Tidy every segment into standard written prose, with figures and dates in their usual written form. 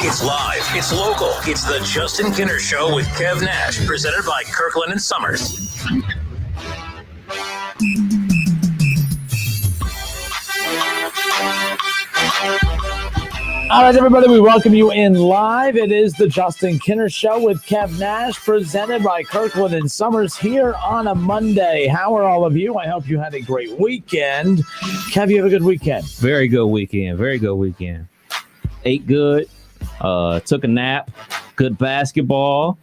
It's live. It's local. It's the Justin Kinner Show with Kev Nash, presented by Kirkland Sommers. All right, everybody, we welcome you in live. It is the Justin Kinner Show with Kev Nash, presented by Kirkland Sommers here on a Monday. How are all of you? I hope you had a great weekend. Kev, you have a good weekend? Very good weekend. Very good weekend. Ate good. Took a nap. Good basketball.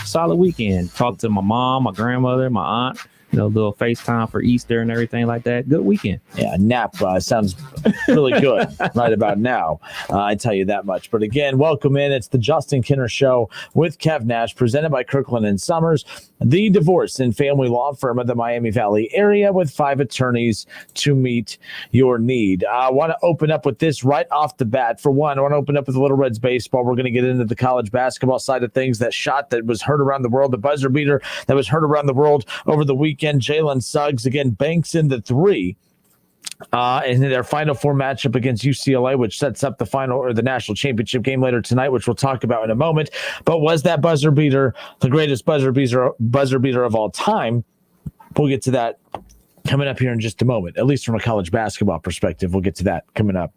Solid weekend. Talked to my mom, my grandmother, my aunt. Little FaceTime for Easter and everything like that. Good weekend. Yeah, nap sounds really good right about now. I tell you that much. But again, welcome in. It's the Justin Kinner Show with Kev Nash, presented by Kirkland Sommers, the divorce and family law firm of the Miami Valley area with 5 attorneys to meet your need. I want to open up with this right off the bat. For one, I want to open up with Little Reds baseball. We're going to get into the college basketball side of things. That shot that was heard around the world, the buzzer beater that was heard around the world over the weekend. Jalen Suggs again banks in the 3 in their Final Four matchup against UCLA, which sets up the final or the national championship game later tonight, which we'll talk about in a moment. But was that buzzer beater the greatest buzzer beater of all time? We'll get to that coming up here in just a moment, at least from a college basketball perspective. We'll get to that coming up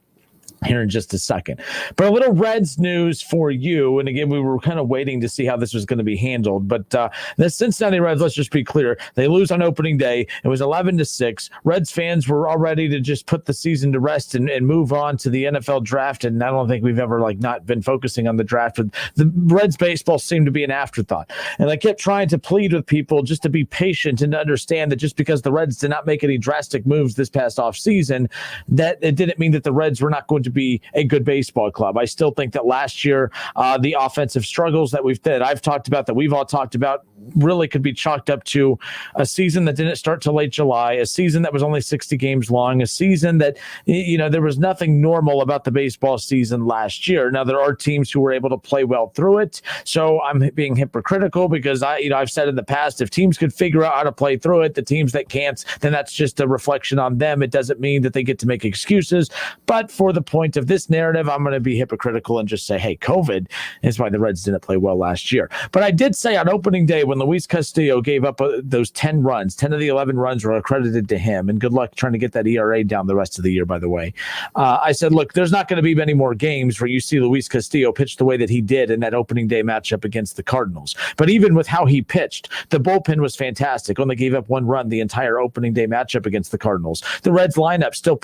here in just a second. But a little Reds news for you. And again, we were kind of waiting to see how this was going to be handled. But the Cincinnati Reds, let's just be clear, they lose on opening day. It was 11-6. Reds fans were all ready to just put the season to rest and move on to the NFL draft. And I don't think we've ever not been focusing on the draft. But the Reds baseball seemed to be an afterthought. And I kept trying to plead with people just to be patient and to understand that just because the Reds did not make any drastic moves this past offseason, that it didn't mean that the Reds were not going to be a good baseball club. I still think that last year, the offensive struggles that I've talked about, that we've all talked about, really could be chalked up to a season that didn't start till late July, a season that was only 60 games long, a season that, there was nothing normal about the baseball season last year. Now, there are teams who were able to play well through it. So I'm being hypocritical because I've said in the past, if teams could figure out how to play through it, the teams that can't, then that's just a reflection on them. It doesn't mean that they get to make excuses. But for the point of this narrative, I'm going to be hypocritical and just say, hey, COVID is why the Reds didn't play well last year. But I did say on opening day, when Luis Castillo gave up those 10 runs, 10 of the 11 runs were accredited to him, and good luck trying to get that ERA down the rest of the year, by the way. I said, look, there's not going to be many more games where you see Luis Castillo pitch the way that he did in that opening day matchup against the Cardinals. But even with how he pitched, the bullpen was fantastic. Only gave up 1 run the entire opening day matchup against the Cardinals. The Reds lineup still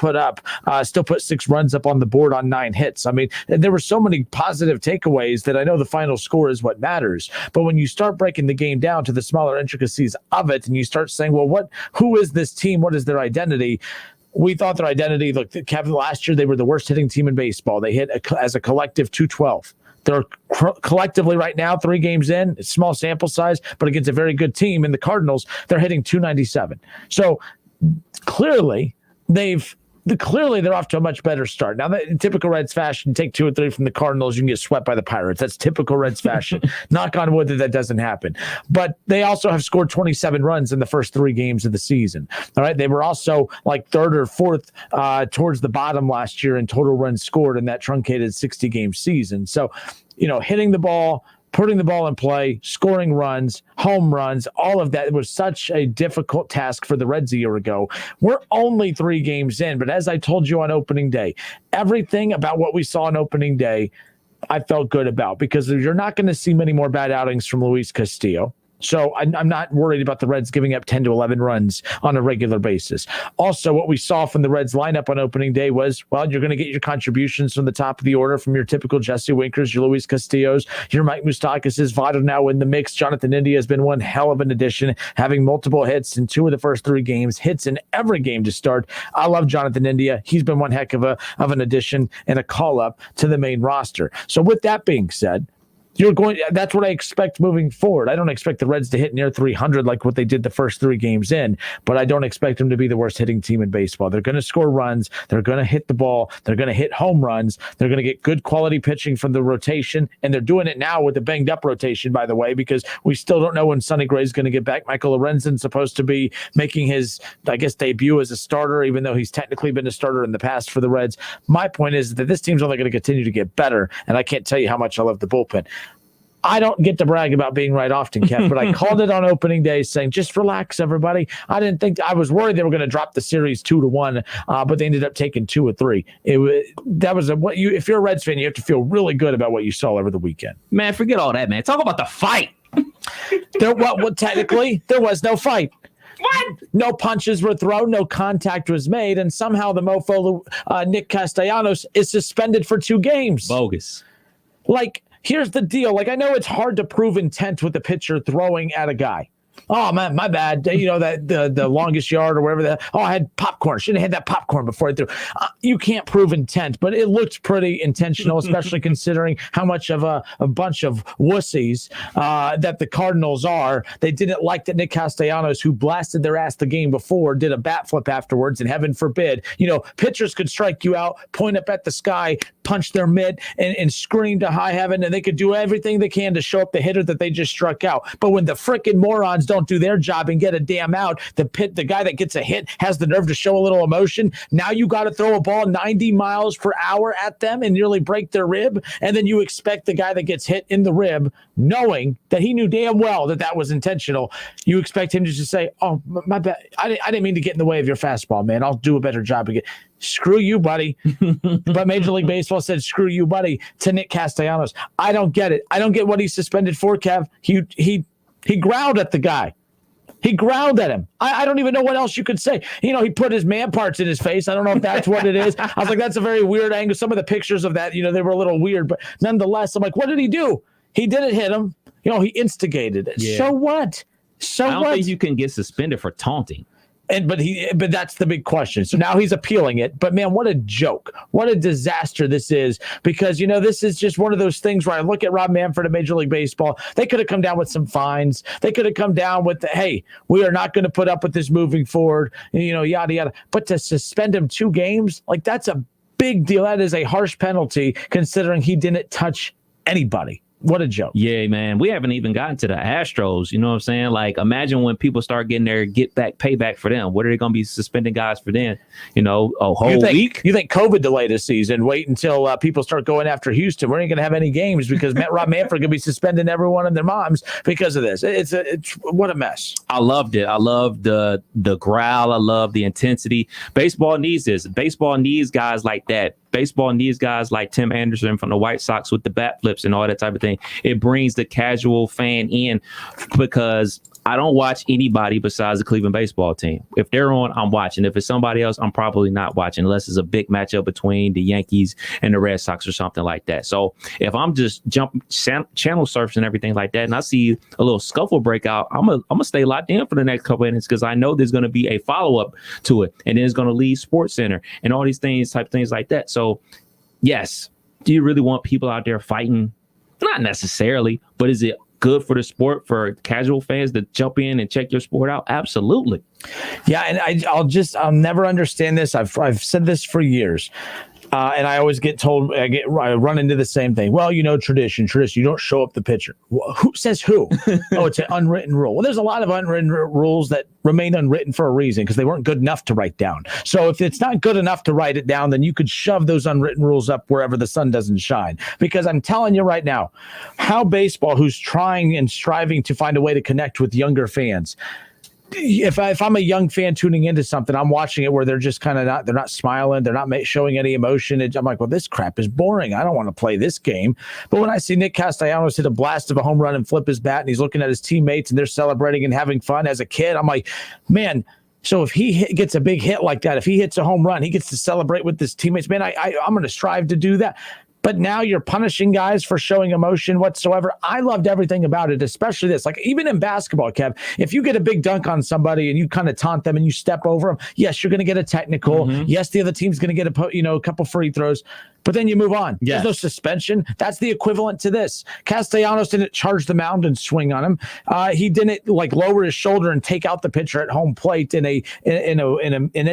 put 6 runs up on the board on 9 hits. I mean, there were so many positive takeaways that I know the final score is what matters. But when you start breaking the game down to the smaller intricacies of it, and you start saying, well, who is this team? What is their identity? We thought their identity, look, Kevin, last year they were the worst hitting team in baseball. They hit as a collective 212. They're collectively right now, 3 games in, it's small sample size, but against a very good team in the Cardinals, they're hitting 297. So clearly they're off to a much better start. Now, in typical Reds fashion, take 2 or 3 from the Cardinals, you can get swept by the Pirates. That's typical Reds fashion. Knock on wood that doesn't happen. But they also have scored 27 runs in the first 3 games of the season. All right, they were also like 3rd or 4th towards the bottom last year in total runs scored in that truncated 60-game season. So, hitting the ball, putting the ball in play, scoring runs, home runs, all of that. It was such a difficult task for the Reds a year ago. We're only 3 games in, but as I told you on opening day, everything about what we saw on opening day, I felt good about, because you're not going to see many more bad outings from Luis Castillo. So I'm not worried about the Reds giving up 10 to 11 runs on a regular basis. Also, what we saw from the Reds lineup on opening day was, well, you're going to get your contributions from the top of the order from your typical Jesse Winkers, your Luis Castillos, your Mike Moustakas, Votto now in the mix. Jonathan India has been one hell of an addition, having multiple hits in 2 of the first 3 games, hits in every game to start. I love Jonathan India. He's been one heck of an addition and a call-up to the main roster. So with that being said, That's what I expect moving forward. I don't expect the Reds to hit near 300 like what they did the first 3 games in, but I don't expect them to be the worst hitting team in baseball. They're going to score runs. They're going to hit the ball. They're going to hit home runs. They're going to get good quality pitching from the rotation, and they're doing it now with the banged up rotation, by the way, because we still don't know when Sonny Gray is going to get back. Michael Lorenzen's supposed to be making his, debut as a starter, even though he's technically been a starter in the past for the Reds. My point is that this team's only going to continue to get better, and I can't tell you how much I love the bullpen. I don't get to brag about being right often, Kev, but I called it on opening day saying, just relax, everybody. I was worried they were going to drop the series 2-1, but they ended up taking 2 or 3. If you're a Reds fan, you have to feel really good about what you saw over the weekend. Man, forget all that, man. Talk about the fight. Technically, there was no fight. What? No punches were thrown, no contact was made, and somehow the mofo Nick Castellanos is suspended for 2 games. Bogus. Here's the deal. I know it's hard to prove intent with a pitcher throwing at a guy. Oh, man, my bad. That the longest yard or whatever. I had popcorn. Shouldn't have had that popcorn before I threw. You can't prove intent, but it looked pretty intentional, especially considering how much of a bunch of wussies that the Cardinals are. They didn't like that Nick Castellanos, who blasted their ass the game before, did a bat flip afterwards, and heaven forbid, pitchers could strike you out, point up at the sky, punch their mitt, and scream to high heaven, and they could do everything they can to show up the hitter that they just struck out. But when the frickin' morons don't do their job and get a damn out, the guy that gets a hit has the nerve to show a little emotion. Now you got to throw a ball 90 miles per hour at them and nearly break their rib, and then you expect the guy that gets hit in the rib, knowing that he knew damn well that was intentional, you expect him to just say, oh, my bad, I didn't mean to get in the way of your fastball, man. I'll do a better job again. Screw you, buddy. But Major League Baseball said, screw you, buddy, to Nick Castellanos. I don't get it. I don't get what he's suspended for, Kev. He growled at the guy. He growled at him. I don't even know what else you could say. He put his man parts in his face. I don't know if that's what it is. I was like, that's a very weird angle. Some of the pictures of that, they were a little weird. But nonetheless, I'm like, what did he do? He didn't hit him. He instigated it. Yeah. So what? I don't think you can get suspended for taunting. But that's the big question. So now he's appealing it. But man, what a joke. What a disaster this is. Because, this is just one of those things where I look at Rob Manfred of Major League Baseball. They could have come down with some fines. They could have come down with, hey, we are not going to put up with this moving forward, yada, yada. But to suspend him 2 games, that's a big deal. That is a harsh penalty considering he didn't touch anybody. What a joke. Yeah, man. We haven't even gotten to the Astros. You know what I'm saying? Imagine when people start getting their payback for them. What are they going to be suspending guys for then? A whole week? You think COVID delayed a season? Wait until people start going after Houston. We ain't going to have any games because Rob Manfred going to be suspending everyone and their moms because of this. It's what a mess. I loved it. I love the growl. I love the intensity. Baseball needs this. Baseball needs guys like that. Baseball needs guys like Tim Anderson from the White Sox with the bat flips and all that type of thing. It brings the casual fan in because I don't watch anybody besides the Cleveland baseball team. If they're on, I'm watching. If it's somebody else, I'm probably not watching unless it's a big matchup between the Yankees and the Red Sox or something like that. So if I'm just channel surfing and everything like that, and I see a little scuffle break out, I'm gonna stay locked in for the next couple innings because I know there's going to be a follow-up to it. And then it's going to lead Sports Center and all these things like that. So yes, do you really want people out there fighting? Not necessarily, but is it good for the sport for casual fans to jump in and check your sport out? Absolutely. Yeah, and I'll never understand this. I've said this for years. And I always get told, I run into the same thing. Well, tradition, you don't show up the pitcher. Well, who says who? Oh, it's an unwritten rule. Well, there's a lot of unwritten rules that remain unwritten for a reason because they weren't good enough to write down. So if it's not good enough to write it down, then you could shove those unwritten rules up wherever the sun doesn't shine. Because I'm telling you right now, how baseball, who's trying and striving to find a way to connect with younger fans, if I'm a young fan tuning into something, I'm watching it where they're just kind of they're not smiling, they're not showing any emotion. I'm like, well, this crap is boring. I don't want to play this game. But when I see Nick Castellanos hit a blast of a home run and flip his bat and he's looking at his teammates and they're celebrating and having fun as a kid, I'm like, man, so if he gets a big hit like that, if he hits a home run, he gets to celebrate with his teammates. Man, I'm going to strive to do that. But now you're punishing guys for showing emotion whatsoever. I loved everything about it, especially this. Even in basketball, Kev, if you get a big dunk on somebody and you kind of taunt them and you step over them, yes, you're going to get a technical. Mm-hmm. Yes, the other team's going to get a couple free throws. but then you move on. Yes. There's no suspension. That's the equivalent to this. Castellanos didn't charge the mound and swing on him. He didn't like lower his shoulder and take out the pitcher at home plate in any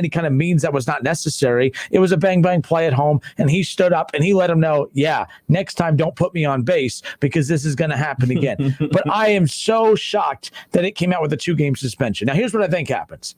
kind of means that was not necessary. It was a bang bang play at home, and he stood up and he let him know, yeah, next time don't put me on base because this is going to happen again. But I am so shocked that it came out with a 2-game suspension. Now, here's what I think happens.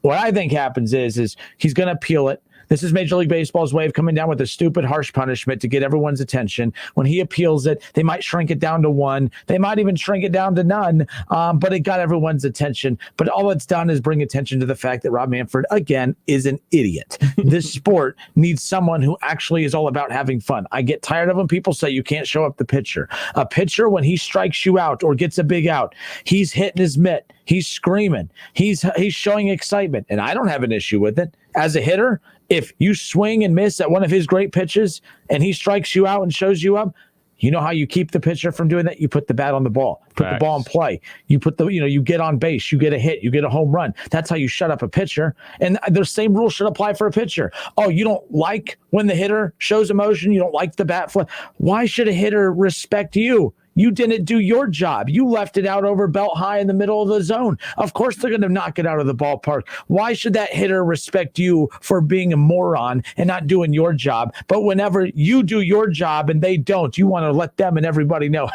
What I think happens is he's going to appeal it. This is Major League Baseball's way of coming down with a stupid, harsh punishment to get everyone's attention. When he appeals it, they might shrink it down to 1. They might even shrink it down to none, but it got everyone's attention. But all it's done is bring attention to the fact that Rob Manfred, again, is an idiot. This sport needs someone who actually is all about having fun. I get tired of when people say you can't show up the pitcher. A pitcher, when he strikes you out or gets a big out, he's hitting his mitt. He's screaming. He's showing excitement, and I don't have an issue with it. As a hitter, if you swing and miss at one of his great pitches and he strikes you out and shows you up, you know how you keep the pitcher from doing that? You put the bat on the ball, put the ball in play. You put you get on base, you get a hit, you get a home run. That's how you shut up a pitcher. And the same rule should apply for a pitcher. Oh, you don't like when the hitter shows emotion? You don't like the bat flip? Why should a hitter respect you? You didn't do your job. You left it out over belt high in the middle of the zone. Of course, they're going to knock it out of the ballpark. Why should that hitter respect you for being a moron and not doing your job? But whenever you do your job and they don't, you want to let them and everybody know,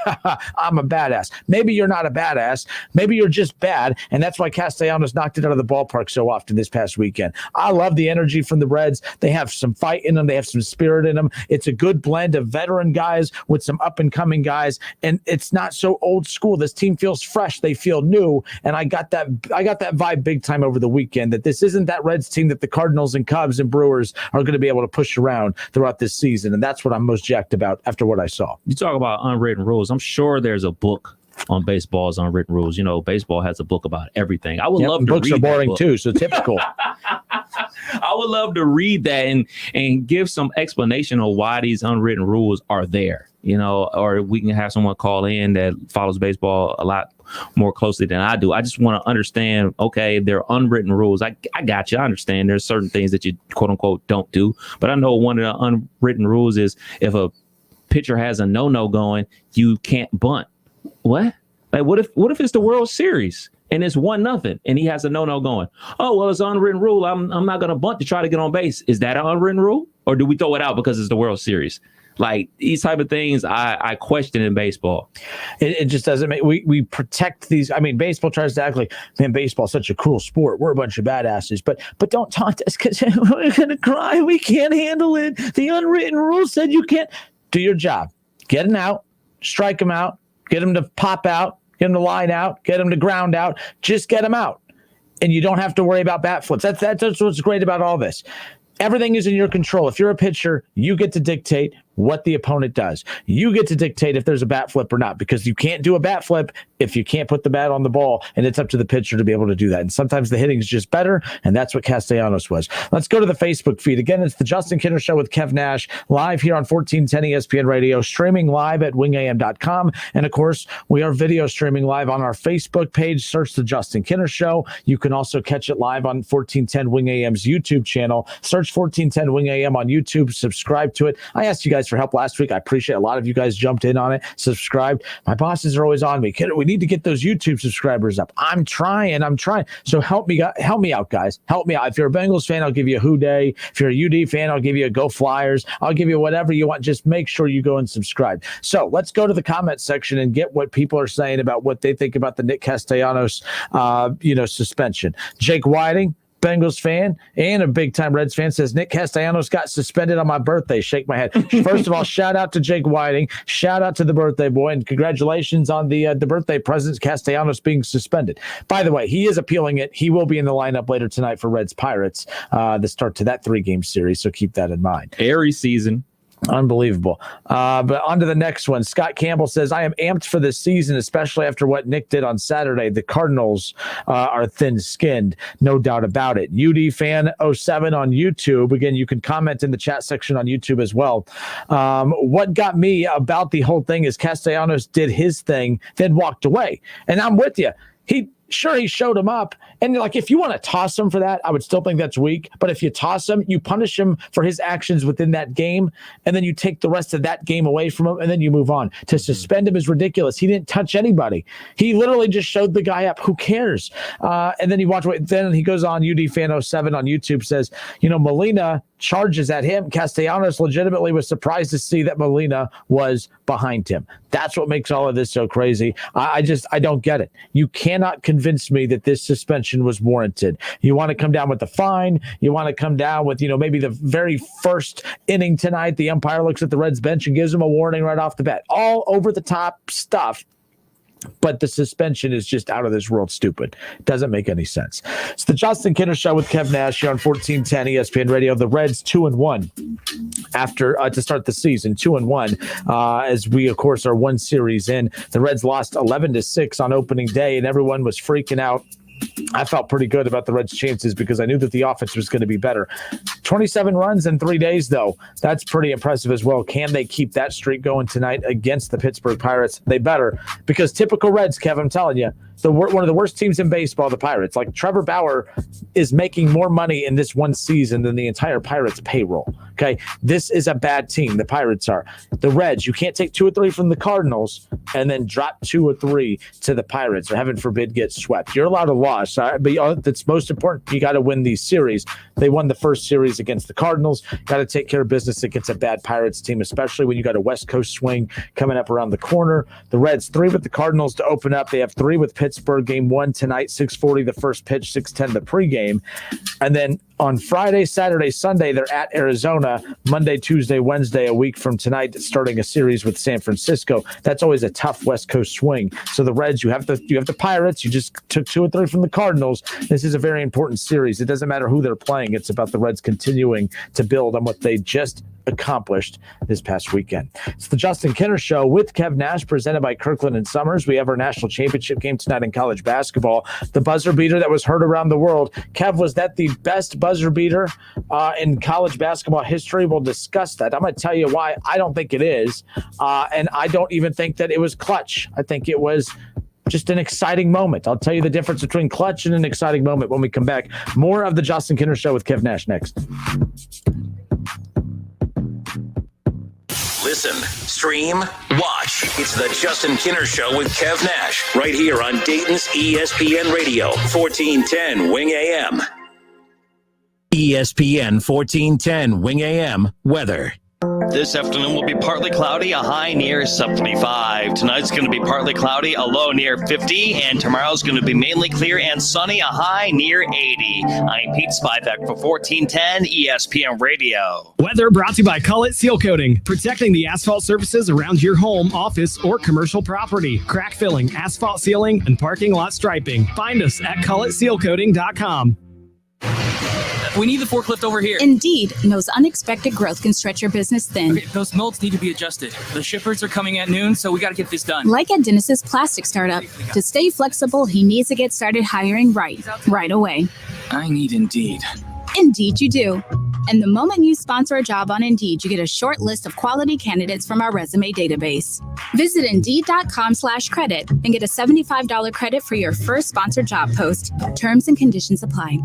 I'm a badass. Maybe you're not a badass. Maybe you're just bad. And that's why Castellanos knocked it out of the ballpark so often this past weekend. I love the energy from the Reds. They have some fight in them. They have some spirit in them. It's a good blend of veteran guys with some up-and-coming guys. And it's not so old school. This team feels fresh. They feel new. And I got that vibe big time over the weekend that this isn't that Reds team that the Cardinals and Cubs and Brewers are going to be able to push around throughout this season. And that's what I'm most jacked about after what I saw. You talk about unwritten rules. I'm sure there's a book on baseball's unwritten rules. You know, baseball has a book about everything. I would love to books read are boring book. too, so typical. I would love to read that and give some explanation of why these unwritten rules are there. You know, or we can have someone call in that follows baseball a lot more closely than I do. I just want to understand, okay, they're unwritten rules. I got you. I understand there's certain things that you quote unquote don't do. But I know one of the unwritten rules is if a pitcher has a no going, you can't bunt. What? Like what if it's the World Series and it's 1-0 and he has a no going? Oh, well, it's an unwritten rule. I'm not gonna bunt to try to get on base. Is that an unwritten rule? Or do we throw it out because it's the World Series? Like these type of things I question in baseball. It just doesn't make we protect these. I mean, baseball tries to act like, man, baseball's such a cool sport. We're a bunch of badasses, but don't taunt us because we're gonna cry. We can't handle it. The unwritten rule said you can't do your job. Get them out, strike them out, get them to pop out, get them to line out, get them to ground out. Just get them out. And you don't have to worry about bat flips. That's what's great about all this. Everything is in your control. If you're a pitcher, you get to dictate what the opponent does. You get to dictate if there's a bat flip or not, because you can't do a bat flip if you can't put the bat on the ball, and it's up to the pitcher to be able to do that. And sometimes the hitting is just better, and that's what Castellanos was. Let's go to the Facebook feed. Again, it's the Justin Kinner Show with Kev Nash, live here on 1410 ESPN Radio, streaming live at wingam.com. And, of course, we are video streaming live on our Facebook page. Search the Justin Kinner Show. You can also catch it live on 1410 Wing AM's YouTube channel. Search 1410 Wing AM on YouTube. Subscribe to it. I asked you guys for help last week. I appreciate a lot of you guys jumped in on it, subscribed. My bosses are always on me. We need to get those YouTube subscribers up. I'm trying. So help me out, guys. Help me out. If you're a Bengals fan, I'll give you a Who Day. If you're a UD fan, I'll give you a Go Flyers. I'll give you whatever you want. Just make sure you go and subscribe. So let's go to the comment section and get what people are saying about what they think about the Nick Castellanos, suspension. Jake Whiting, Bengals fan and a big-time Reds fan, says Nick Castellanos got suspended on my birthday. Shake my head. First of all, shout out to Jake Whiting. Shout out to the birthday boy, and congratulations on the birthday present, Castellanos being suspended. By the way, he is appealing it. He will be in the lineup later tonight for Reds Pirates, the start to that 3-game series, so keep that in mind. Aries season. Unbelievable. But on to the next one. Scott Campbell says, I am amped for this season, especially after what Nick did on Saturday. The Cardinals are thin-skinned, no doubt about it. UD Fan 07 on YouTube. Again, you can comment in the chat section on YouTube as well. What got me about the whole thing is Castellanos did his thing, then walked away. And I'm with you. He sure, he showed him up. And like, if you want to toss him for that, I would still think that's weak. But if you toss him, you punish him for his actions within that game, and then you take the rest of that game away from him, and then you move on. To suspend him is ridiculous. He didn't touch anybody. He literally just showed the guy up. Who cares? And then you watch. Then he goes on, UD Fan 07 on YouTube says, Molina charges at him. Castellanos legitimately was surprised to see that Molina was behind him. That's what makes all of this so crazy. I don't get it. You cannot convince me that this suspension was warranted. You want to come down with the fine. You want to come down with, maybe the very first inning tonight, the umpire looks at the Reds bench and gives him a warning right off the bat. All over the top stuff. But the suspension is just out of this world stupid. It doesn't make any sense. It's the Justin Kinner Show with Kev Nash here on 1410 ESPN Radio. The Reds 2-1 after to start the season, 2-1 as we, of course, are one series in. The Reds lost 11-6 on opening day, and everyone was freaking out. I felt pretty good about the Reds' chances because I knew that the offense was going to be better. 27 runs in 3 days, though. That's pretty impressive as well. Can they keep that streak going tonight against the Pittsburgh Pirates? They better, because typical Reds, Kev, I'm telling you, one of the worst teams in baseball, the Pirates. Like, Trevor Bauer is making more money in this one season than the entire Pirates payroll. Okay, this is a bad team. The Pirates are. The Reds, you can't take 2 or 3 from the Cardinals and then drop 2 or 3 to the Pirates, or heaven forbid get swept. You're allowed a loss, but that's most important. You got to win these series. They won the first series against the Cardinals. Got to take care of business against a bad Pirates team, especially when you got a West Coast swing coming up around the corner. The Reds 3 with the Cardinals to open up. They have 3 with Pittsburgh. Game 1 tonight, 6:40 the first pitch, 6:10 the pregame. And then on Friday, Saturday, Sunday, they're at Arizona. Monday, Tuesday, Wednesday, a week from tonight, starting a series with San Francisco. That's always a tough West Coast swing. So the Reds, you have the Pirates. You just took 2 or 3 from the Cardinals. This is a very important series. It doesn't matter who they're playing. It's about the Reds continuing to build on what they just accomplished this past weekend. It's the Justin Kinner Show with Kev Nash, presented by Kirkland Sommers. We have our national championship game tonight in college basketball. The buzzer beater that was heard around the world. Kev, was that the best buzzer beater in college basketball history? We'll discuss that. I'm going to tell you why I don't think it is, and I don't even think that it was clutch. I think it was just an exciting moment. I'll tell you the difference between clutch and an exciting moment when we come back. More of the Justin Kinner Show with Kev Nash next. Listen, stream, watch. It's the Justin Kinner Show with Kev Nash, right here on Dayton's ESPN Radio, 1410 Wing AM. ESPN 1410 Wing AM weather. This afternoon will be partly cloudy, a high near 75. Tonight's going to be partly cloudy, a low near 50. And tomorrow's going to be mainly clear and sunny, a high near 80. I'm Pete Spivak for 1410 ESPN Radio. Weather brought to you by Cullet Seal Coating, protecting the asphalt surfaces around your home, office, or commercial property. Crack filling, asphalt sealing, and parking lot striping. Find us at culletsealcoating.com. We need the forklift over here. Indeed knows unexpected growth can stretch your business thin. Okay, those molds need to be adjusted. The shippers are coming at noon, so we got to get this done. Like at Dennis's plastic startup. To stay flexible, he needs to get started hiring right away. I need Indeed. Indeed you do. And the moment you sponsor a job on Indeed, you get a short list of quality candidates from our resume database. Visit Indeed.com/credit and get a $75 credit for your first sponsored job post. Terms and conditions apply.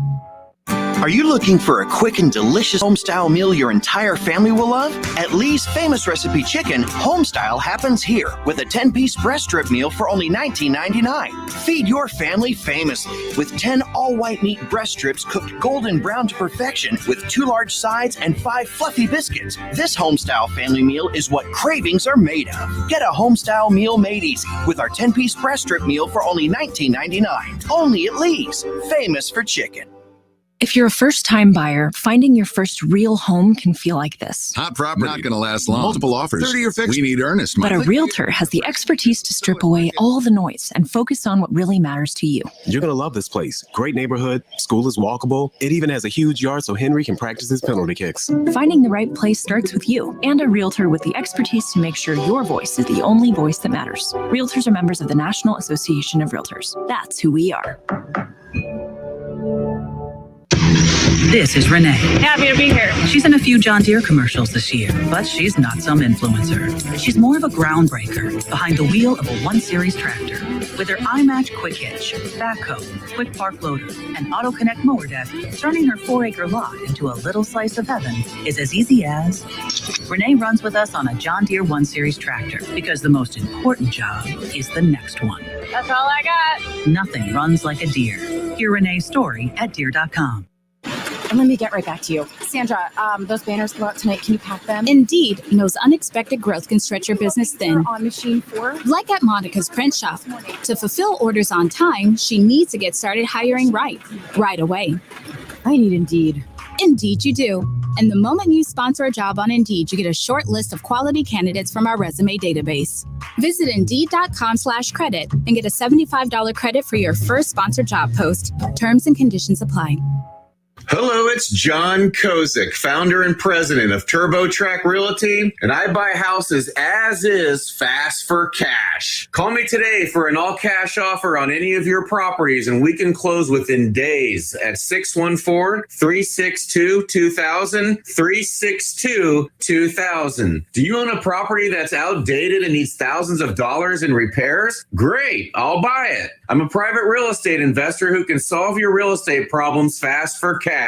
Are you looking for a quick and delicious home-style meal your entire family will love? At Lee's Famous Recipe Chicken, homestyle happens here with a 10-piece breast strip meal for only $19.99. Feed your family famously with 10 all-white meat breast strips cooked golden brown to perfection with 2 large sides and 5 fluffy biscuits. This homestyle family meal is what cravings are made of. Get a homestyle meal made easy with our 10-piece breast strip meal for only $19.99. Only at Lee's, famous for chicken. If you're a first-time buyer, finding your first real home can feel like this. Hot property. Not going to last long. Multiple offers. 30-year fixed. We need earnest money. But a realtor has the expertise to strip away all the noise and focus on what really matters to you. You're going to love this place. Great neighborhood. School is walkable. It even has a huge yard so Henry can practice his penalty kicks. Finding the right place starts with you and a realtor with the expertise to make sure your voice is the only voice that matters. Realtors are members of the National Association of Realtors. That's who we are. This is Renee. Happy to be here. She's in a few John Deere commercials this year, but she's not some influencer. She's more of a groundbreaker behind the wheel of a 1 Series tractor. With their iMatch Quick Hitch, backhoe, Quick Park Loader, and Auto Connect Mower Deck, turning her 4-acre lot into a little slice of heaven is as easy as... Renee runs with us on a John Deere 1 Series tractor because the most important job is the next one. That's all I got. Nothing runs like a Deere. Hear Renee's story at Deere.com. And let me get right back to you. Sandra, those banners go out tonight. Can you pack them? Indeed knows unexpected growth can stretch your business thin. On machine 4? Like at Monica's Print Shop. To fulfill orders on time, she needs to get started hiring right away. I need Indeed. Indeed you do. And the moment you sponsor a job on Indeed, you get a short list of quality candidates from our resume database. Visit Indeed.com/credit and get a $75 credit for your first sponsored job post. Terms and conditions apply. Hello, it's John Kozik, founder and president of TurboTrack Realty, and I buy houses as is, fast for cash. Call me today for an all-cash offer on any of your properties, and we can close within days at 614-362-2000, 362-2000. Do you own a property that's outdated and needs thousands of dollars in repairs? Great, I'll buy it. I'm a private real estate investor who can solve your real estate problems fast for cash.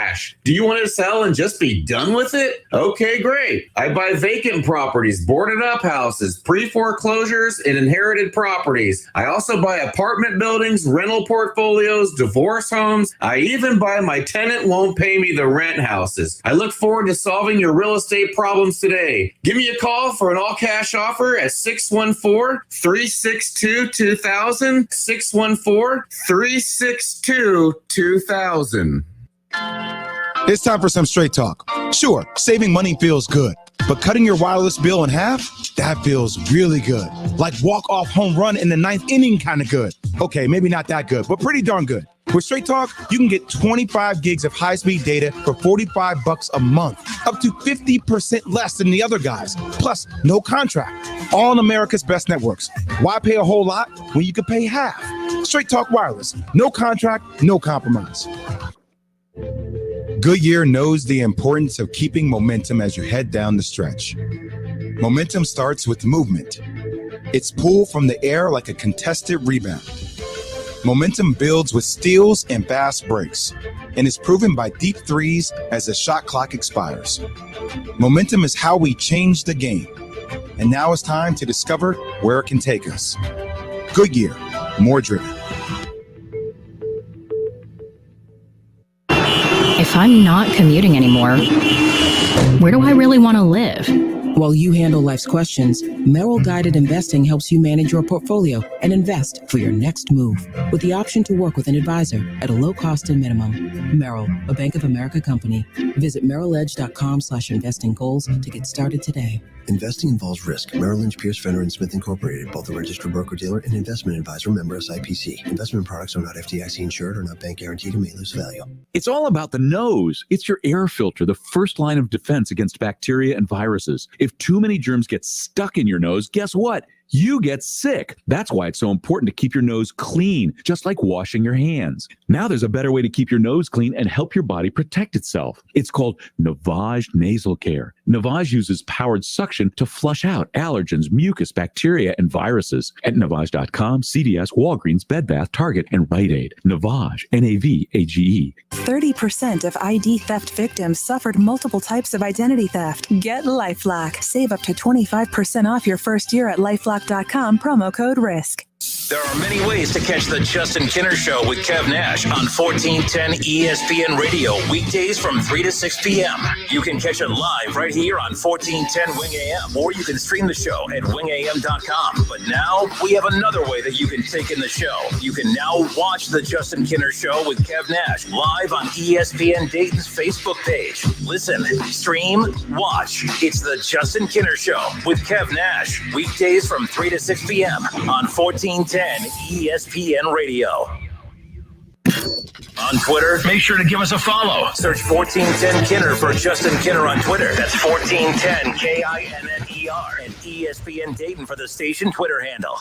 Do you want to sell and just be done with it? Okay, great. I buy vacant properties, boarded up houses, pre-foreclosures, and inherited properties. I also buy apartment buildings, rental portfolios, divorce homes. I even buy my tenant won't pay me the rent houses. I look forward to solving your real estate problems today. Give me a call for an all-cash offer at 614-362-2000, 614-362-2000. It's time for some straight talk. Sure, saving money feels good, but cutting your wireless bill in half, that feels really good. Like walk-off home run in the 9th inning kind of good. Okay, maybe not that good, but pretty darn good. With Straight Talk, you can get 25 gigs of high-speed data for $45 a month, up to 50% less than the other guys. Plus, no contract. All on America's best networks. Why pay a whole lot when you can pay half? Straight Talk Wireless. No contract, no compromise. Goodyear knows the importance of keeping momentum as you head down the stretch. Momentum starts with movement. It's pulled from the air like a contested rebound. Momentum builds with steals and fast breaks, and is proven by deep threes as the shot clock expires. Momentum is how we change the game, and now it's time to discover where it can take us. Goodyear, more driven. If I'm not commuting anymore, where do I really want to live? While you handle life's questions, Merrill Guided Investing helps you manage your portfolio and invest for your next move with the option to work with an advisor at a low cost and minimum. Merrill, a Bank of America company. Visit merrilledge.com/investing goals to get started today. Investing involves risk. Merrill Lynch, Pierce, Fenner & Smith Incorporated, both a registered broker-dealer and investment advisor, member SIPC. Investment products are not FDIC insured or not bank guaranteed and may lose value. It's all about the nose. It's your air filter, the first line of defense against bacteria and viruses. If too many germs get stuck in your nose, guess what? You get sick. That's why it's so important to keep your nose clean, just like washing your hands. Now there's a better way to keep your nose clean and help your body protect itself. It's called Navage Nasal Care. Navage uses powered suction to flush out allergens, mucus, bacteria, and viruses. At Navage.com, CVS, Walgreens, Bed Bath, Target, and Rite Aid. Navage, Navage. 30% of ID theft victims suffered multiple types of identity theft. Get LifeLock. Save up to 25% off your first year at LifeLock.com, promo code RISK. There are many ways to catch the Justin Kinner Show with Kev Nash on 1410 ESPN Radio, weekdays from 3 to 6 p.m. You can catch it live right here on 1410 Wing AM, or you can stream the show at wingam.com. But now we have another way that you can take in the show. You can now watch the Justin Kinner Show with Kev Nash live on ESPN Dayton's Facebook page. Listen, stream, watch. It's the Justin Kinner Show with Kev Nash, weekdays from 3 to 6 p.m. on 1410 ESPN Radio. On Twitter, make sure to give us a follow. Search 1410 Kinner for Justin Kinner on Twitter. That's 1410 KINNER and ESPN Dayton for the station Twitter handle.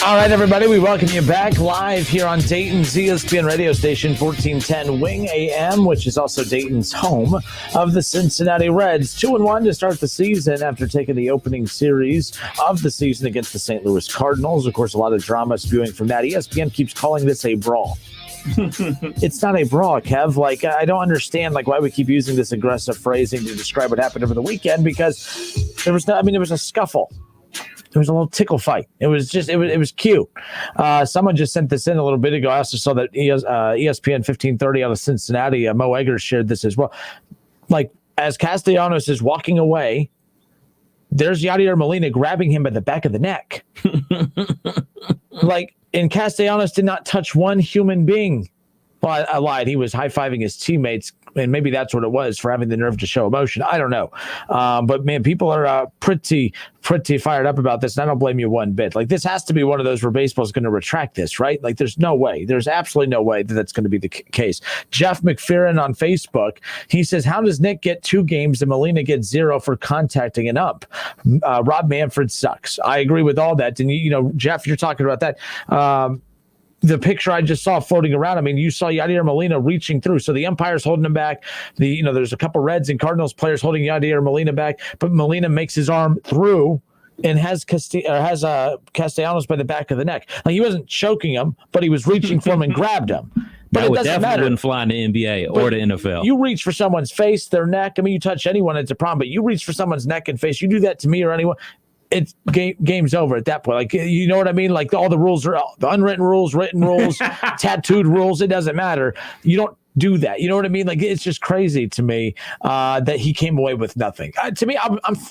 All right, everybody, we welcome you back live here on Dayton's ESPN radio station, 1410 Wing AM, which is also Dayton's home of the Cincinnati Reds. 2-1 to start the season after taking the opening series of the season against the St. Louis Cardinals. Of course, a lot of drama spewing from that. ESPN keeps calling this a brawl. It's not a brawl, Kev. Like, I don't understand why we keep using this aggressive phrasing to describe what happened over the weekend, because there was a scuffle. There was a little tickle fight. It was cute. Someone just sent this in a little bit ago. I also saw that ESPN 1530 out of Cincinnati, Mo Eggers shared this as well. As Castellanos is walking away, there's Yadier Molina grabbing him by the back of the neck. And Castellanos did not touch one human being. Well, I lied. He was high-fiving his teammates, and maybe that's what it was, for having the nerve to show emotion. I don't know. But, man, people are pretty fired up about this, and I don't blame you one bit. This has to be one of those where baseball's going to retract this, right? There's no way. There's absolutely no way that that's going to be the case. Jeff McFerrin on Facebook, he says, how does Nick get 2 games and Molina get 0 for contacting an ump? Rob Manfred sucks. I agree with all that. And, Jeff, you're talking about that. The picture I just saw floating around, you saw Yadier Molina reaching through. So the umpire's holding him back. There's a couple Reds and Cardinals players holding Yadier Molina back, but Molina makes his arm through and has Castellanos by the back of the neck. He wasn't choking him, but he was reaching for him and grabbed him. But that it doesn't matter. Wouldn't fly in the NBA or the NFL. You reach for someone's face, their neck. You touch anyone, it's a problem. But you reach for someone's neck and face. You do that to me or anyone, it's game's over at that point. You know what I mean? All the rules are the unwritten rules, written rules, tattooed rules. It doesn't matter. You don't do that. You know what I mean? It's just crazy to me that he came away with nothing. To me,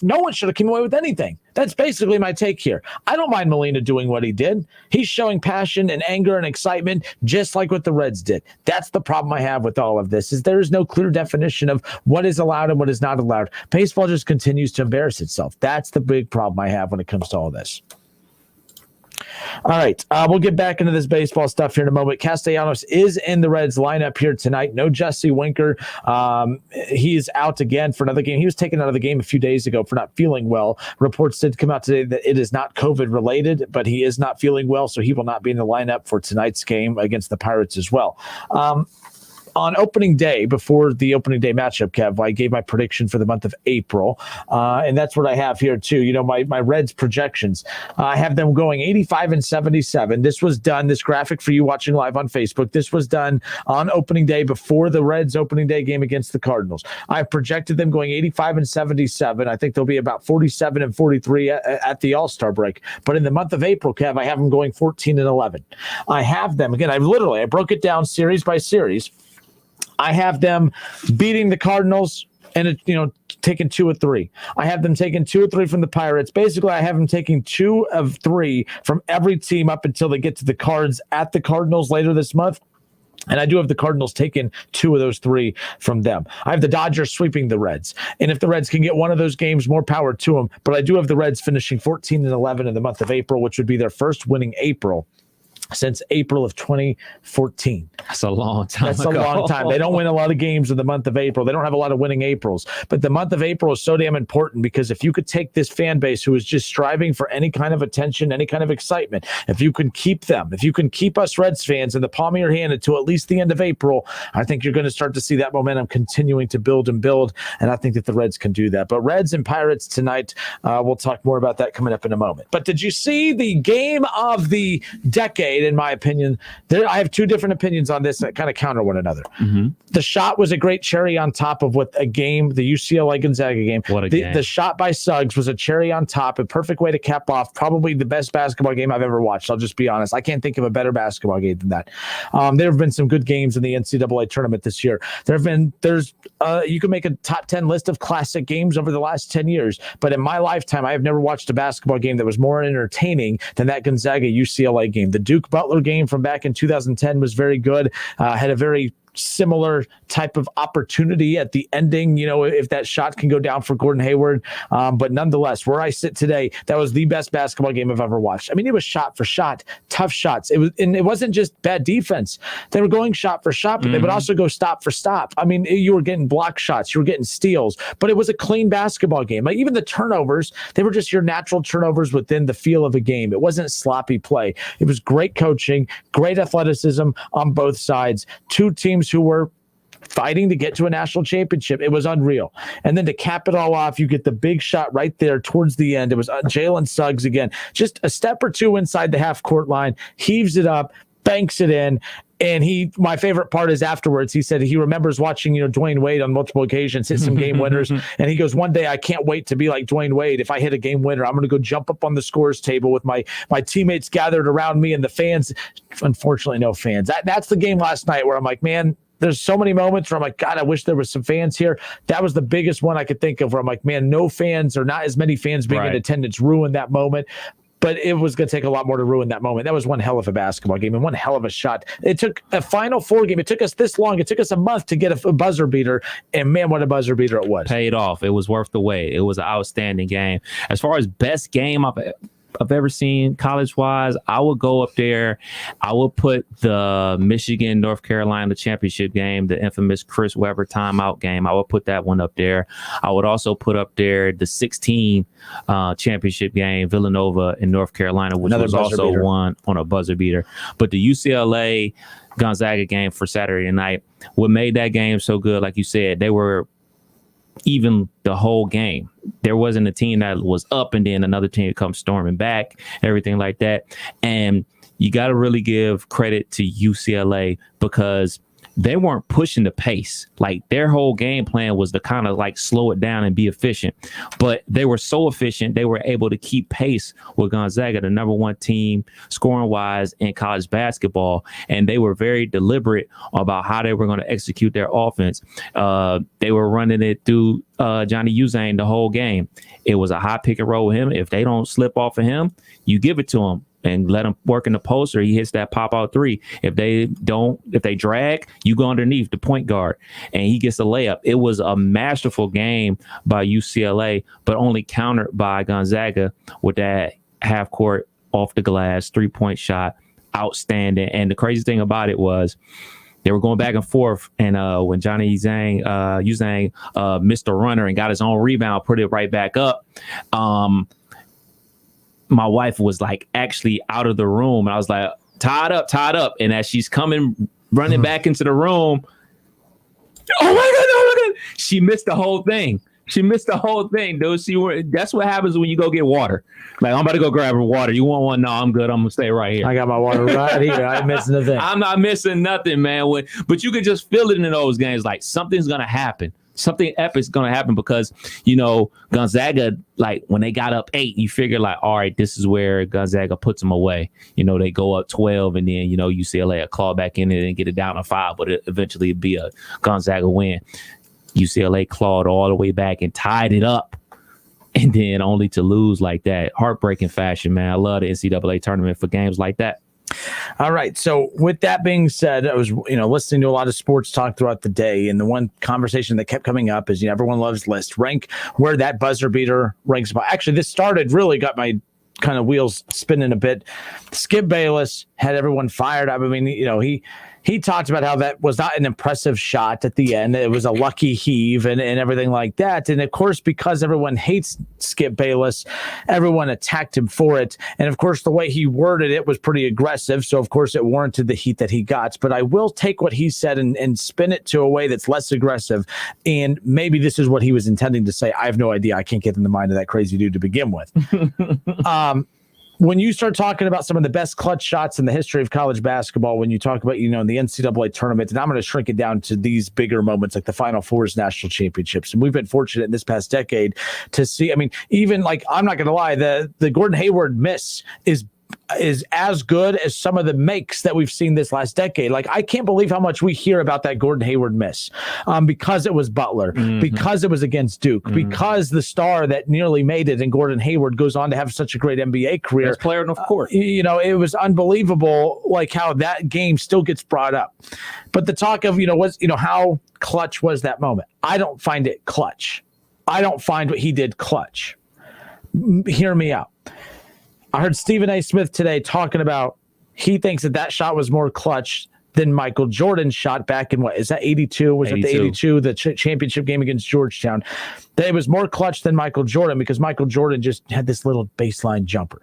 no one should have came away with anything. That's basically my take here. I don't mind Molina doing what he did. He's showing passion and anger and excitement, just like what the Reds did. That's the problem I have with all of this, is there is no clear definition of what is allowed and what is not allowed. Baseball just continues to embarrass itself. That's the big problem I have when it comes to all this. All right, we'll get back into this baseball stuff here in a moment. Castellanos is in the Reds lineup here tonight. No Jesse Winker. He's out again for another game. He was taken out of the game a few days ago for not feeling well. Reports did come out today that it is not COVID related, but he is not feeling well, so he will not be in the lineup for tonight's game against the Pirates as well. On opening day, before the opening day matchup, Kev, I gave my prediction for the month of April, and that's what I have here too. My Reds projections, I have them going 85-77. This was done, this graphic for you watching live on Facebook, this was done on opening day before the Reds opening day game against the Cardinals. I've projected them going 85-77. I think they'll be about 47-43 at the All-Star break. But in the month of April, Kev, I have them going 14-11. I have them, again, I broke it down series by series. I have them beating the Cardinals and taking 2 of 3. I have them taking 2 of 3 from the Pirates. Basically, I have them taking 2 of 3 from every team up until they get to the Cards at the Cardinals later this month. And I do have the Cardinals taking 2 of those 3 from them. I have the Dodgers sweeping the Reds. And if the Reds can get one of those games, more power to them. But I do have the Reds finishing 14-11 in the month of April, which would be their first winning April since April of 2014. That's a long time. That's a long time. They don't win a lot of games in the month of April. They don't have a lot of winning Aprils. But the month of April is so damn important, because if you could take this fan base who is just striving for any kind of attention, any kind of excitement, if you can keep them, if you can keep us Reds fans in the palm of your hand until at least the end of April, I think you're going to start to see that momentum continuing to build and build. And I think that the Reds can do that. But Reds and Pirates tonight, we'll talk more about that coming up in a moment. But did you see the game of the decade? In my opinion, I have 2 different opinions on this that kind of counter one another. Mm-hmm. The shot was a great cherry on top of what a game, the UCLA Gonzaga game. What a game. The shot by Suggs was a cherry on top, a perfect way to cap off probably the best basketball game I've ever watched. I'll just be honest. I can't think of a better basketball game than that. There have been some good games in the NCAA tournament this year. You can make a top 10 list of classic games over the last 10 years, but in my lifetime, I have never watched a basketball game that was more entertaining than that Gonzaga UCLA game. The Duke Butler game from back in 2010 was very good, had a very similar type of opportunity at the ending, if that shot can go down for Gordon Hayward. But nonetheless, where I sit today, that was the best basketball game I've ever watched. I mean, it was shot for shot, tough shots. And it wasn't just bad defense. They were going shot for shot, but they would also go stop for stop. I mean, you were getting block shots, you were getting steals, but it was a clean basketball game. Like, even the turnovers, they were just your natural turnovers within the feel of a game. It wasn't sloppy play. It was great coaching, great athleticism on both sides. Two teams who were fighting to get to a national championship. It was unreal. And then to cap it all off, you get the big shot right there towards the end. It was Jalen Suggs again, just a step or two inside the half court line, heaves it up, banks it in. And my favorite part is afterwards, he said he remembers watching, Dwayne Wade on multiple occasions hit some game winners. And he goes, one day I can't wait to be like Dwayne Wade. If I hit a game winner, I'm going to go jump up on the scores table with my teammates gathered around me and the fans. Unfortunately, no fans. That's the game last night where I'm like, man, there's so many moments where I'm like, God, I wish there was some fans here. That was the biggest one I could think of where I'm like, man, no fans or not as many fans being in attendance ruined that moment. But it was going to take a lot more to ruin that moment. That was one hell of a basketball game and one hell of a shot. It took a Final Four game. It took us this long. It took us a month to get a buzzer beater. And, man, what a buzzer beater it was. Paid off. It was worth the wait. It was an outstanding game. As far as best game I've ever seen college-wise, I would go up there. I would put the Michigan-North Carolina championship game, the infamous Chris Webber timeout game. I would put that one up there. I would also put up there the 16 championship game, Villanova in North Carolina, which was also won on a buzzer beater. But the UCLA Gonzaga game for Saturday night, what made that game so good, like you said, they were even the whole game. There wasn't a team that was up and then another team comes storming back, everything like that. And you got to really give credit to UCLA because they weren't pushing the pace. Like, their whole game plan was to kind of like slow it down and be efficient. But they were so efficient, they were able to keep pace with Gonzaga, the number one team scoring wise in college basketball. And they were very deliberate about how they were going to execute their offense. They were running it through Johnny Uzane the whole game. It was a high pick and roll with him. If they don't slip off of him, you give it to him and let him work in the post, or he hits that pop out three. If they drag, you go underneath the point guard and he gets a layup. It was a masterful game by UCLA, but only countered by Gonzaga with that half court off the glass 3-point shot. Outstanding. And the crazy thing about it was they were going back and forth. And when Johnny Uzane missed a runner and got his own rebound, put it right back up. My wife was like actually out of the room. And I was like, tied up. And as she's running back into the room, oh my God. She missed the whole thing. Dude. That's what happens when you go get water. Like, I'm about to go grab her water. You want one? No, I'm good. I'm going to stay right here. I got my water right here. I ain't missing a thing. I'm not missing nothing, man. But you can just feel it in those games. Like, something's going to happen. Something epic's going to happen because, Gonzaga, like, when they got up 8, you figure, like, all right, this is where Gonzaga puts them away. They go up 12, and then, UCLA will claw back in it and get it down to 5, but eventually it'd be a Gonzaga win. UCLA clawed all the way back and tied it up, and then only to lose like that. Heartbreaking fashion, man. I love the NCAA tournament for games like that. All right. So with that being said, I was, listening to a lot of sports talk throughout the day. And the one conversation that kept coming up is, everyone loves lists. Rank where that buzzer beater ranks. Actually, this really got my kind of wheels spinning a bit. Skip Bayless had everyone fired up. I mean, he talked about how that was not an impressive shot at the end. It was a lucky heave and everything like that. And of course, because everyone hates Skip Bayless, everyone attacked him for it. And of course, the way he worded it was pretty aggressive. So of course, it warranted the heat that he got. But I will take what he said and spin it to a way that's less aggressive. And maybe this is what he was intending to say. I have no idea. I can't get in the mind of that crazy dude to begin with. When you start talking about some of the best clutch shots in the history of college basketball, when you talk about, the NCAA tournament, and I'm going to shrink it down to these bigger moments like the Final Fours, national championships. And we've been fortunate in this past decade to see, even like, I'm not going to lie, the Gordon Hayward miss is is as good as some of the makes that we've seen this last decade. Like, I can't believe how much we hear about that Gordon Hayward miss because it was Butler, because it was against Duke, because the star that nearly made it and Gordon Hayward goes on to have such a great NBA career. Best player on the court. It was unbelievable, like how that game still gets brought up. But the talk of, how clutch was that moment? I don't find it clutch. I don't find what he did clutch. Hear me out. I heard Stephen A. Smith today talking about he thinks that shot was more clutch than Michael Jordan's shot back in, what is that, 82? Was 82. It the 82, the championship game against Georgetown? That it was more clutch than Michael Jordan because Michael Jordan just had this little baseline jumper.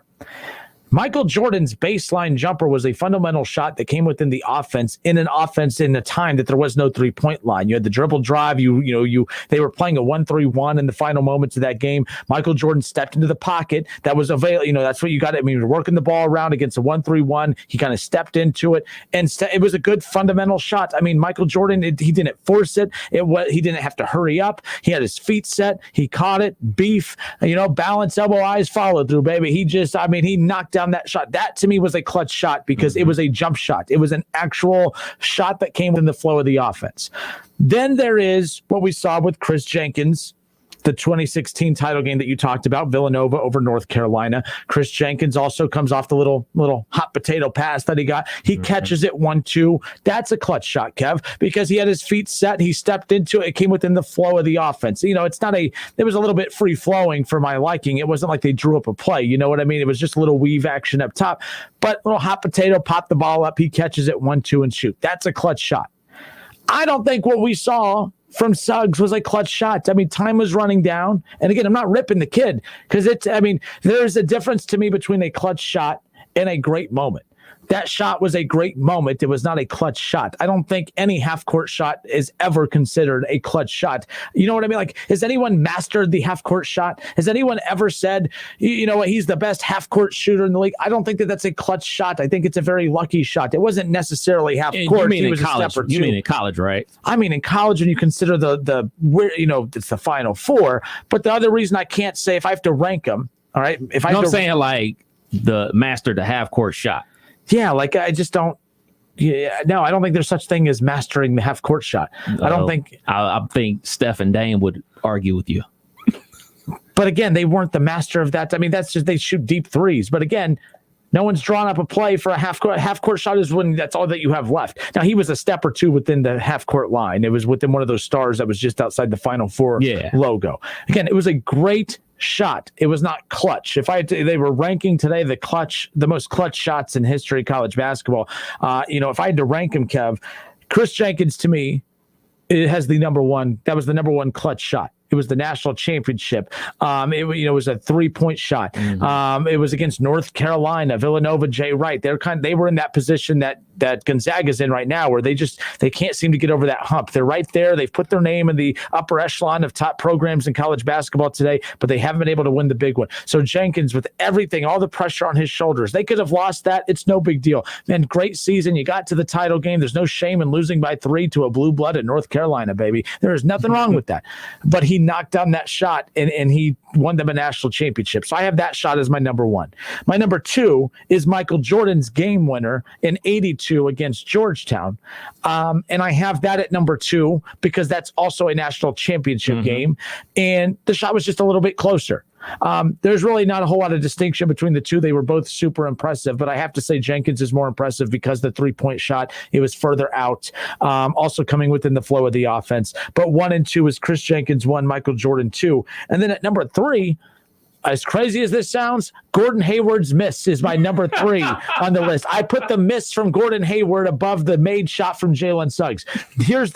Michael Jordan's baseline jumper was a fundamental shot that came within the offense in a time that there was no 3-point line. You had the dribble drive. They were playing a 1-3-1 in the final moments of that game. Michael Jordan stepped into the pocket. That was available. That's what you got. I mean, you're working the ball around against a 1-3-1. He kind of stepped into it, and it was a good fundamental shot. I mean, Michael Jordan, he didn't force it. He didn't have to hurry up. He had his feet set. He caught it. Beef. Balance, elbow, eyes, follow through, baby. He knocked down that shot. That to me was a clutch shot because it was a jump shot. It was an actual shot that came in the flow of the offense. Then there is what we saw with Chris Jenkins, the 2016 title game that you talked about, Villanova over North Carolina. Chris Jenkins also comes off the little hot potato pass that he got. He catches it 1-2. That's a clutch shot, Kev, because he had his feet set. He stepped into it. It came within the flow of the offense. It was a little bit free flowing for my liking. It wasn't like they drew up a play. You know what I mean? It was just a little weave action up top, but little hot potato, pop the ball up. He catches it 1-2 and shoot. That's a clutch shot. I don't think what we saw from Suggs was a clutch shot. I mean, time was running down. And again, I'm not ripping the kid because there's a difference to me between a clutch shot and a great moment. That shot was a great moment. It was not a clutch shot. I don't think any half-court shot is ever considered a clutch shot. You know what I mean? Like, has anyone mastered the half-court shot? Has anyone ever said, he's the best half-court shooter in the league? I don't think that that's a clutch shot. I think it's a very lucky shot. It wasn't necessarily half-court. You mean he was in college? You mean in college, right? I mean in college, and you consider it's the Final Four. But the other reason I can't say if I have to rank them, all right? I'm saying like the master the half-court shot. Yeah, I just don't. Yeah, no, I don't think there's such thing as mastering the half-court shot. I don't think. I think Steph and Dame would argue with you. But again, they weren't the master of that. I mean, that's just they shoot deep threes. But again, no one's drawn up a play for a half-court shot is when that's all that you have left. Now, he was a step or two within the half-court line. It was within one of those stars that was just outside the Final Four logo. Again, it was a great shot. It was not clutch. They were ranking today the most clutch shots in history of college basketball. If I had to rank them, Kev, Chris Jenkins to me, it has the number one. That was the number one clutch shot. It was the national championship. It was a 3-point shot. It was against North Carolina, Villanova, Jay Wright. They were in that position that Gonzaga's in right now, where they can't seem to get over that hump. They're right there. They've put their name in the upper echelon of top programs in college basketball today, but they haven't been able to win the big one. So Jenkins, with everything, all the pressure on his shoulders, they could have lost that. It's no big deal. Man, great season. You got to the title game. There's no shame in losing by 3 to a blue blood at North Carolina, baby. There is nothing wrong with that. But he knocked down that shot and he won them a national championship. So I have that shot as my number one. My number 2 is Michael Jordan's game winner in 82 against Georgetown. And I have that at number 2 because that's also a national championship game. And the shot was just a little bit closer. There's really not a whole lot of distinction between the two. They were both super impressive, but I have to say Jenkins is more impressive because the 3-point shot, it was further out, also coming within the flow of the offense. But 1 and 2 is Chris Jenkins 1, Michael Jordan 2. And then at number 3, as crazy as this sounds, Gordon Hayward's miss is my number 3 on the list. I put the miss from Gordon Hayward above the made shot from Jalen Suggs. Here's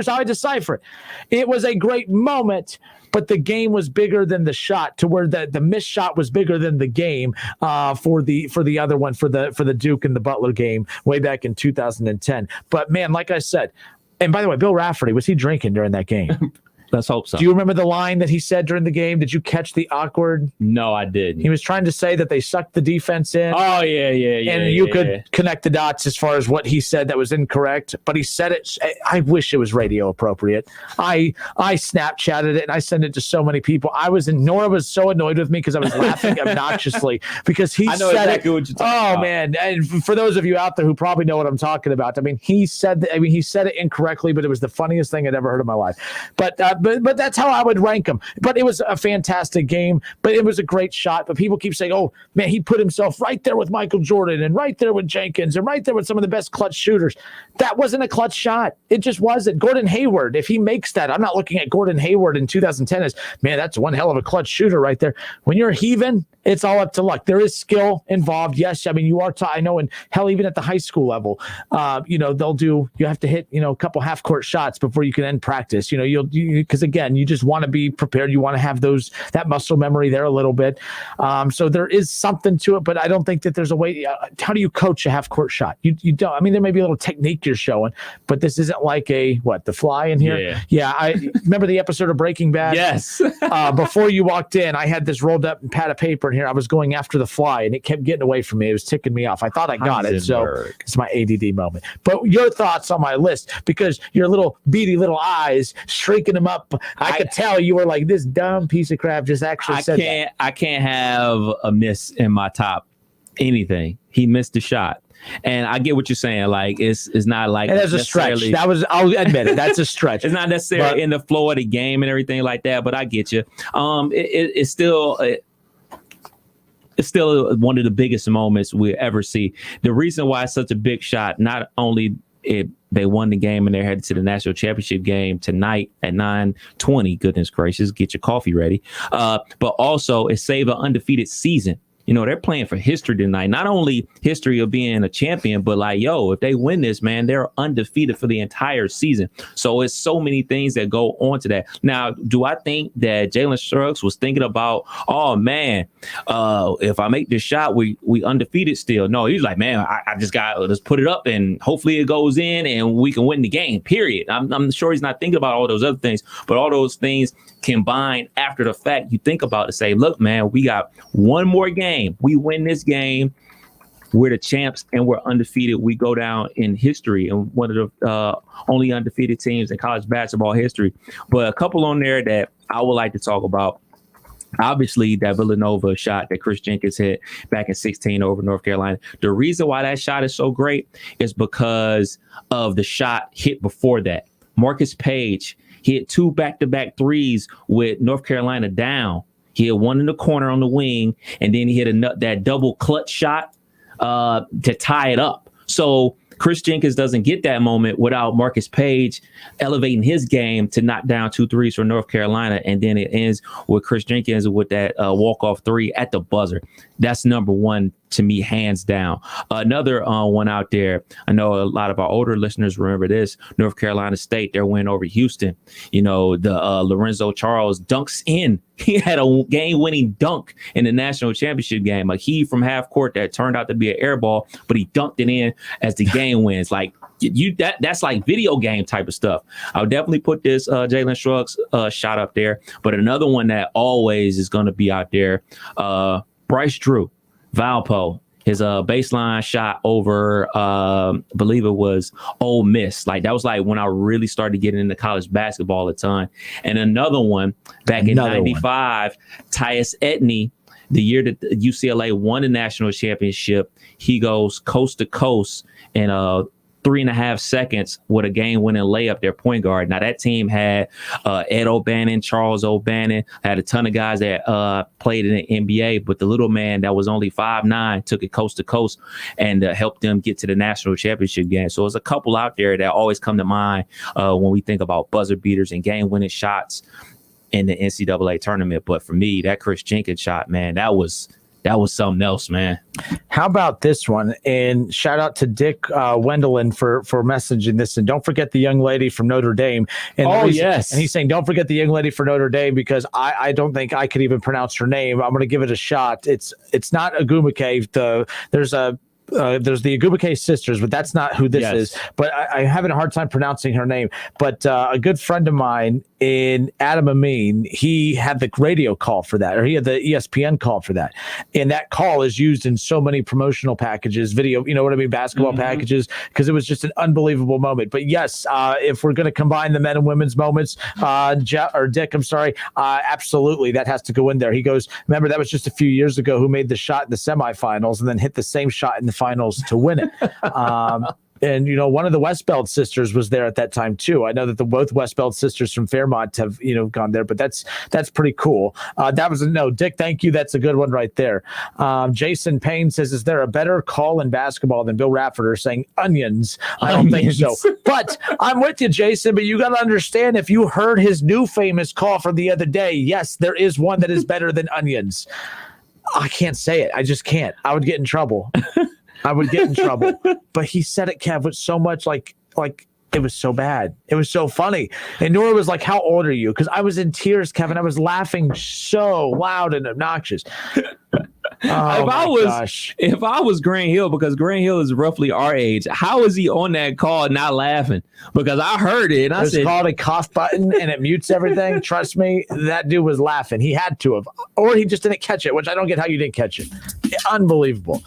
how I decipher it. It was a great moment, but the game was bigger than the shot, to where the missed shot was bigger than the game for the other one, for the Duke and the Butler game way back in 2010. But man, like I said, and by the way, Bill Rafferty, was he drinking during that game? Let's hope so. Do you remember the line that he said during the game? Did you catch the awkward? No, I didn't. He was trying to say that they sucked the defense in. Oh, yeah. And you could connect the dots as far as what he said that was incorrect. But he said it. I wish it was radio appropriate. I Snapchatted it and I sent it to so many people. Nora was so annoyed with me because I was laughing obnoxiously because he said exactly it. What you're talking about. Man. And for those of you out there who probably know what I'm talking about, I mean, he said it incorrectly, but it was the funniest thing I'd ever heard in my life. But that's how I would rank him. But it was a fantastic game. But it was a great shot. But people keep saying, "Oh man, he put himself right there with Michael Jordan and right there with Jenkins and right there with some of the best clutch shooters." That wasn't a clutch shot. It just wasn't. Gordon Hayward, if he makes that, I'm not looking at Gordon Hayward in 2010 as, man, that's one hell of a clutch shooter right there. When you're heaving, it's all up to luck. There is skill involved. Yes, I mean, you are I know, and hell, even at the high school level, you have to hit, a couple half court shots before you can end practice. Because again, you just want to be prepared. You want to have that muscle memory there a little bit. So there is something to it, but I don't think that there's a way. How do you coach a half court shot? You don't. I mean, there may be a little technique you're showing, but this isn't like The Fly in here. Yeah. I remember the episode of Breaking Bad. Yes. Before you walked in, I had this rolled up pad of paper in here. I was going after the fly, and it kept getting away from me. It was ticking me off. I thought I got it, so it's my ADD moment. But your thoughts on my list, because your little beady little eyes streaking them up, I could tell you were like, this dumb piece of crap just actually said that. I can't have a miss in my top anything. He missed the shot. And I get what you're saying. Like, it's not like and that's a stretch. I'll admit it. That's a stretch. It's not necessarily in the flow of the game and everything like that, but I get you. It's still one of the biggest moments we ever see. The reason why it's such a big shot, not only they won the game and they're headed to the national championship game tonight at 9:20. Goodness gracious, get your coffee ready. But also it saved an undefeated season. They're playing for history tonight. Not only history of being a champion, but if they win this, man, they're undefeated for the entire season. So it's so many things that go on to that. Now, do I think that Jalen Suggs was thinking about, oh man, if I make this shot, we undefeated still? No, he's like, man, I just let's put it up and hopefully it goes in and we can win the game, period. I'm sure he's not thinking about all those other things, but all those things combined after the fact, you think about it, say, look, man, we got one more game. We win this game, we're the champs and we're undefeated. We go down in history and one of the only undefeated teams in college basketball history. But a couple on there that I would like to talk about. Obviously, that Villanova shot that Chris Jenkins hit back in 2016 over North Carolina. The reason why that shot is so great is because of the shot hit before that. Marcus Page hit 2 back-to-back threes with North Carolina down. He hit one in the corner on the wing, and then he hit that double clutch shot to tie it up. So Chris Jenkins doesn't get that moment without Marcus Page elevating his game to knock down 2 threes for North Carolina. And then it ends with Chris Jenkins with that walk-off 3 at the buzzer. That's number one to me, hands down. Another one out there, I know a lot of our older listeners remember this, North Carolina State, their win over Houston. The Lorenzo Charles dunks in. He had a game-winning dunk in the national championship game. A heave from half court that turned out to be an air ball, but he dunked it in as the game wins. Like, that's like video game type of stuff. I would definitely put this Jalen Suggs shot up there. But another one that always is going to be out there, Bryce Drew, Valpo, his baseline shot over, believe it was Ole Miss. Like, that was like when I really started getting into college basketball a ton. And another one back in 95, Tyus Edney, the year that UCLA won the national championship, he goes coast to coast in 3.5 seconds with a game-winning layup, their point guard. Now, that team had Ed O'Bannon, Charles O'Bannon, had a ton of guys that played in the NBA, but the little man that was only 5'9" took it coast to coast and helped them get to the national championship game. So there's a couple out there that always come to mind when we think about buzzer beaters and game-winning shots in the NCAA tournament. But for me, that Chris Jenkins shot, man, that was something else, man. How about this one? And shout out to Dick Wendelin for messaging this. And don't forget the young lady from Notre Dame. And yes. And he's saying, don't forget the young lady from Notre Dame, because I don't think I could even pronounce her name. I'm going to give it a shot. It's not Agumake. There's a there's the Agubake sisters, but that's not who this is. But I'm having a hard time pronouncing her name. But a good friend of mine in Adam Amin, he had the radio call for that, or he had the ESPN call for that. And that call is used in so many promotional packages, video, you know what I mean, basketball packages, because it was just an unbelievable moment. But yes, if we're going to combine the men and women's moments, Dick, I'm sorry, absolutely, that has to go in there. He goes, remember, that was just a few years ago who made the shot in the semifinals and then hit the same shot in the finals to win it. And, you know, one of the Westbeld sisters was there at that time, too. I know that both Westbeld sisters from Fairmont have, you know, gone there, but that's pretty cool. That was Dick, thank you. That's a good one right there. Jason Payne says, is there a better call in basketball than Bill Rafferty saying onions? I don't think so. But I'm with you, Jason, but you got to understand, if you heard his new famous call from the other day, yes, there is one that is better than onions. I can't say it. I just can't. I would get in trouble. I would get in trouble. But he said it, Kev, with so much like it was so bad. It was so funny. And Nora was like, how old are you? Because I was in tears, Kevin. I was laughing so loud and obnoxious. If I was Grant Hill, because Grant Hill is roughly our age, how is he on that call not laughing? Because I heard it and I said, it's called a cough button and it mutes everything. Trust me, that dude was laughing. He had to have, or he just didn't catch it, which I don't get how you didn't catch it. Unbelievable.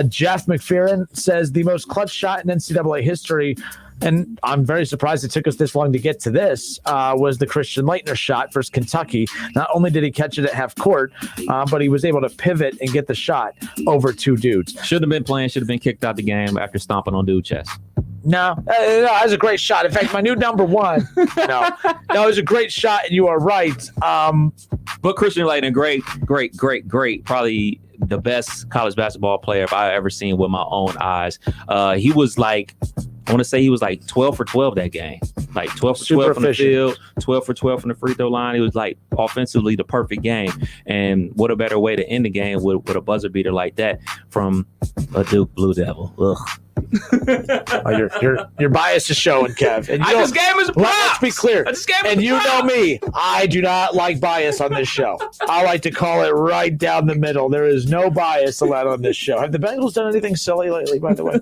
Jeff McFerrin says the most clutch shot in NCAA history, and I'm very surprised it took us this long to get to this, was the Christian Laettner shot versus Kentucky. Not only did he catch it at half court, but he was able to pivot and get the shot over two dudes. Should have been playing, should have been kicked out the game after stomping on dude's chest. No, that was a great shot. In fact, my new number one. No, it was a great shot, and you are right. But Christian Laettner, great. Probably the best college basketball player I've ever seen with my own eyes. He was like, I want to say he was like 12 for 12 that game. Like 12 for 12 from the field, 12 for 12 from the free throw line. It was like offensively the perfect game. And what a better way to end the game with a buzzer beater like that from a Duke Blue Devil. Ugh. Your bias is showing, Kev. And I just gave him his props. Let's be clear. And you know me, I do not like bias on this show. I like to call it right down the middle. There is no bias allowed on this show. Have the Bengals done anything silly lately, by the way?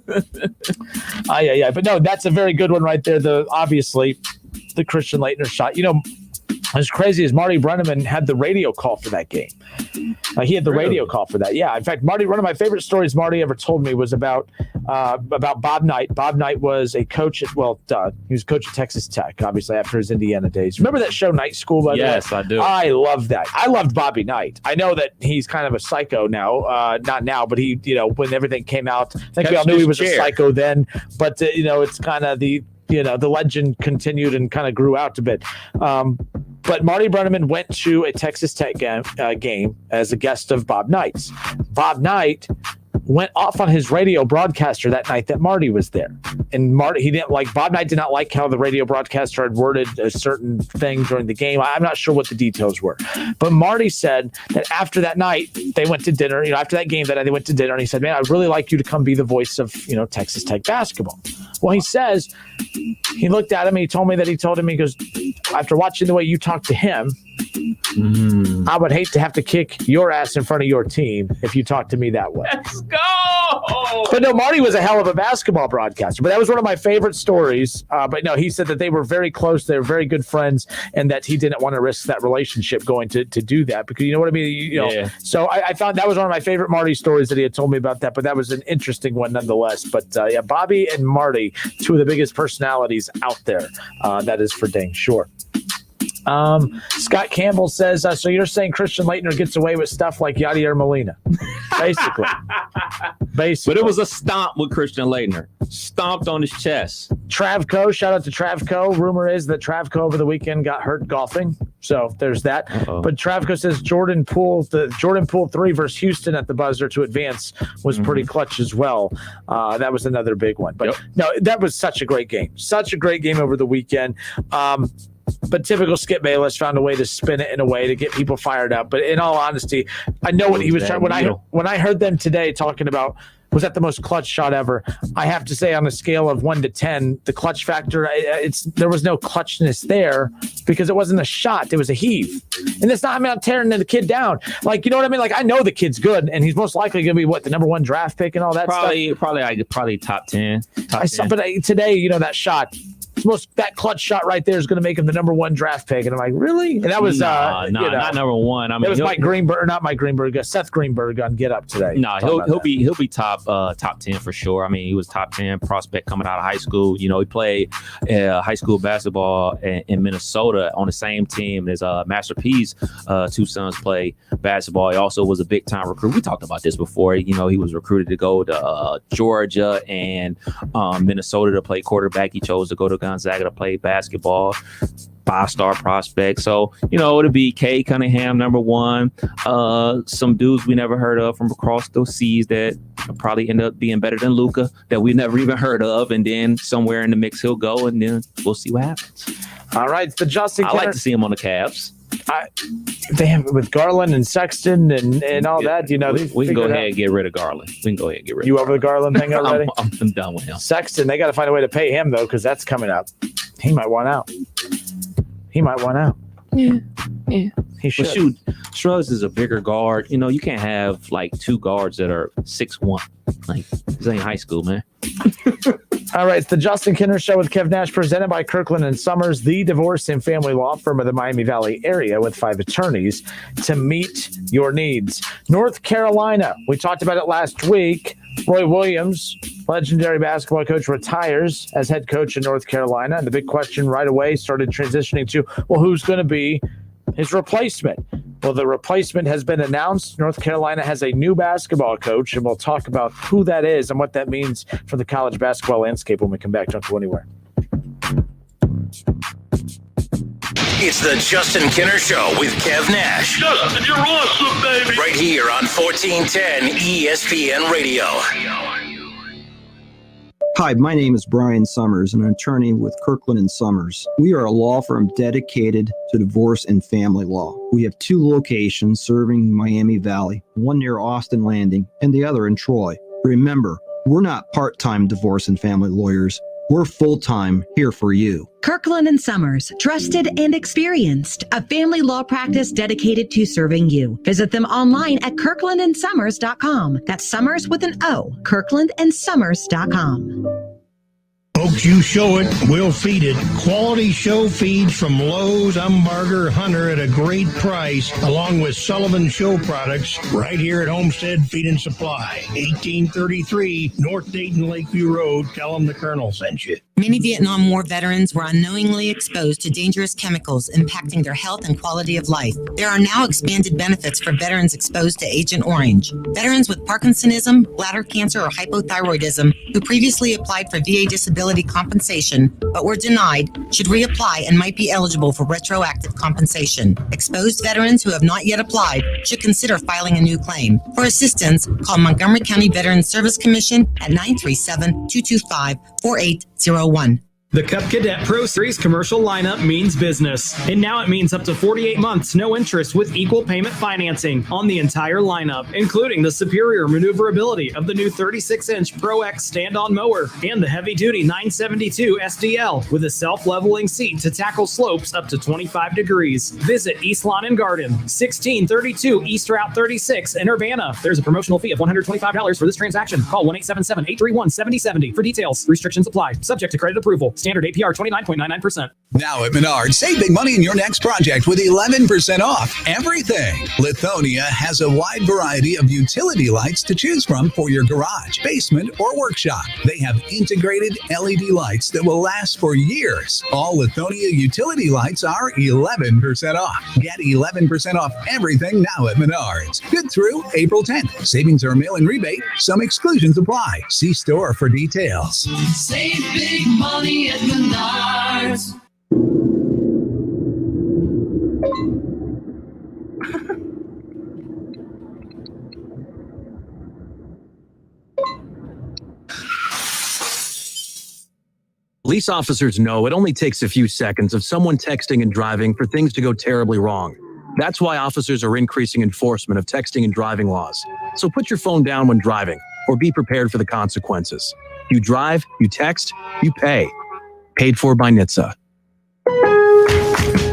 Yeah. But no, that's a very good one right there. Obviously, the Christian Laettner shot. You know, as crazy as Marty Brenneman had the radio call for that game. He had the radio call for that. Yeah. In fact, Marty, one of my favorite stories Marty ever told me was about Bob Knight. Bob Knight was a coach he was a coach at Texas Tech, obviously, after his Indiana days. Remember that show, Night School? By the way? Yes, I do. I love that. I loved Bobby Knight. I know that he's kind of a psycho now. Not now, but he, you know, when everything came out, I think we all knew he was a psycho then. But, you know, it's kind of the legend continued and kind of grew out a bit. But Marty Brenneman went to a Texas Tech game as a guest of Bob Knight's. Bob Knight went off on his radio broadcaster that night that Marty was there. And Bob Knight did not like how the radio broadcaster had worded a certain thing during the game. I'm not sure what the details were. But Marty said that after that night, they went to dinner. You know, after that game that night, they went to dinner, and he said, man, I'd really like you to come be the voice of, you know, Texas Tech basketball. Well, he says, he looked at him, and he told him, he goes, after watching the way you talk to him, I would hate to have to kick your ass in front of your team if you talk to me that way. Let's go! But no, Marty was a hell of a basketball broadcaster. But that was one of my favorite stories. But no, he said that they were very close. They were very good friends, and that he didn't want to risk that relationship going to do that, because you know what I mean? You know, So I found that was one of my favorite Marty stories that he had told me about that. But that was an interesting one nonetheless. But yeah, Bobby and Marty, two of the biggest personalities out there. That is for dang sure. Scott Campbell says, so you're saying Christian Laettner gets away with stuff like Yadier Molina, basically. But it was a stomp with Christian Laettner. Stomped on his chest. Travco, shout out to Travco. Rumor is that Travco over the weekend got hurt golfing. So there's that. Uh-oh. But Travco says Jordan Poole 3 versus Houston at the buzzer to advance was pretty clutch as well. That was another big one. But no, that was such a great game. Such a great game over the weekend. But typical Skip Bayless found a way to spin it in a way to get people fired up. But in all honesty, I know what he was trying. When I heard them today talking about Was that the most clutch shot ever? I have to say, on a scale of 1 to 10, the clutch factor, there was no clutchness there because it wasn't a shot. It was a heave. And it's not, I'm not tearing the kid down. Like, you know what I mean? Like, I know the kid's good, and he's most likely going to be, the number 1 draft pick and all that stuff? Probably top 10. But today, that shot, that clutch shot right there is going to make him the number 1 draft pick. And I'm like, really? And that was not number 1. I mean, it was Seth Greenberg on Get Up today. No, he'll be top 10 for sure. I mean, he was top 10 prospect coming out of high school. He played high school basketball in Minnesota on the same team as Master P's 2 sons play basketball. He also was a big time recruit. We talked about this before. He was recruited to go to Georgia and Minnesota to play quarterback. He chose to go to Gonzaga to play basketball. 5-star prospect. So, it'll be Kay Cunningham, number 1. Some dudes we never heard of from across those seas that probably end up being better than Luka that we never even heard of. And then somewhere in the mix he'll go, and then we'll see what happens. All right. The Justin I like to see him on the Cavs. With Garland and Sexton and all that, we can go ahead and get rid of Garland. You over the Garland thing already? I'm done with him. Sexton, they got to find a way to pay him, though, because that's coming up. He might want out. Yeah. He should. But shoot, Suggs is a bigger guard. You can't have like 2 guards that are 6'1". Like, this ain't high school, man. All right, it's the Justin Kinner Show with Kev Nash, presented by Kirkland and Sommers, the divorce and family law firm of the Miami Valley area with 5 attorneys to meet your needs. North Carolina, we talked about it last week. Roy Williams, legendary basketball coach, retires as head coach in North Carolina. And the big question right away started transitioning to, who's going to be his replacement? Well, the replacement has been announced. North Carolina has a new basketball coach, and we'll talk about who that is and what that means for the college basketball landscape when we come back. Don't go anywhere. It's the Justin Kinner Show with Kev Nash. Justin, you're awesome, baby. Right here on 1410 ESPN Radio. Hi, my name is Brian Summers, and I'm an attorney with Kirkland Sommers. We are a law firm dedicated to divorce and family law. We have 2 locations serving Miami Valley, one near Austin Landing and the other in Troy. Remember, we're not part-time divorce and family lawyers. We're full-time here for you. Kirkland & Sommers, trusted and experienced, a family law practice dedicated to serving you. Visit them online at kirklandandsommers.com. That's Summers with an O, kirklandandsommers.com. Folks, you show it, we'll feed it. Quality show feeds from Lowe's, Umbarger, Hunter at a great price, along with Sullivan Show products, right here at Homestead Feed and Supply, 1833 North Dayton Lakeview Road. Tell them the Colonel sent you. Many Vietnam War veterans were unknowingly exposed to dangerous chemicals impacting their health and quality of life. There are now expanded benefits for veterans exposed to Agent Orange. Veterans with Parkinsonism, bladder cancer, or hypothyroidism who previously applied for VA disability compensation but were denied should reapply and might be eligible for retroactive compensation. Exposed veterans who have not yet applied should consider filing a new claim. For assistance, call Montgomery County Veterans Service Commission at 937-225-4801. The Cup Cadet Pro Series commercial lineup means business. And now it means up to 48 months, no interest with equal payment financing on the entire lineup, including the superior maneuverability of the new 36-inch Pro X stand-on mower and the heavy-duty 972 SDL with a self-leveling seat to tackle slopes up to 25 degrees. Visit East Lawn and Garden, 1632 East Route 36 in Urbana. There's a promotional fee of $125 for this transaction. Call 1-877-831-7070 for details. Restrictions apply. Subject to credit approval. Standard APR 29.99%. Now at Menards, save big money in your next project with 11% off everything. Lithonia has a wide variety of utility lights to choose from for your garage, basement, or workshop. They have integrated LED lights that will last for years. All Lithonia utility lights are 11% off. Get 11% off everything now at Menards. Good through April 10th. Savings are mail-in rebate. Some exclusions apply. See store for details. Save big money at Menards. Police officers know it only takes a few seconds of someone texting and driving for things to go terribly wrong. That's why officers are increasing enforcement of texting and driving laws. So put your phone down when driving. or be prepared for the consequences. You drive, you text, you pay. Paid for by NHTSA.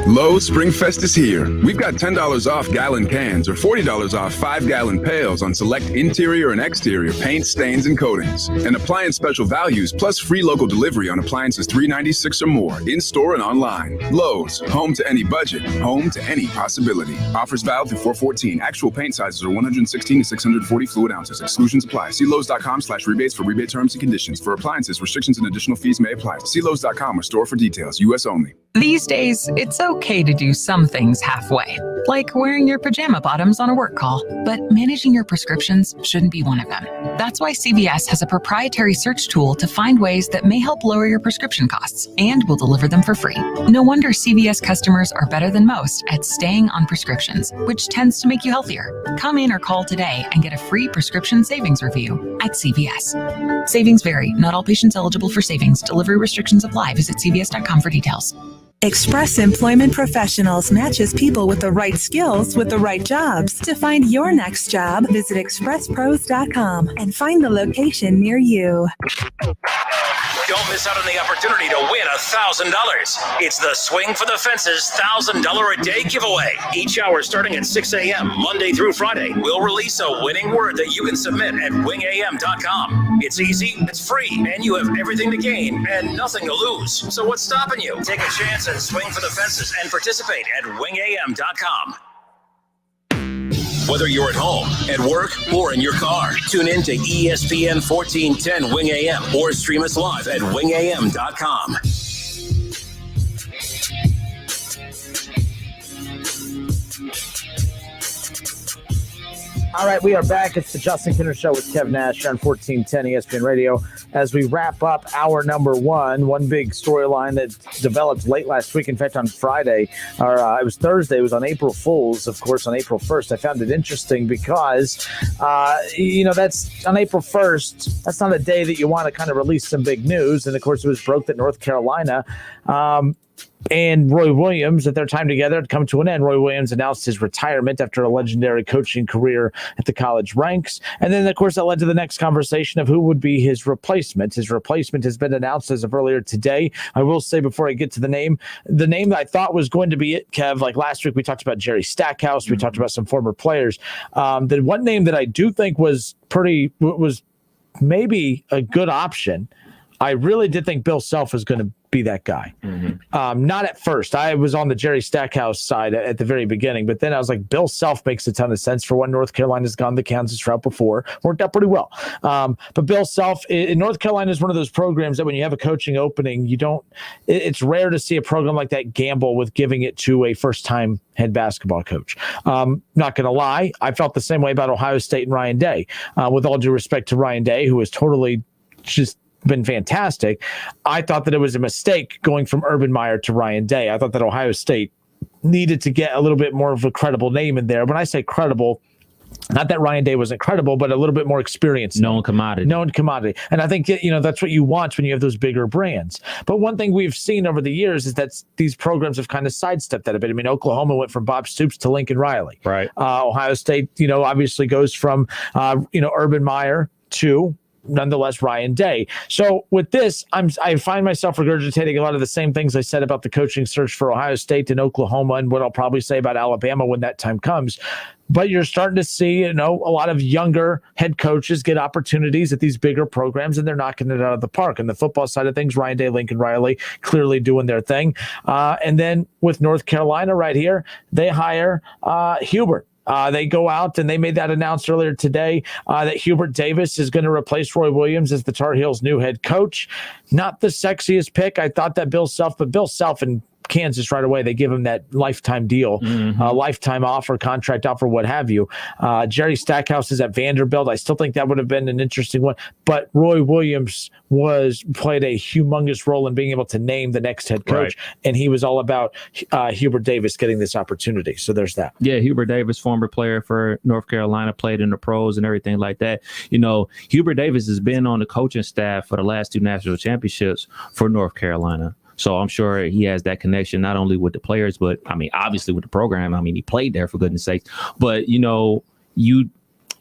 Lowe's Spring Fest is here. We've got $10 off gallon cans or $40 off 5-gallon pails on select interior and exterior paints, stains, and coatings. And appliance special values plus free local delivery on appliances $3.96 or more in store and online. Lowe's, home to any budget, home to any possibility. Offers valid through 4/14. Actual paint sizes are 116 to 640 fluid ounces. Exclusions apply. See Lowe's.com/rebates for rebate terms and conditions. For appliances, restrictions and additional fees may apply. See Lowe's.com or store for details. U.S. only. These days, it's okay to do some things halfway, like wearing your pajama bottoms on a work call. But managing your prescriptions shouldn't be one of them. That's why CVS has a proprietary search tool to find ways that may help lower your prescription costs, and will deliver them for free. No wonder CVS customers are better than most at staying on prescriptions, which tends to make you healthier. Come in or call today and get a free prescription savings review at CVS. Savings vary. Not all patients eligible for savings. Delivery restrictions apply. Visit CVS.com for details. Express Employment Professionals matches people with the right skills with the right jobs. To find your next job, visit expresspros.com and find the location near you. Don't miss out on the opportunity to win $1,000. It's the Swing for the Fences $1,000 a day giveaway. Each hour starting at 6 a.m. Monday through Friday, we'll release a winning word that you can submit at wingam.com. It's easy, it's free, and you have everything to gain and nothing to lose. So what's stopping you? Take a chance and swing for the fences and participate at wingam.com. Whether you're at home, at work, or in your car, tune in to ESPN 1410 Wing AM or stream us live at wingam.com. All right, we are back. It's the Justin Kinner Show with Kev Nash on 1410 ESPN Radio. As we wrap up hour number one big storyline that developed late last week. In fact, on Friday, or it was Thursday, it was on April Fool's, of course, on April 1st. I found it interesting because, that's on April 1st. That's not a day that you want to kind of release some big news. And, of course, it was broke that North Carolina and Roy Williams, at their time together, had come to an end. Roy Williams announced his retirement after a legendary coaching career at the college ranks. And then, of course, that led to the next conversation of who would be his replacement. His replacement has been announced as of earlier today. I will say before I get to the name that I thought was going to be it, Kev, like last week we talked about Jerry Stackhouse. We talked about some former players. The one name that I do think was maybe a good option, I really did think Bill Self was going to be that guy. Not at first. I was on the Jerry Stackhouse side at the very beginning, but then I was like, Bill Self makes a ton of sense for when North Carolina's gone the Kansas route before. Worked out pretty well. But Bill Self in North Carolina is one of those programs that when you have a coaching opening, it's rare to see a program like that gamble with giving it to a first-time head basketball coach. Not going to lie, I felt the same way about Ohio State and Ryan Day. With all due respect to Ryan Day, who is totally just been fantastic. I thought that it was a mistake going from Urban Meyer to Ryan Day. I thought that Ohio State needed to get a little bit more of a credible name in there. When I say credible, not that Ryan Day wasn't credible, but a little bit more experience. Known commodity. And I think, that's what you want when you have those bigger brands. But one thing we've seen over the years is that these programs have kind of sidestepped that a bit. I mean, Oklahoma went from Bob Stoops to Lincoln Riley. Right. Ohio State, obviously goes from, Urban Meyer to nonetheless Ryan Day. So with this, I find myself regurgitating a lot of the same things I said about the coaching search for Ohio State and Oklahoma, and what I'll probably say about Alabama when that time comes. But you're starting to see, a lot of younger head coaches get opportunities at these bigger programs, and they're knocking it out of the park. And the football side of things, Ryan Day, Lincoln Riley, clearly doing their thing. And then with North Carolina right here, they hire Hubert. They go out and they made that announced earlier today that Hubert Davis is going to replace Roy Williams as the Tar Heels' new head coach. Not the sexiest pick. I thought that Bill Self and Kansas right away, they give him that lifetime deal, lifetime offer, contract offer, what have you. Jerry Stackhouse is at Vanderbilt. I still think that would have been an interesting one, but Roy Williams played a humongous role in being able to name the next head coach, and he was all about Hubert Davis getting this opportunity. So there's that. Yeah, Hubert Davis, former player for North Carolina, played in the pros and everything like that. Hubert Davis has been on the coaching staff for the last 2 national championships for North Carolina. So I'm sure he has that connection, not only with the players, but obviously with the program. He played there, for goodness sakes. But,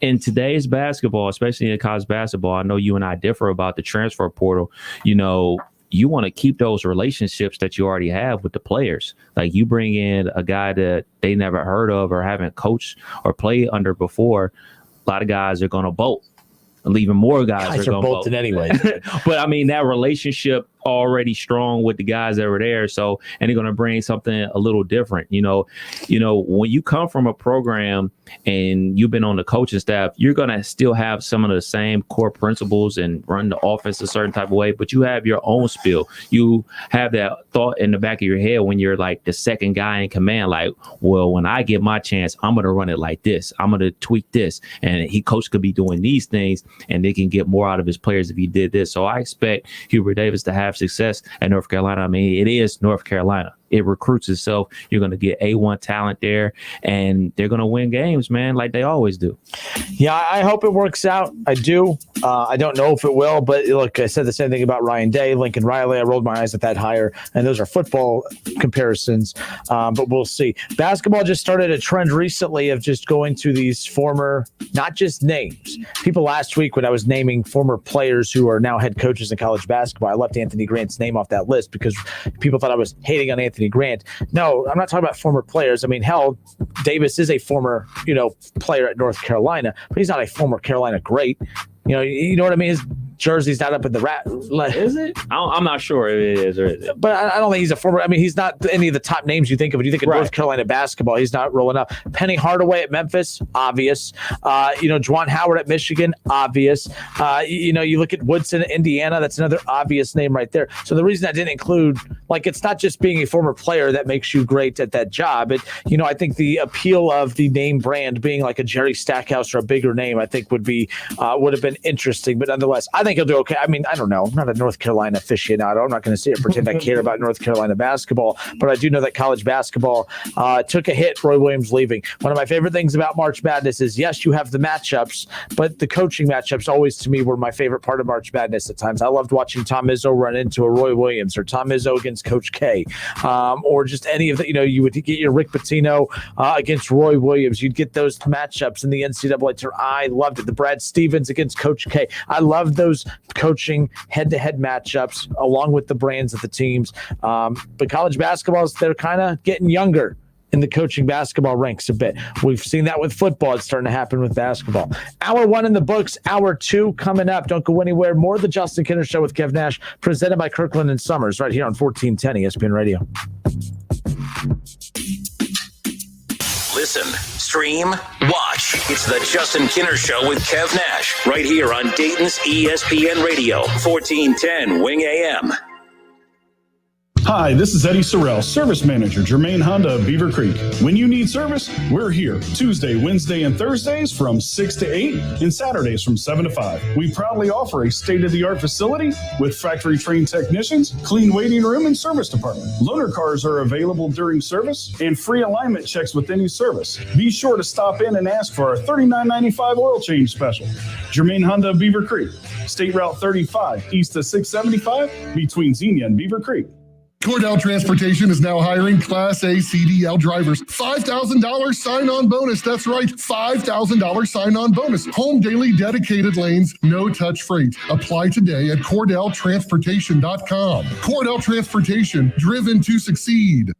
in today's basketball, especially in college basketball, I know you and I differ about the transfer portal. You know, you want to keep those relationships that you already have with the players. Like you bring in a guy that they never heard of or haven't coached or played under before. A lot of guys are going to bolt. And even more guys are bolting anyway. But I mean, that relationship already strong with the guys that were there. So, and they're going to bring something a little different. You know, when you come from a program and you've been on the coaching staff, you're going to still have some of the same core principles and run the offense a certain type of way, but you have your own spiel. You have that thought in the back of your head when you're like the second guy in command, like, well, when I get my chance, I'm going to run it like this. I'm going to tweak this. And coach could be doing these things and they can get more out of his players if he did this. So I expect Hubert Davis to have success at North Carolina. I mean, it is North Carolina. It recruits itself. You're going to get A1 talent there, and they're going to win games, man, like they always do. Yeah, I hope it works out. I do. I don't know if it will, but look, I said the same thing about Ryan Day, Lincoln Riley. I rolled my eyes at that hire, and those are football comparisons, but we'll see. Basketball just started a trend recently of just going to these former, not just names. People last week when I was naming former players who are now head coaches in college basketball, I left Anthony Grant's name off that list because people thought I was hating on Anthony Grant. No, I'm not talking about former players. I mean, hell, Davis is a former, player at North Carolina, but he's not a former Carolina great. You know what I mean? His jersey's not up in the Is it? I'm not sure if it is or is it. But I don't think he's a former. I mean, he's not any of the top names you think of when you think of North Carolina basketball. He's not rolling up. Penny Hardaway at Memphis, obvious. Juwan Howard at Michigan, obvious. You look at Woodson at Indiana. That's another obvious name right there. So the reason I didn't include, it's not just being a former player that makes you great at that job. I think the appeal of the name brand being like a Jerry Stackhouse or a bigger name, I think would have been interesting. But nonetheless, I think he'll do okay. I mean, I don't know. I'm not a North Carolina aficionado. I'm not going to sit here and pretend I care about North Carolina basketball, but I do know that college basketball took a hit. Roy Williams leaving. One of my favorite things about March Madness is, yes, you have the matchups, but the coaching matchups always, to me, were my favorite part of March Madness at times. I loved watching Tom Izzo run into a Roy Williams or Tom Izzo against Coach K, or just any of the, you would get your Rick Pitino against Roy Williams. You'd get those matchups in the NCAA tournament. I loved it. The Brad Stevens against Coach K. I love those coaching head-to-head matchups along with the brands of the teams. But college basketballs, they're kind of getting younger in the coaching basketball ranks a bit. We've seen that with football. It's starting to happen with basketball. Hour 1 in the books. Hour 2 coming up. Don't go anywhere. More of the Justin Kinner Show with Kev Nash, presented by Kirkland and Sommers, right here on 1410 ESPN Radio. Listen, stream, watch. It's the Justin Kinner Show with Kev Nash, right here on Dayton's ESPN Radio, 1410 Wing AM. Hi, this is Eddie Sorrell, Service Manager, Germain Honda of Beaver Creek. When you need service, we're here. Tuesday, Wednesday, and Thursdays from 6 to 8, and Saturdays from 7 to 5. We proudly offer a state-of-the-art facility with factory-trained technicians, clean waiting room, and service department. Loaner cars are available during service, and free alignment checks with any service. Be sure to stop in and ask for our $39.95 oil change special. Germain Honda of Beaver Creek, State Route 35, east of 675, between Xenia and Beaver Creek. Cordell Transportation is now hiring Class A CDL drivers. $5,000 sign-on bonus. That's right, $5,000 sign-on bonus. Home daily dedicated lanes, no-touch freight. Apply today at CordellTransportation.com. Cordell Transportation, driven to succeed.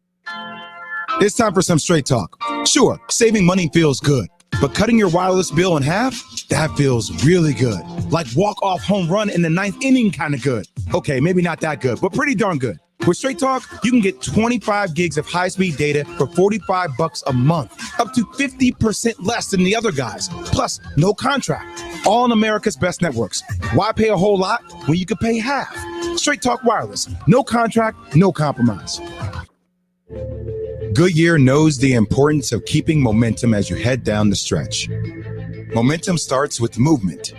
It's time for some straight talk. Sure, saving money feels good, but cutting your wireless bill in half, that feels really good. Like walk-off home run in the 9th inning kind of good. Okay, maybe not that good, but pretty darn good. With Straight Talk, you can get 25 gigs of high-speed data for $45 a month, up to 50% less than the other guys. Plus, no contract. All on America's best networks. Why pay a whole lot when you could pay half? Straight Talk Wireless. No contract, no compromise. Goodyear knows the importance of keeping momentum as you head down the stretch. Momentum starts with movement.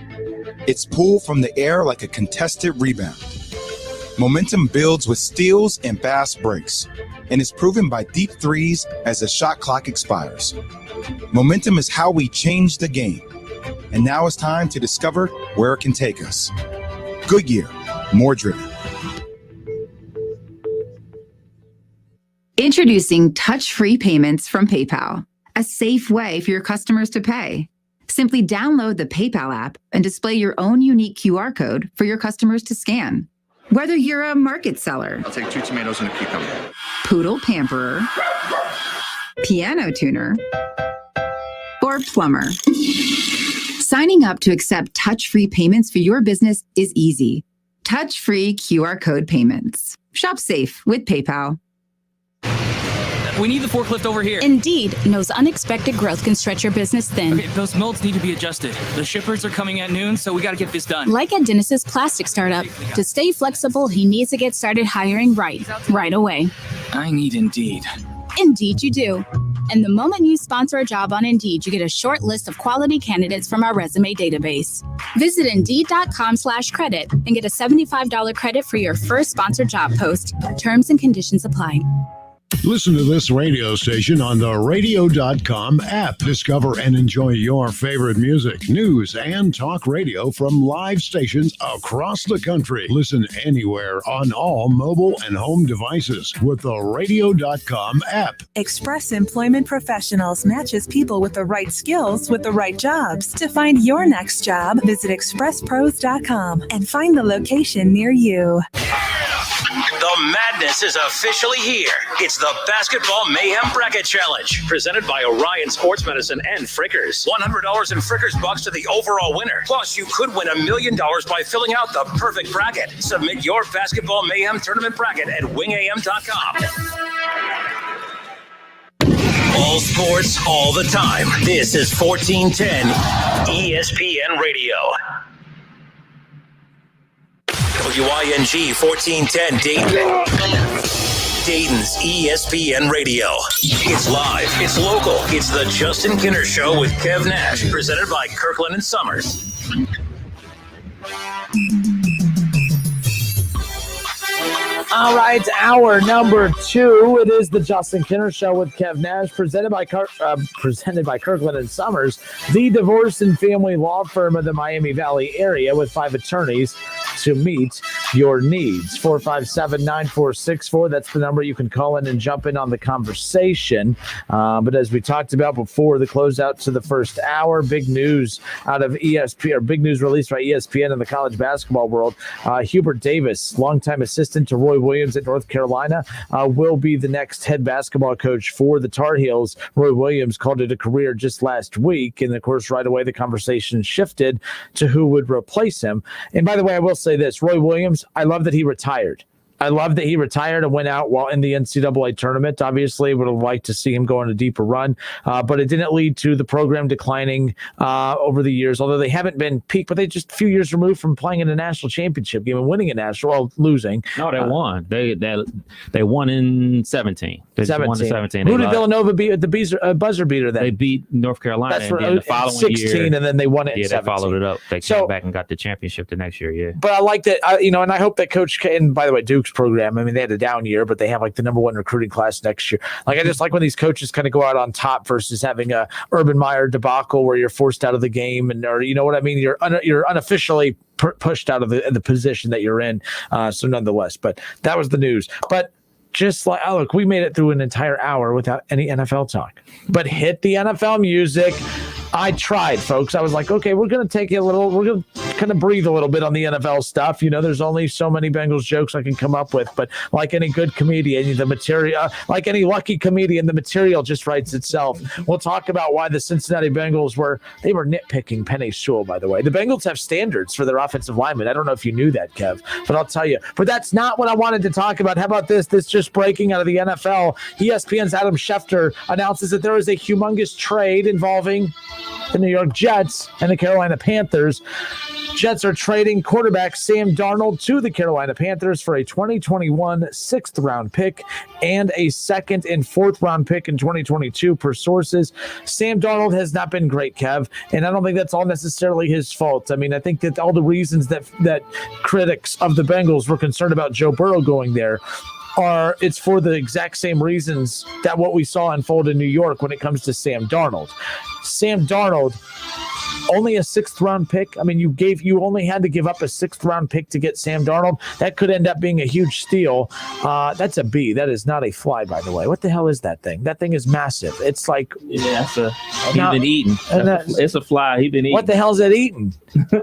It's pulled from the air like a contested rebound. Momentum builds with steals and fast breaks, and is proven by deep threes as the shot clock expires. Momentum is how we change the game, and now it's time to discover where it can take us. Goodyear, more driven. Introducing touch-free payments from PayPal, a safe way for your customers to pay. Simply download the PayPal app and display your own unique QR code for your customers to scan. Whether you're a market seller, I'll take 2 tomatoes and a cucumber. poodle pamperer, piano tuner, or plumber. Signing up to accept touch-free payments for your business is easy. Touch-free QR code payments. Shop safe with PayPal. We need the forklift over here. Indeed knows unexpected growth can stretch your business thin. Okay, those molds need to be adjusted. The shippers are coming at noon, so we got to get this done. Like at Dennis's plastic startup, to stay flexible, he needs to get started hiring right away. I need Indeed. Indeed you do. And the moment you sponsor a job on Indeed, you get a short list of quality candidates from our resume database. Visit Indeed.com/credit and get a $75 credit for your first sponsored job post. Terms and conditions apply. Listen to this radio station on the radio.com app. Discover and enjoy your favorite music, news, and talk radio from live stations across the country. Listen anywhere on all mobile and home devices with the radio.com app. Express Employment Professionals matches people with the right skills with the right jobs. To find your next job, visit expresspros.com and find the location near you. The madness is officially here. It's the Basketball Mayhem Bracket Challenge, presented by Orion Sports Medicine and Frickers. $100 in Frickers bucks to the overall winner. Plus, you could win $1 million by filling out the perfect bracket. Submit your Basketball Mayhem tournament bracket at wingam.com. All sports, all the time. This is 1410 ESPN Radio. WING 1410 Dayton. Dayton's ESPN Radio. It's live, it's local, it's the Justin Kinner Show with Kev Nash, presented by Kirkland Sommers. All right, hour number 2. It is the Justin Kinner Show with Kev Nash, presented by Kirkland Sommers, the divorce and family law firm of the Miami Valley area, with 5 attorneys to meet your needs. 457-9464. That's the number you can call in and jump in on the conversation. But as we talked about before the closeout to the first hour, big news out of ESPN, or big news released by ESPN in the college basketball world. Hubert Davis, longtime assistant to Roy Williams at North Carolina, will be the next head basketball coach for the Tar Heels. Roy Williams called it a career just last week, and of course right away the conversation shifted to who would replace him. And by the way, I will say this, Roy Williams, I love that he retired. I love that he retired and went out while in the NCAA tournament. Obviously, would have liked to see him go on a deeper run, but it didn't lead to the program declining over the years, although they haven't been peak, but they just a few years removed from playing in a national championship game and winning a national, well, losing. No, they won. They won in 17. They won in 17. Who did Villanova beat at the buzzer beater then? They beat North Carolina. That's and then the following 16, year, and then they won it in 17. They followed it up. They came back and got the championship the next year, yeah. But I like that, and I hope that Coach K, and by the way, Duke's program, I mean, they had a down year, but they have like the number 1 recruiting class next year. Like, I just like when these coaches kind of go out on top versus having a Urban Meyer debacle where you're forced out of the game, and or you know what I mean, you're unofficially pushed out of the position that you're in. So nonetheless, but that was the news. But just like, look, we made it through an entire hour without any NFL talk, but hit the NFL music. I tried, folks. I was like, okay, we're going to kind of breathe a little bit on the NFL stuff. There's only so many Bengals jokes I can come up with, but like any good comedian, the material, like any lucky comedian, the material just writes itself. We'll talk about why the Cincinnati Bengals were nitpicking Penei Sewell, by the way. The Bengals have standards for their offensive linemen. I don't know if you knew that, Kev, but I'll tell you. But that's not what I wanted to talk about. How about this? This just breaking out of the NFL. ESPN's Adam Schefter announces that there is a humongous trade involving the New York Jets and the Carolina Panthers. Jets are trading quarterback Sam Darnold to the Carolina Panthers for a 2021 6th-round pick and a 2nd and 4th-round pick in 2022 per sources. Sam Darnold has not been great, Kev, and I don't think that's all necessarily his fault. I mean, I think that all the reasons that critics of the Bengals were concerned about Joe Burrow going there it's for the exact same reasons that what we saw unfold in New York when it comes to Sam Darnold. Sam Darnold only a 6th round pick. I mean, you only had to give up a 6th round pick to get Sam Darnold. That could end up being a huge steal. That's a B. That is not a fly, by the way. What the hell is that thing? That thing is massive. It's like he's been eating. It's a fly. He's been eating. What the hell's it eating?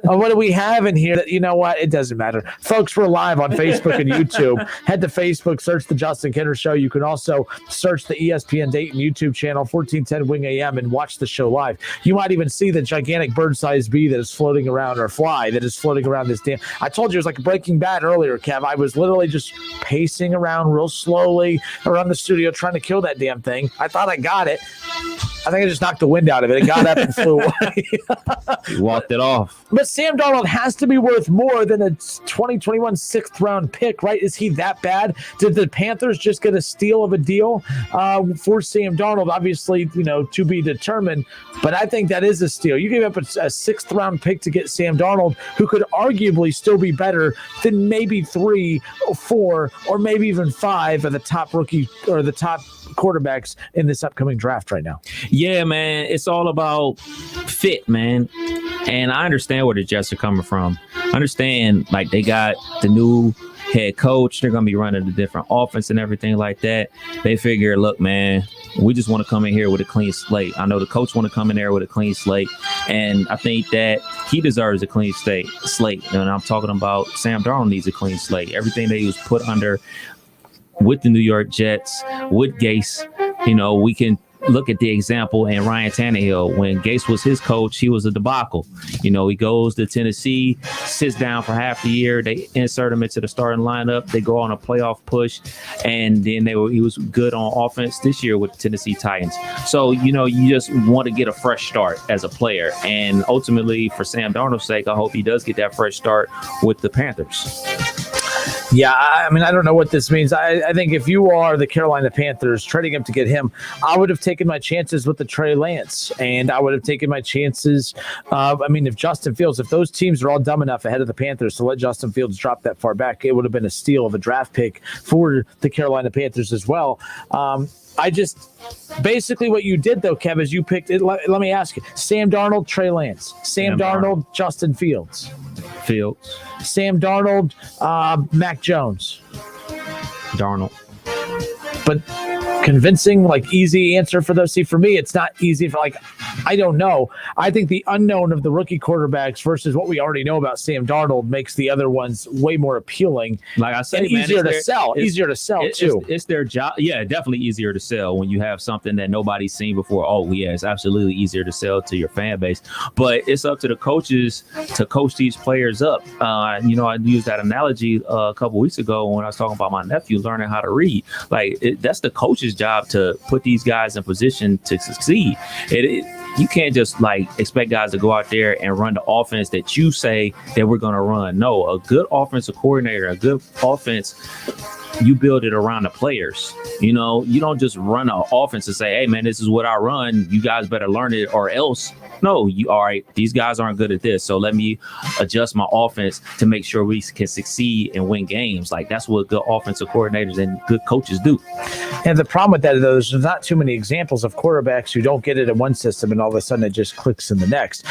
What do we have in here? That you know what? It doesn't matter, folks. We're live on Facebook and YouTube. Head to Facebook, search the Justin Kinner Show. You can also search the ESPN Dayton YouTube channel, 1410 Wing AM, and watch the show live. You might even see the gigantic bird-sized bee that is floating around, or fly that is floating around this damn. I told you it was like Breaking Bad earlier, Kev. I was literally just pacing around real slowly around the studio trying to kill that damn thing. I thought I got it. I think I just knocked the wind out of it. It got up and flew away. You walked it off. But Sam Darnold has to be worth more than a 2021 6th round pick, right? Is he that bad? Did the Panthers just get a steal of a deal for Sam Darnold? Obviously, to be determined. But I think that is a steal. You gave up a 6th round pick to get Sam Darnold, who could arguably still be better than maybe 3 or 4 or maybe even 5 of the top rookie or the top quarterbacks in this upcoming draft right now. Yeah, man, it's all about fit, man. And I understand where the Jets are coming from. I understand, like, they got the new head coach. They're going to be running a different offense and everything like that. They figure, look, man, we just want to come in here with a clean slate. I know the coach want to come in there with a clean slate, and I think that he deserves a clean slate. And I'm talking about Sam Darnold needs a clean slate. Everything that he was put under with the New York Jets, with Gase, we can look at the example in Ryan Tannehill. When Gase was his coach, he was a debacle. He goes to Tennessee, sits down for half the year. They insert him into the starting lineup. They go on a playoff push, and then he was good on offense this year with the Tennessee Titans. So, you just want to get a fresh start as a player. And ultimately, for Sam Darnold's sake, I hope he does get that fresh start with the Panthers. Yeah, I mean, I don't know what this means. I think if you are the Carolina Panthers trading him to get him, I would have taken my chances with the Trey Lance, and I would have taken my chances. If Justin Fields, if those teams are all dumb enough ahead of the Panthers to let Justin Fields drop that far back, it would have been a steal of a draft pick for the Carolina Panthers as well. Basically what you did, though, Kev, is you picked it. Let me ask you, Sam Darnold, Trey Lance, Sam Darnold, Justin Fields. Sam Darnold, Mac Jones. Darnold. But convincing, like, easy answer for those. See, for me, it's not easy. I don't know. I think the unknown of the rookie quarterbacks versus what we already know about Sam Darnold makes the other ones way more appealing. Like I said, easier to sell too. It's their job. Yeah, definitely easier to sell when you have something that nobody's seen before. Oh, yeah, it's absolutely easier to sell to your fan base. But it's up to the coaches to coach these players up. I used that analogy a couple weeks ago when I was talking about my nephew learning how to read. That's the coach's job to put these guys in position to succeed. You can't just expect guys to go out there and run the offense that you say that we're going to run. No, a good offensive coordinator, a good offense, you build it around the players. You don't just run an offense and say, hey, man, this is what I run. You guys better learn it or else. No, all right, these guys aren't good at this, so let me adjust my offense to make sure we can succeed and win games. That's what good offensive coordinators and good coaches do. And the problem with that, though, there's not too many examples of quarterbacks who don't get it in one system and all of a sudden it just clicks in the next.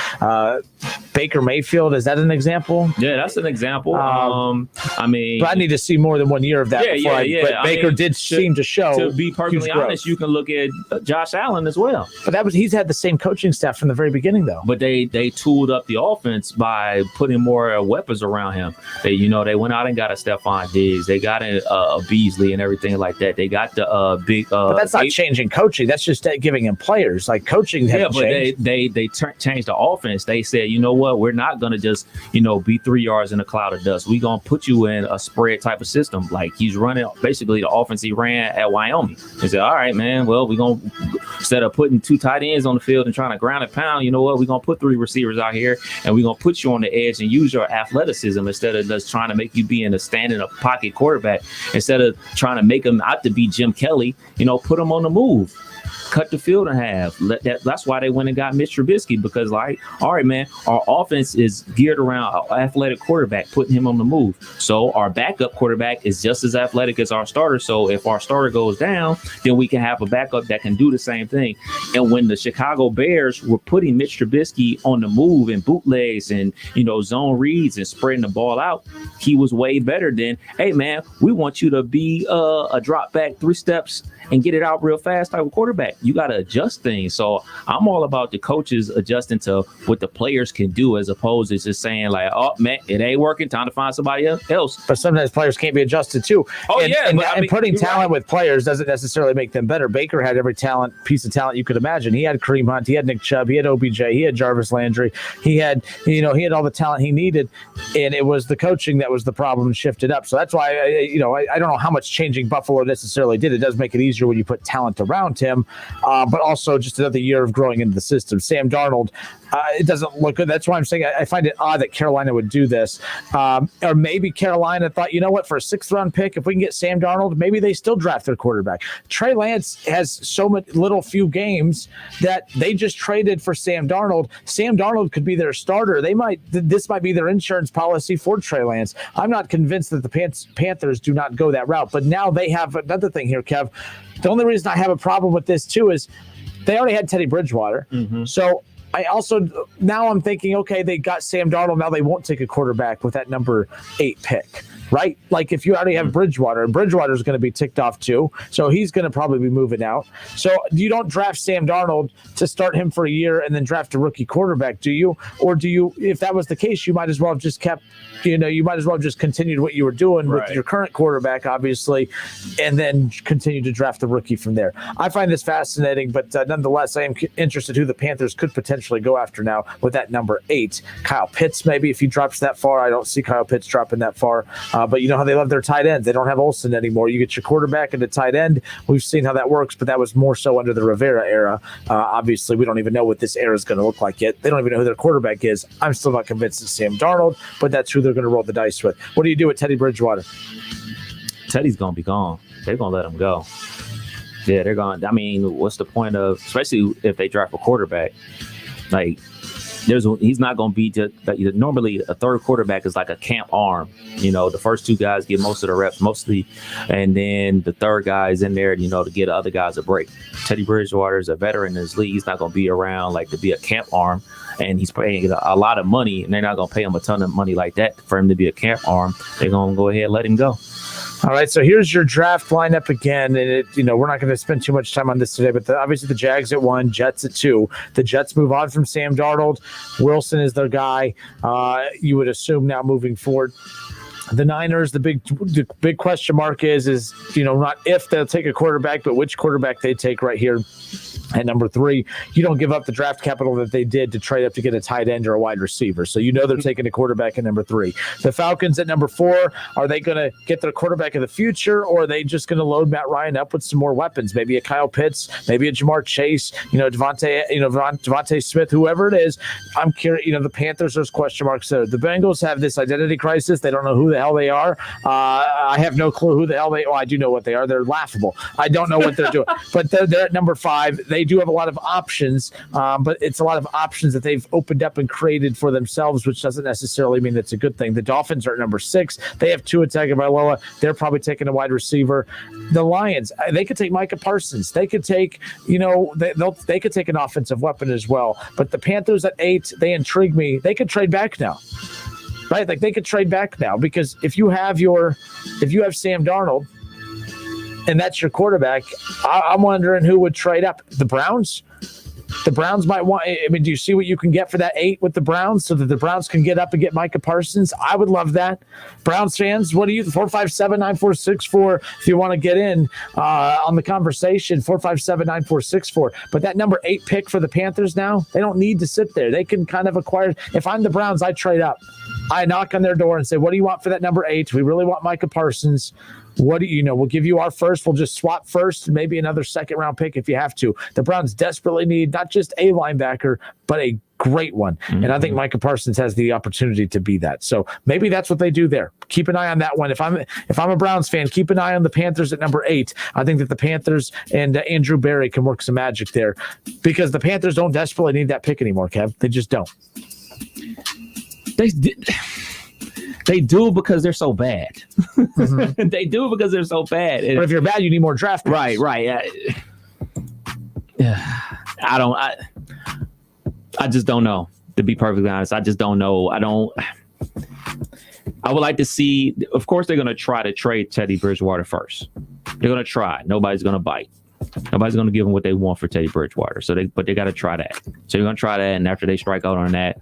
Baker Mayfield, is that an example? Yeah, that's an example. But I need to see more than 1 year of that before But Baker did seem to show. To be perfectly honest, you can look at Josh Allen as well. But he's had the same coaching staff from the very beginning, though. But they tooled up the offense by putting more weapons around him. They went out and got a Stephon Diggs. They got a Beasley and everything like that. They got the big. But that's not changing coaching. That's just giving him players. Coaching. Yeah, but they changed the offense. They said, you know what? We're not gonna just be 3 yards in a cloud of dust. We're gonna put you in a spread type of system. He's running basically the offense he ran at Wyoming. They said, all right, man. Well, we're gonna, instead of putting 2 tight ends on the field and trying to ground and pound, you know what? We're going to put 3 receivers out here and we're going to put you on the edge and use your athleticism instead of just trying to make you be in a standing up pocket quarterback. Instead of trying to make him out to be Jim Kelly, put him on the move. cut the field in half. That's why they went and got Mitch Trubisky, because like, all right, man, our offense is geared around an athletic quarterback, putting him on the move. So our backup quarterback is just as athletic as our starter. So if our starter goes down, then we can have a backup that can do the same thing. And when the Chicago Bears were putting Mitch Trubisky on the move and bootlegs and, zone reads and spreading the ball out, he was way better than, hey, man, we want you to be a drop back 3 steps and get it out real fast type of quarterback. You got to adjust things. So I'm all about the coaches adjusting to what the players can do, as opposed to just saying like, oh, man, it ain't working, time to find somebody else. But sometimes players can't be adjusted too. Oh, and putting talent with players doesn't necessarily make them better. Baker had every piece of talent you could imagine. He had Kareem Hunt, he had Nick Chubb, he had OBJ, he had Jarvis Landry. He had all the talent he needed, and it was the coaching that was the problem and shifted up. So that's why I don't know how much changing Buffalo necessarily did. It does make it easier when you put talent around him, but also just another year of growing into the system. Sam Darnold, it doesn't look good. That's why I'm saying I find it odd that Carolina would do this. Or maybe Carolina thought, you know what, for a 6th-round pick, if we can get Sam Darnold, maybe they still draft their quarterback. Trey Lance has so few games that they just traded for Sam Darnold. Sam Darnold could be their starter. This might be their insurance policy for Trey Lance. I'm not convinced that the Panthers do not go that route. But now they have another thing here, Kev. The only reason I have a problem with this too is they already had Teddy Bridgewater. Mm-hmm. So now I'm thinking, okay, they got Sam Darnold. Now they won't take a quarterback with that number 8 pick, right? Like if you already have Bridgewater, and Bridgewater's going to be ticked off too, so he's going to probably be moving out. So you don't draft Sam Darnold to start him for a year and then draft a rookie quarterback, do you? Or do you? If that was the case, you might as well have just kept. You might as well have just continued what you were doing with your current quarterback, obviously, and then continue to draft the rookie from there. I find this fascinating, but nonetheless, I am interested who the Panthers could potentially go after now with that number 8. Kyle Pitts, maybe, if he drops that far. I don't see Kyle Pitts dropping that far, but you know how they love their tight ends. They don't have Olsen anymore. You get your quarterback and the tight end. We've seen how that works, but that was more so under the Rivera era. Obviously, we don't even know what this era is going to look like yet. They don't even know who their quarterback is. I'm still not convinced it's Sam Darnold, but that's who they're going to roll the dice with. What do you do with Teddy Bridgewater? Teddy's going to be gone. They're going to let him go. Yeah, they're going. I mean, what's the point of, especially if they draft a quarterback? Like, he's not going to be just, normally a third quarterback is like a camp arm. The first 2 guys get most of the reps, mostly, and then the third guy is in there, to get other guys a break. Teddy Bridgewater is a veteran in this league. He's not going to be around like to be a camp arm, and he's paying a lot of money, and they're not going to pay him a ton of money like that for him to be a camp arm. They're going to go ahead and let him go. All right, so here's your draft lineup again, and we're not going to spend too much time on this today, but obviously the Jags at 1, Jets at 2. The Jets move on from Sam Darnold. Wilson is their guy. You would assume now moving forward. The Niners, the big question mark is not if they'll take a quarterback, but which quarterback they take right here. At number 3, you don't give up the draft capital that they did to trade up to get a tight end or a wide receiver. So they're taking a quarterback at number 3. The Falcons at number 4, are they going to get their quarterback of the future, or are they just going to load Matt Ryan up with some more weapons? Maybe a Kyle Pitts, maybe a Jamar Chase, Devontae Smith, whoever it is. I'm curious. The Panthers, there's question marks there. The Bengals have this identity crisis. They don't know who the hell they are. I have no clue who the hell they are. I do know what they are. They're laughable. I don't know what they're doing. But they're at number 5. They do have a lot of options, but it's a lot of options that they've opened up and created for themselves, which doesn't necessarily mean that's a good thing. The Dolphins are at number 6. They have Tua Tagovailoa. They're probably taking a wide receiver. The Lions, they could take Micah Parsons. They could take, they could take an offensive weapon as well. But the Panthers at 8, they intrigue me. They could trade back now. Right? Like they could trade back now, because if you have Sam Darnold, and that's your quarterback, I'm wondering who would trade up. The Browns? The Browns might want – I mean, do you see what you can get for that 8 with the Browns so that the Browns can get up and get Micah Parsons? I would love that. Browns fans, what do you – 457-9464 if you want to get in on the conversation, 457-9464. But that number 8 pick for the Panthers now, they don't need to sit there. They can kind of acquire – if I'm the Browns, I trade up. I knock on their door and say, what do you want for that number 8? We really want Micah Parsons. What do you know? We'll give you our first. We'll just swap first and maybe another second-round pick if you have to. The Browns desperately need not just a linebacker, but a great one. And I think Micah Parsons has the opportunity to be that. So maybe that's what they do there. Keep an eye on that one. If I'm a Browns fan, keep an eye on the Panthers at number 8. I think that the Panthers and Andrew Berry can work some magic there, because the Panthers don't desperately need that pick anymore, Kev. They just don't. They do because they're so bad. They do because they're so bad. But if you're bad, you need more draft picks. Right. I just don't know. To be perfectly honest, I just don't know. I would like to see. Of course, they're going to try to trade Teddy Bridgewater first. They're going to try. Nobody's going to bite. Nobody's going to give them what they want for Teddy Bridgewater. But they got to try that. So you're going to try that, and after they strike out on that,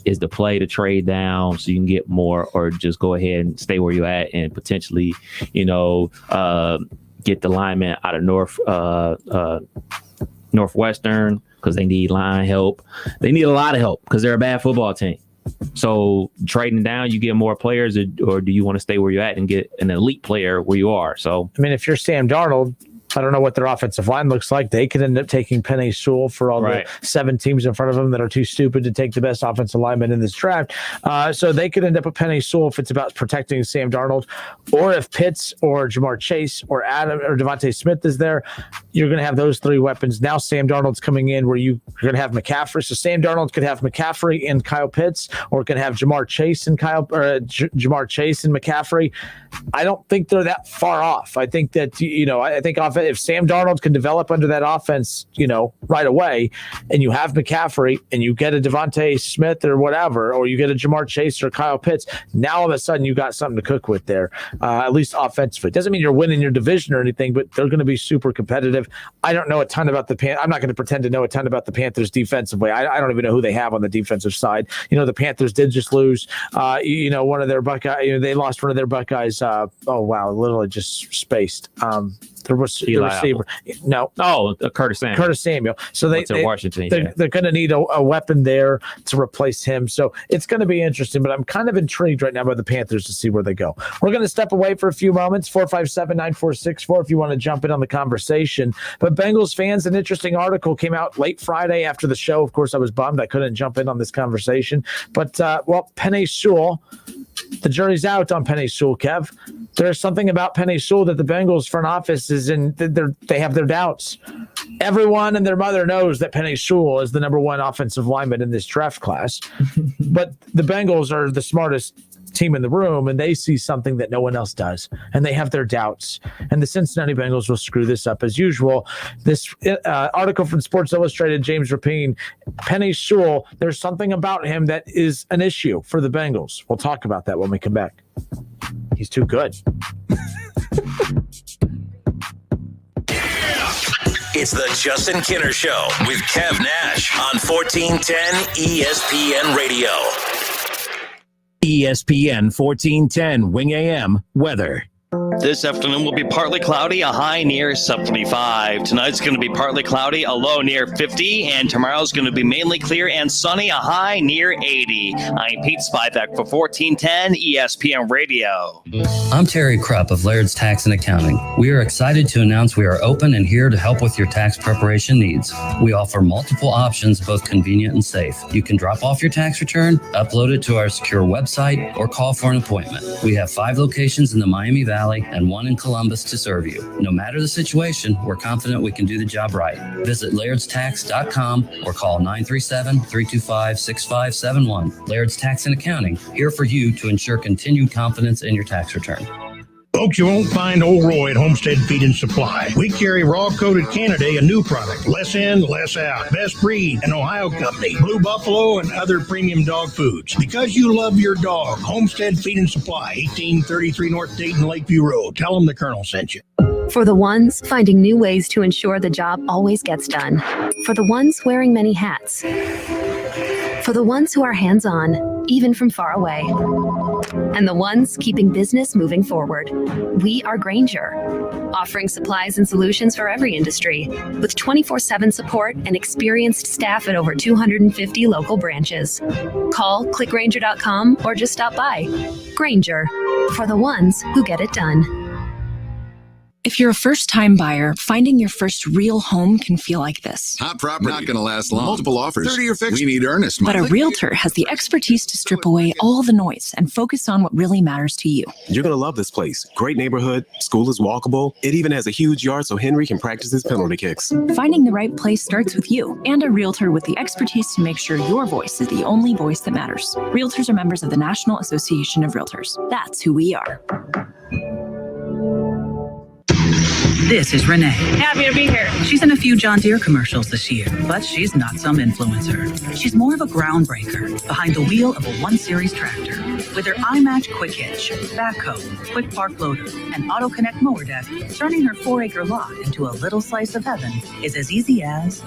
is the play to trade down so you can get more, or just go ahead and stay where you're at and potentially, get the lineman out of Northwestern, because they need line help. They need a lot of help because they're a bad football team. So trading down, you get more players, or do you want to stay where you're at and get an elite player where you are? So, I mean, if you're Sam Darnold, I don't know what their offensive line looks like. They could end up taking Penei Sewell for all the 7 teams in front of them that are too stupid to take the best offensive lineman in this draft. So they could end up with Penei Sewell if it's about protecting Sam Darnold, or if Pitts or Jamar Chase or Adam or Devontae Smith is there. You're going to have those 3 weapons. Now Sam Darnold's coming in where you're going to have McCaffrey. So Sam Darnold could have McCaffrey and Kyle Pitts, or it could have Jamar Chase and Jamar Chase and McCaffrey. I don't think they're that far off. I think that, I think if Sam Darnold can develop under that offense, right away, and you have McCaffrey and you get a Devontae Smith or whatever, or you get a Jamar Chase or Kyle Pitts, now all of a sudden you got something to cook with there, at least offensively. Doesn't mean you're winning your division or anything, but they're going to be super competitive. I don't know a ton about I'm not going to pretend to know a ton about the Panthers defensively. I don't even know who they have on the defensive side. The Panthers did just lose, one of their Buckeyes. They lost one of their Buckeyes. Literally just spaced. There was the receiver. No. Oh, Curtis Samuel. So Washington. They're going to need a weapon there to replace him. So it's going to be interesting, but I'm kind of intrigued right now by the Panthers to see where they go. We're going to step away for a few moments, 457-9464 if you want to jump in on the conversation. But Bengals fans, an interesting article came out late Friday after the show. Of course, I was bummed I couldn't jump in on this conversation. But, Penei Sewell, the jury's out on Penei Sewell, Kev. There's something about Penei Sewell that the Bengals front office is in. They have their doubts. Everyone and their mother knows that Penei Sewell is the number 1 offensive lineman in this draft class. But the Bengals are the smartest team in the room, and they see something that no one else does, and they have their doubts. And the Cincinnati Bengals will screw this up as usual. This article from Sports Illustrated, James Rapine, Penei Sewell, there's something about him that is an issue for the Bengals. We'll talk about that when we come back. He's too good. It's the Justin Kinner Show with Kev Nash on 1410 ESPN Radio. ESPN 1410 Wing AM weather. This afternoon will be partly cloudy, a high near 75. Tonight's going to be partly cloudy, a low near 50. And tomorrow's going to be mainly clear and sunny, a high near 80. I'm Pete Spivak for 1410 ESPN Radio. I'm Terry Krupp of Laird's Tax and Accounting. We are excited to announce we are open and here to help with your tax preparation needs. We offer multiple options, both convenient and safe. You can drop off your tax return, upload it to our secure website, or call for an appointment. We have 5 locations in the Miami Valley and 1 in Columbus to serve you. No matter the situation, we're confident we can do the job right. Visit Laird'sTax.com or call 937-325-6571. Laird's Tax and Accounting, here for you to ensure continued confidence in your tax return. Folks, you won't find old Roy at Homestead Feed and Supply. We carry raw-coated Canidae, a new product. Less in, less out. Best breed, an Ohio company. Blue Buffalo and other premium dog foods. Because you love your dog, Homestead Feed and Supply, 1833 North Dayton Lakeview Road. Tell them the Colonel sent you. For the ones finding new ways to ensure the job always gets done. For the ones wearing many hats. For the ones who are hands-on, even from far away. And the ones keeping business moving forward. We are Grainger, offering supplies and solutions for every industry, with 24/7 support and experienced staff at over 250 local branches. Call, clickgrainger.com, or just stop by. Grainger, for the ones who get it done. If you're a first-time buyer, finding your first real home can feel like this. Hot property. Not going to last long. Multiple offers. 30-year fixed. We need earnest But money. a realtor has the expertise to strip away all the noise and focus on what really matters to you. You're going to love this place. Great neighborhood. School is walkable. It even has a huge yard so Henry can practice his penalty kicks. Finding the right place starts with you and a realtor with the expertise to make sure your voice is the only voice that matters. Realtors are members of the National Association of Realtors. That's who we are. This is Renee. Happy to be here. She's in a few John Deere commercials this year, but she's not some influencer. She's more of a groundbreaker behind the wheel of a 1 Series tractor. With her iMatch Quick Hitch, backhoe, quick park loader, and auto connect mower deck, turning her 4-acre lot into a little slice of heaven is as easy as.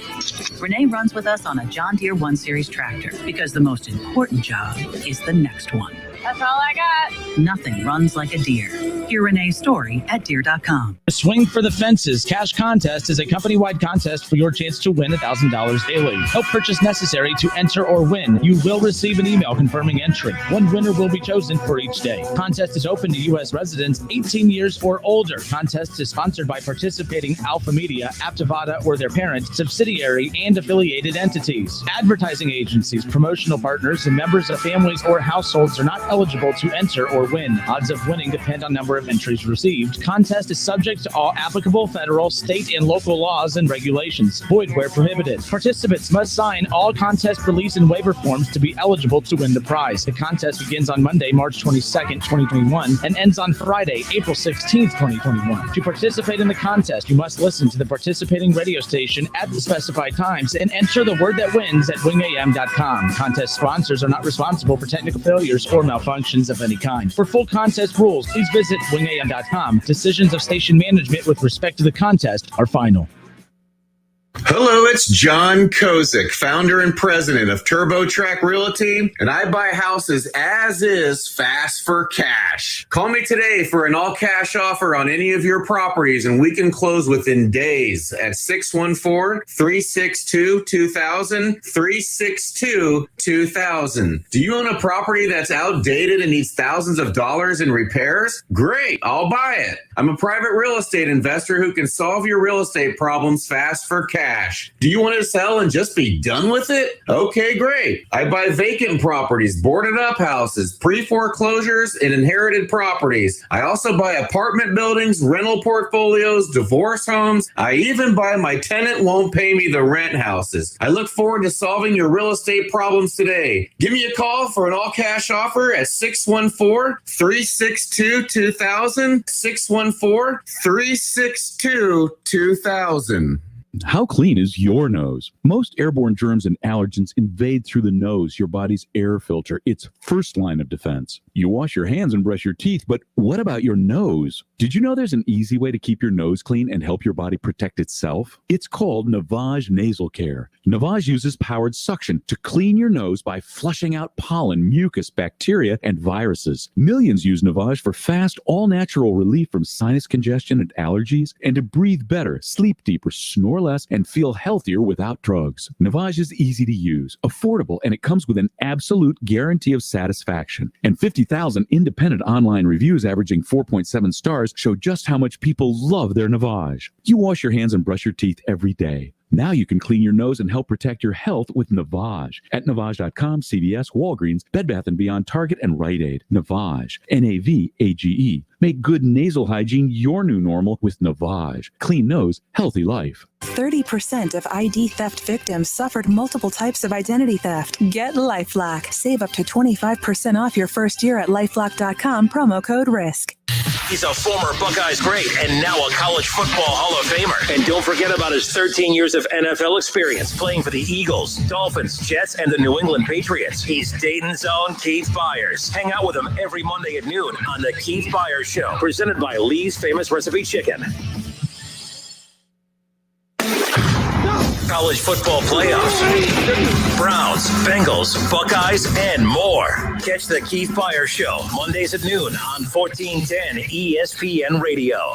Renee runs with us on a John Deere 1 Series tractor because the most important job is the next one. That's all I got. Nothing runs like a Deere. Hear Renee's story at Deere.com. The Swing for the Fences Cash Contest is a company-wide contest for your chance to win $1,000 daily. No purchase necessary to enter or win. You will receive an email confirming entry. One winner will be chosen for each day. Contest is open to U.S. residents 18 years or older. Contest is sponsored by participating Alpha Media, Aptivada, or their parent, subsidiary, and affiliated entities. Advertising agencies, promotional partners, and members of families or households are not eligible to enter or win. Odds of winning depend on number of entries received. Contest is subject to all applicable federal, state, and local laws and regulations. Void where prohibited. Participants must sign all contest release and waiver forms to be eligible to win the prize. The contest begins on Monday, March 22nd, 2021, and ends on Friday, April 16th, 2021. To participate in the contest, you must listen to the participating radio station at the specified times and enter the word that wins at wingam.com. Contest sponsors are not responsible for technical failures or malfunctions of any kind. For full contest rules, please visit wingam.com. Decisions of station management with respect to the contest are final. Hello, it's John Kozik, founder and president of TurboTrack Realty, and I buy houses as is, fast for cash. Call me today for an all-cash offer on any of your properties, and we can close within days at 614-362-2000, 362-2000. Do you own a property that's outdated and needs thousands of dollars in repairs? Great, I'll buy it. I'm a private real estate investor who can solve your real estate problems fast for cash. Do you want to sell and just be done with it? Okay, great. I buy vacant properties, boarded up houses, pre-foreclosures, and inherited properties. I also buy apartment buildings, rental portfolios, divorce homes. I even buy my tenant won't pay me the rent houses. I look forward to solving your real estate problems today. Give me a call for an all-cash offer at 614-362-2000, 614-362-2000. How clean is your nose? Most airborne germs and allergens invade through the nose, your body's air filter, its first line of defense. You wash your hands and brush your teeth, but what about your nose? Did you know there's an easy way to keep your nose clean and help your body protect itself? It's called Navage Nasal Care. Navage uses powered suction to clean your nose by flushing out pollen, mucus, bacteria, and viruses. Millions use Navage for fast, all-natural relief from sinus congestion and allergies, and to breathe better, sleep deeper, snore less, and feel healthier without drugs. Navage is easy to use, affordable, and it comes with an absolute guarantee of satisfaction. And 50,000 independent online reviews averaging 4.7 stars show just how much people love their Navage. You wash your hands and brush your teeth every day. Now you can clean your nose and help protect your health with Navage. At Navage.com, CVS, Walgreens, Bed Bath & Beyond, Target, and Rite Aid. Navage. Navage. Make good nasal hygiene your new normal with Navage. Clean nose, healthy life. 30% of ID theft victims suffered multiple types of identity theft. Get LifeLock. Save up to 25% off your first year at LifeLock.com, promo code RISK. He's a former Buckeyes great and now a college football Hall of Famer. And don't forget about his 13 years of NFL experience playing for the Eagles, Dolphins, Jets, and the New England Patriots. He's Dayton's own Keith Byers. Hang out with him every Monday at noon on the Keith Byers Show, presented by Lee's Famous Recipe Chicken. College football playoffs, Browns, Bengals, Buckeyes, and more. Catch the Keith Byers Show Mondays at noon on 1410 ESPN Radio.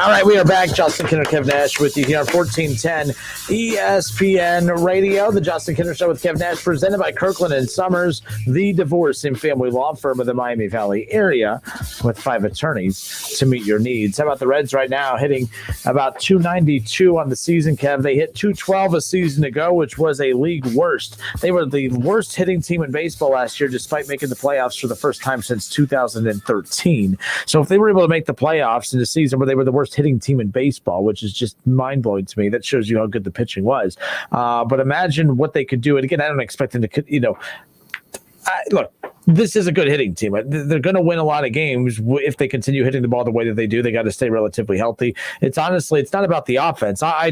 All right, we are back. Justin Kinner, Kev Nash with you here on 1410 ESPN Radio. The Justin Kinner Show with Kev Nash, presented by Kirkland and Sommers, the divorce and family law firm of the Miami Valley area, with 5 attorneys to meet your needs. How about the Reds right now, hitting about 292 on the season, Kev? They hit 212 a season ago, which was a league worst. They were the worst hitting team in baseball last year, despite making the playoffs for the first time since 2013. So if they were able to make the playoffs in the season where they were the worst hitting team in baseball, which is just mind-blowing to me. That shows you how good the pitching was. But imagine what they could do. And again, I don't expect them to, look, this is a good hitting team. They're going to win a lot of games if they continue hitting the ball the way that they do. They got to stay relatively healthy. It's not about the offense. I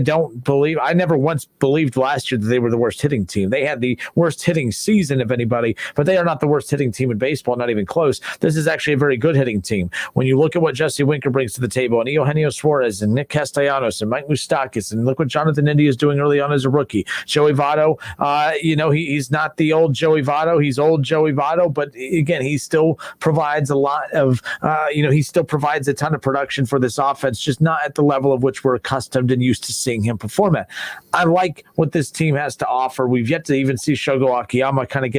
never once believed last year that they were the worst hitting team. They had the worst hitting season of anybody, but they are not the worst hitting team in baseball, not even close. This is actually a very good hitting team. When you look at what Jesse Winker brings to the table, and Eugenio Suarez and Nick Castellanos and Mike Moustakas, and look what Jonathan India is doing early on as a rookie. Joey Votto, he's not the old Joey Votto. He's old Joey Votto, but again, he still provides a lot of, he still provides a ton of production for this offense, just not at the level of which we're accustomed and used to seeing him perform at. I like what this team has to offer. We've yet to even see Shogo Akiyama kind of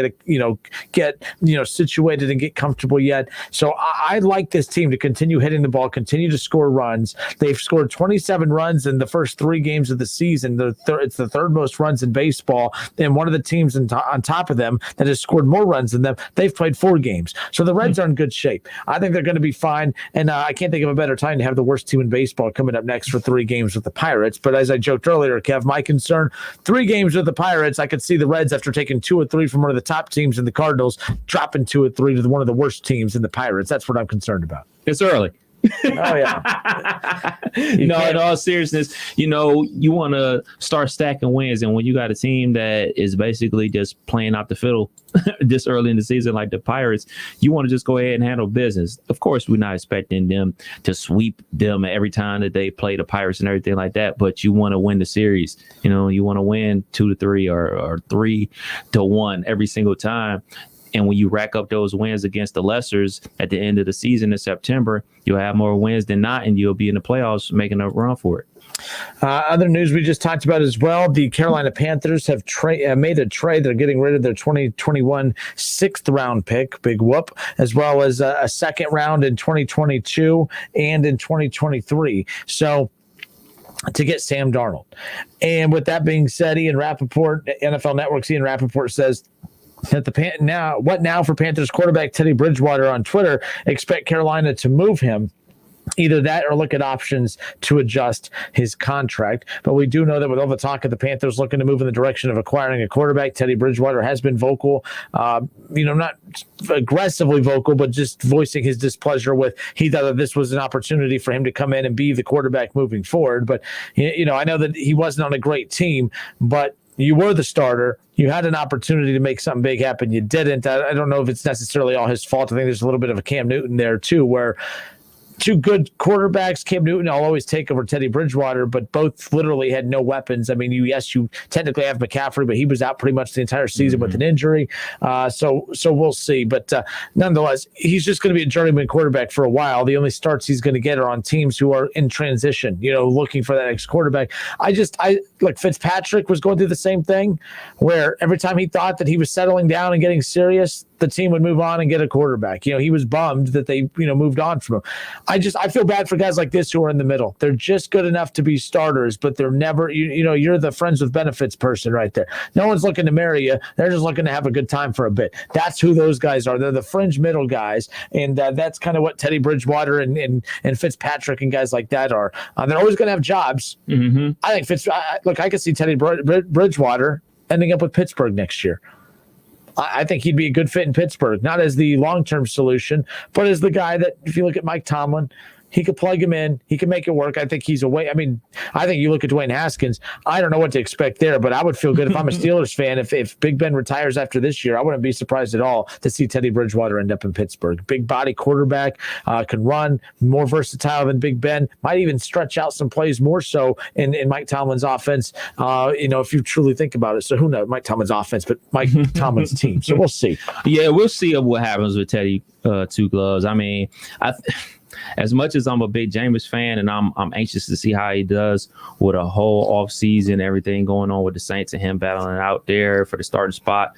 get situated and get comfortable yet. So I like this team to continue hitting the ball, continue to score runs. They've scored 27 runs in the first 3 games of the season. It's the third most runs in baseball, and one of the teams on top of them that has scored more runs than them, they've played 4 games. So the Reds are in good shape. I think they're going to be fine, and I can't think of a better time to have the worst team in baseball coming up next for 3 games with the Pirates. But as I joked earlier, Kev, my concern, 3 games with the Pirates, I could see the Reds, after taking 2 or 3 from one of the top teams in the Cardinals, dropping 2 or 3 to one of the worst teams in the Pirates. That's what I'm concerned about. It's early. Oh, yeah. No, in all seriousness, you want to start stacking wins. And when you got a team that is basically just playing out the fiddle this early in the season, like the Pirates, you want to just go ahead and handle business. Of course, we're not expecting them to sweep them every time that they play the Pirates and everything like that, but you want to win the series. You want to win 2-3 or 3-1 every single time. And when you rack up those wins against the lessers at the end of the season in September, you'll have more wins than not, and you'll be in the playoffs making a run for it. Other news we just talked about as well, the Carolina Panthers have made a trade. They're getting rid of their 2021 6th-round pick, big whoop, as well as a second round in 2022 and in 2023. So to get Sam Darnold. And with that being said, Ian Rappaport, NFL Network's Ian Rappaport says that what now for Panthers quarterback Teddy Bridgewater on Twitter, expect Carolina to move him. Either that or look at options to adjust his contract. But we do know that with all the talk of the Panthers looking to move in the direction of acquiring a quarterback, Teddy Bridgewater has been vocal, not aggressively vocal, but just voicing his displeasure with he thought that this was an opportunity for him to come in and be the quarterback moving forward. But, I know that he wasn't on a great team, but you were the starter. You had an opportunity to make something big happen. You didn't. I don't know if it's necessarily all his fault. I think there's a little bit of a Cam Newton there, too, where 2 good quarterbacks, Cam Newton, I'll always take over Teddy Bridgewater, but both literally had no weapons. I mean, you technically have McCaffrey, but he was out pretty much the entire season with an injury. So we'll see. But nonetheless, he's just going to be a journeyman quarterback for a while. The only starts he's going to get are on teams who are in transition, looking for that next quarterback. Like Fitzpatrick was going through the same thing, where every time he thought that he was settling down and getting serious, the team would move on and get a quarterback. He was bummed that they, moved on from him. I feel bad for guys like this who are in the middle. They're just good enough to be starters, but they're never, you're the friends with benefits person right there. No one's looking to marry you. They're just looking to have a good time for a bit. That's who those guys are. They're the fringe middle guys. And that's kind of what Teddy Bridgewater and Fitzpatrick and guys like that are. They're always going to have jobs. Mm-hmm. I think I could see Teddy Bridgewater ending up with Pittsburgh next year. I think he'd be a good fit in Pittsburgh, not as the long-term solution, but as the guy that, if you look at Mike Tomlin, he could plug him in. He can make it work. I think he's away. I mean, I think you look at Dwayne Haskins. I don't know what to expect there, but I would feel good if I'm a Steelers fan. If Big Ben retires after this year, I wouldn't be surprised at all to see Teddy Bridgewater end up in Pittsburgh. Big body quarterback, can run, more versatile than Big Ben. Might even stretch out some plays more so in Mike Tomlin's offense. If you truly think about it. So who knows? Mike Tomlin's offense, but Mike Tomlin's team. So we'll see. Yeah, we'll see what happens with Teddy Two Gloves. I mean, as much as I'm a big Jameis fan and I'm anxious to see how he does with a whole off season, everything going on with the Saints and him battling out there for the starting spot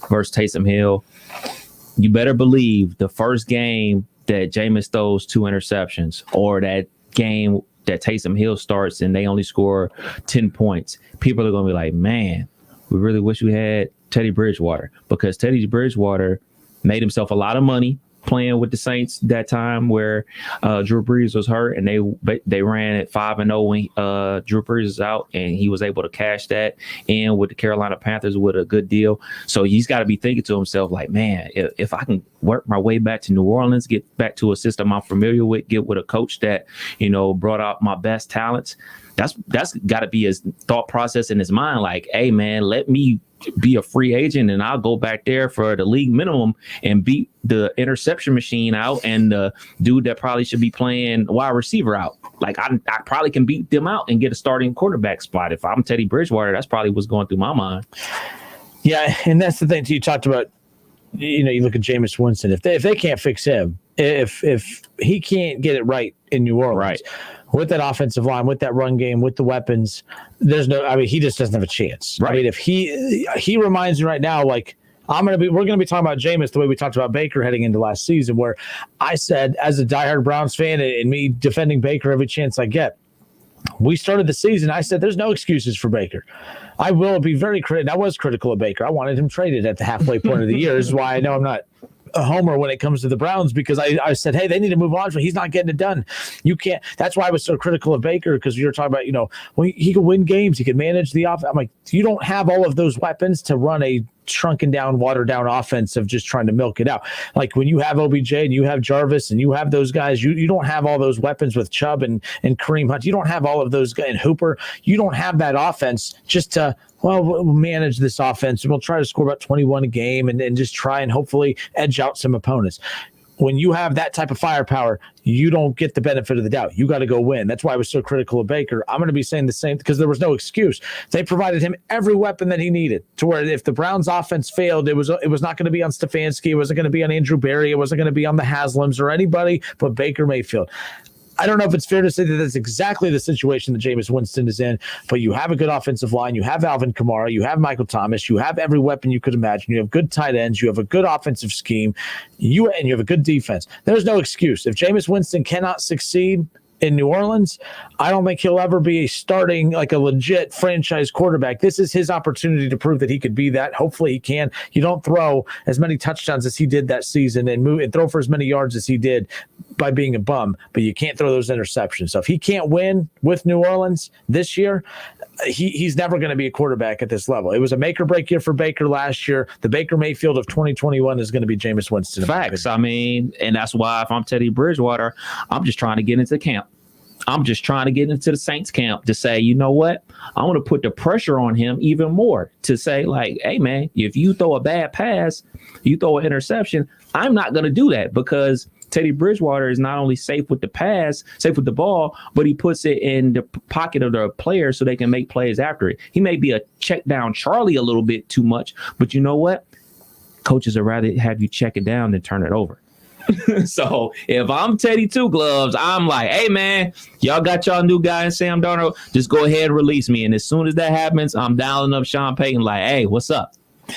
versus Taysom Hill, you better believe the first game that Jameis throws 2 interceptions, or that game that Taysom Hill starts and they only score 10 points, people are going to be like, man, we really wish we had Teddy Bridgewater, because Teddy Bridgewater made himself a lot of money playing with the Saints that time where Drew Brees was hurt, and they ran at 5-0 when Drew Brees was out, and he was able to cash that in with the Carolina Panthers with a good deal. So he's got to be thinking to himself like, man, if I can work my way back to New Orleans, get back to a system I'm familiar with, get with a coach that, you know, brought out my best talents, that's got to be his thought process in his mind. Like, hey, man, let me be a free agent and I'll go back there for the league minimum and beat the interception machine out and the dude that probably should be playing wide receiver out. Like, I probably can beat them out and get a starting quarterback spot. If I'm Teddy Bridgewater, that's probably what's going through my mind. Yeah, and that's the thing you talked about. You know, you look at Jameis Winston. If they can't fix him, if he can't get it right in New Orleans, right, with that offensive line, with that run game, with the weapons, he just doesn't have a chance. Right. I mean, if he reminds me right now, like, we're going to be talking about Jameis the way we talked about Baker heading into last season, where I said, as a diehard Browns fan and me defending Baker every chance I get, we started the season, I said, there's no excuses for Baker. I will be very critical. I was critical of Baker. I wanted him traded at the halfway point of the year. This is why I know I'm not a homer when it comes to the Browns, because I said, hey, they need to move on. He's not getting it done. You can't. That's why I was so critical of Baker, because you were talking about, you know, well, he can win games. He can manage the offense. I'm like, you don't have all of those weapons to run a shrunken down, watered down offense of just trying to milk it out. Like when you have OBJ and you have Jarvis and you have those guys, you don't have all those weapons with Chubb and Kareem Hunt. You don't have all of those guys and Hooper. You don't have that offense just to, well, we'll manage this offense and we'll try to score about 21 a game and just try and hopefully edge out some opponents. When you have that type of firepower, you don't get the benefit of the doubt. You got to go win. That's why I was so critical of Baker. I'm going to be saying the same, because there was no excuse. They provided him every weapon that he needed, to where if the Browns offense failed, it was not going to be on Stefanski. It wasn't going to be on Andrew Berry. It wasn't going to be on the Haslams or anybody but Baker Mayfield. I don't know if it's fair to say that that's exactly the situation that Jameis Winston is in, but you have a good offensive line. You have Alvin Kamara. You have Michael Thomas. You have every weapon you could imagine. You have good tight ends. You have a good offensive scheme. And you have a good defense. There's no excuse. If Jameis Winston cannot succeed in New Orleans, I don't think he'll ever be starting like a legit franchise quarterback. This is his opportunity to prove that he could be that. Hopefully he can. You don't throw as many touchdowns as he did that season and move and throw for as many yards as he did by being a bum, but you can't throw those interceptions. So if he can't win with New Orleans this year, he's never going to be a quarterback at this level. It was a make or break year for Baker last year. The Baker Mayfield of 2021 is going to be Jameis Winston. Facts. I mean, and that's why if I'm Teddy Bridgewater, I'm just trying to get into camp. I'm just trying to get into the Saints camp to say, you know what? I want to put the pressure on him even more to say, like, hey, man, if you throw a bad pass, you throw an interception, I'm not going to do that, because Teddy Bridgewater is not only safe with the pass, safe with the ball, but he puts it in the pocket of the player so they can make plays after it. He may be a check down Charlie a little bit too much, but you know what? Coaches would rather have you check it down than turn it over. So if I'm Teddy Two Gloves, I'm like, hey, man, y'all got y'all new guy in Sam Darnold. Just go ahead and release me. And as soon as that happens, I'm dialing up Sean Payton like, hey, what's up?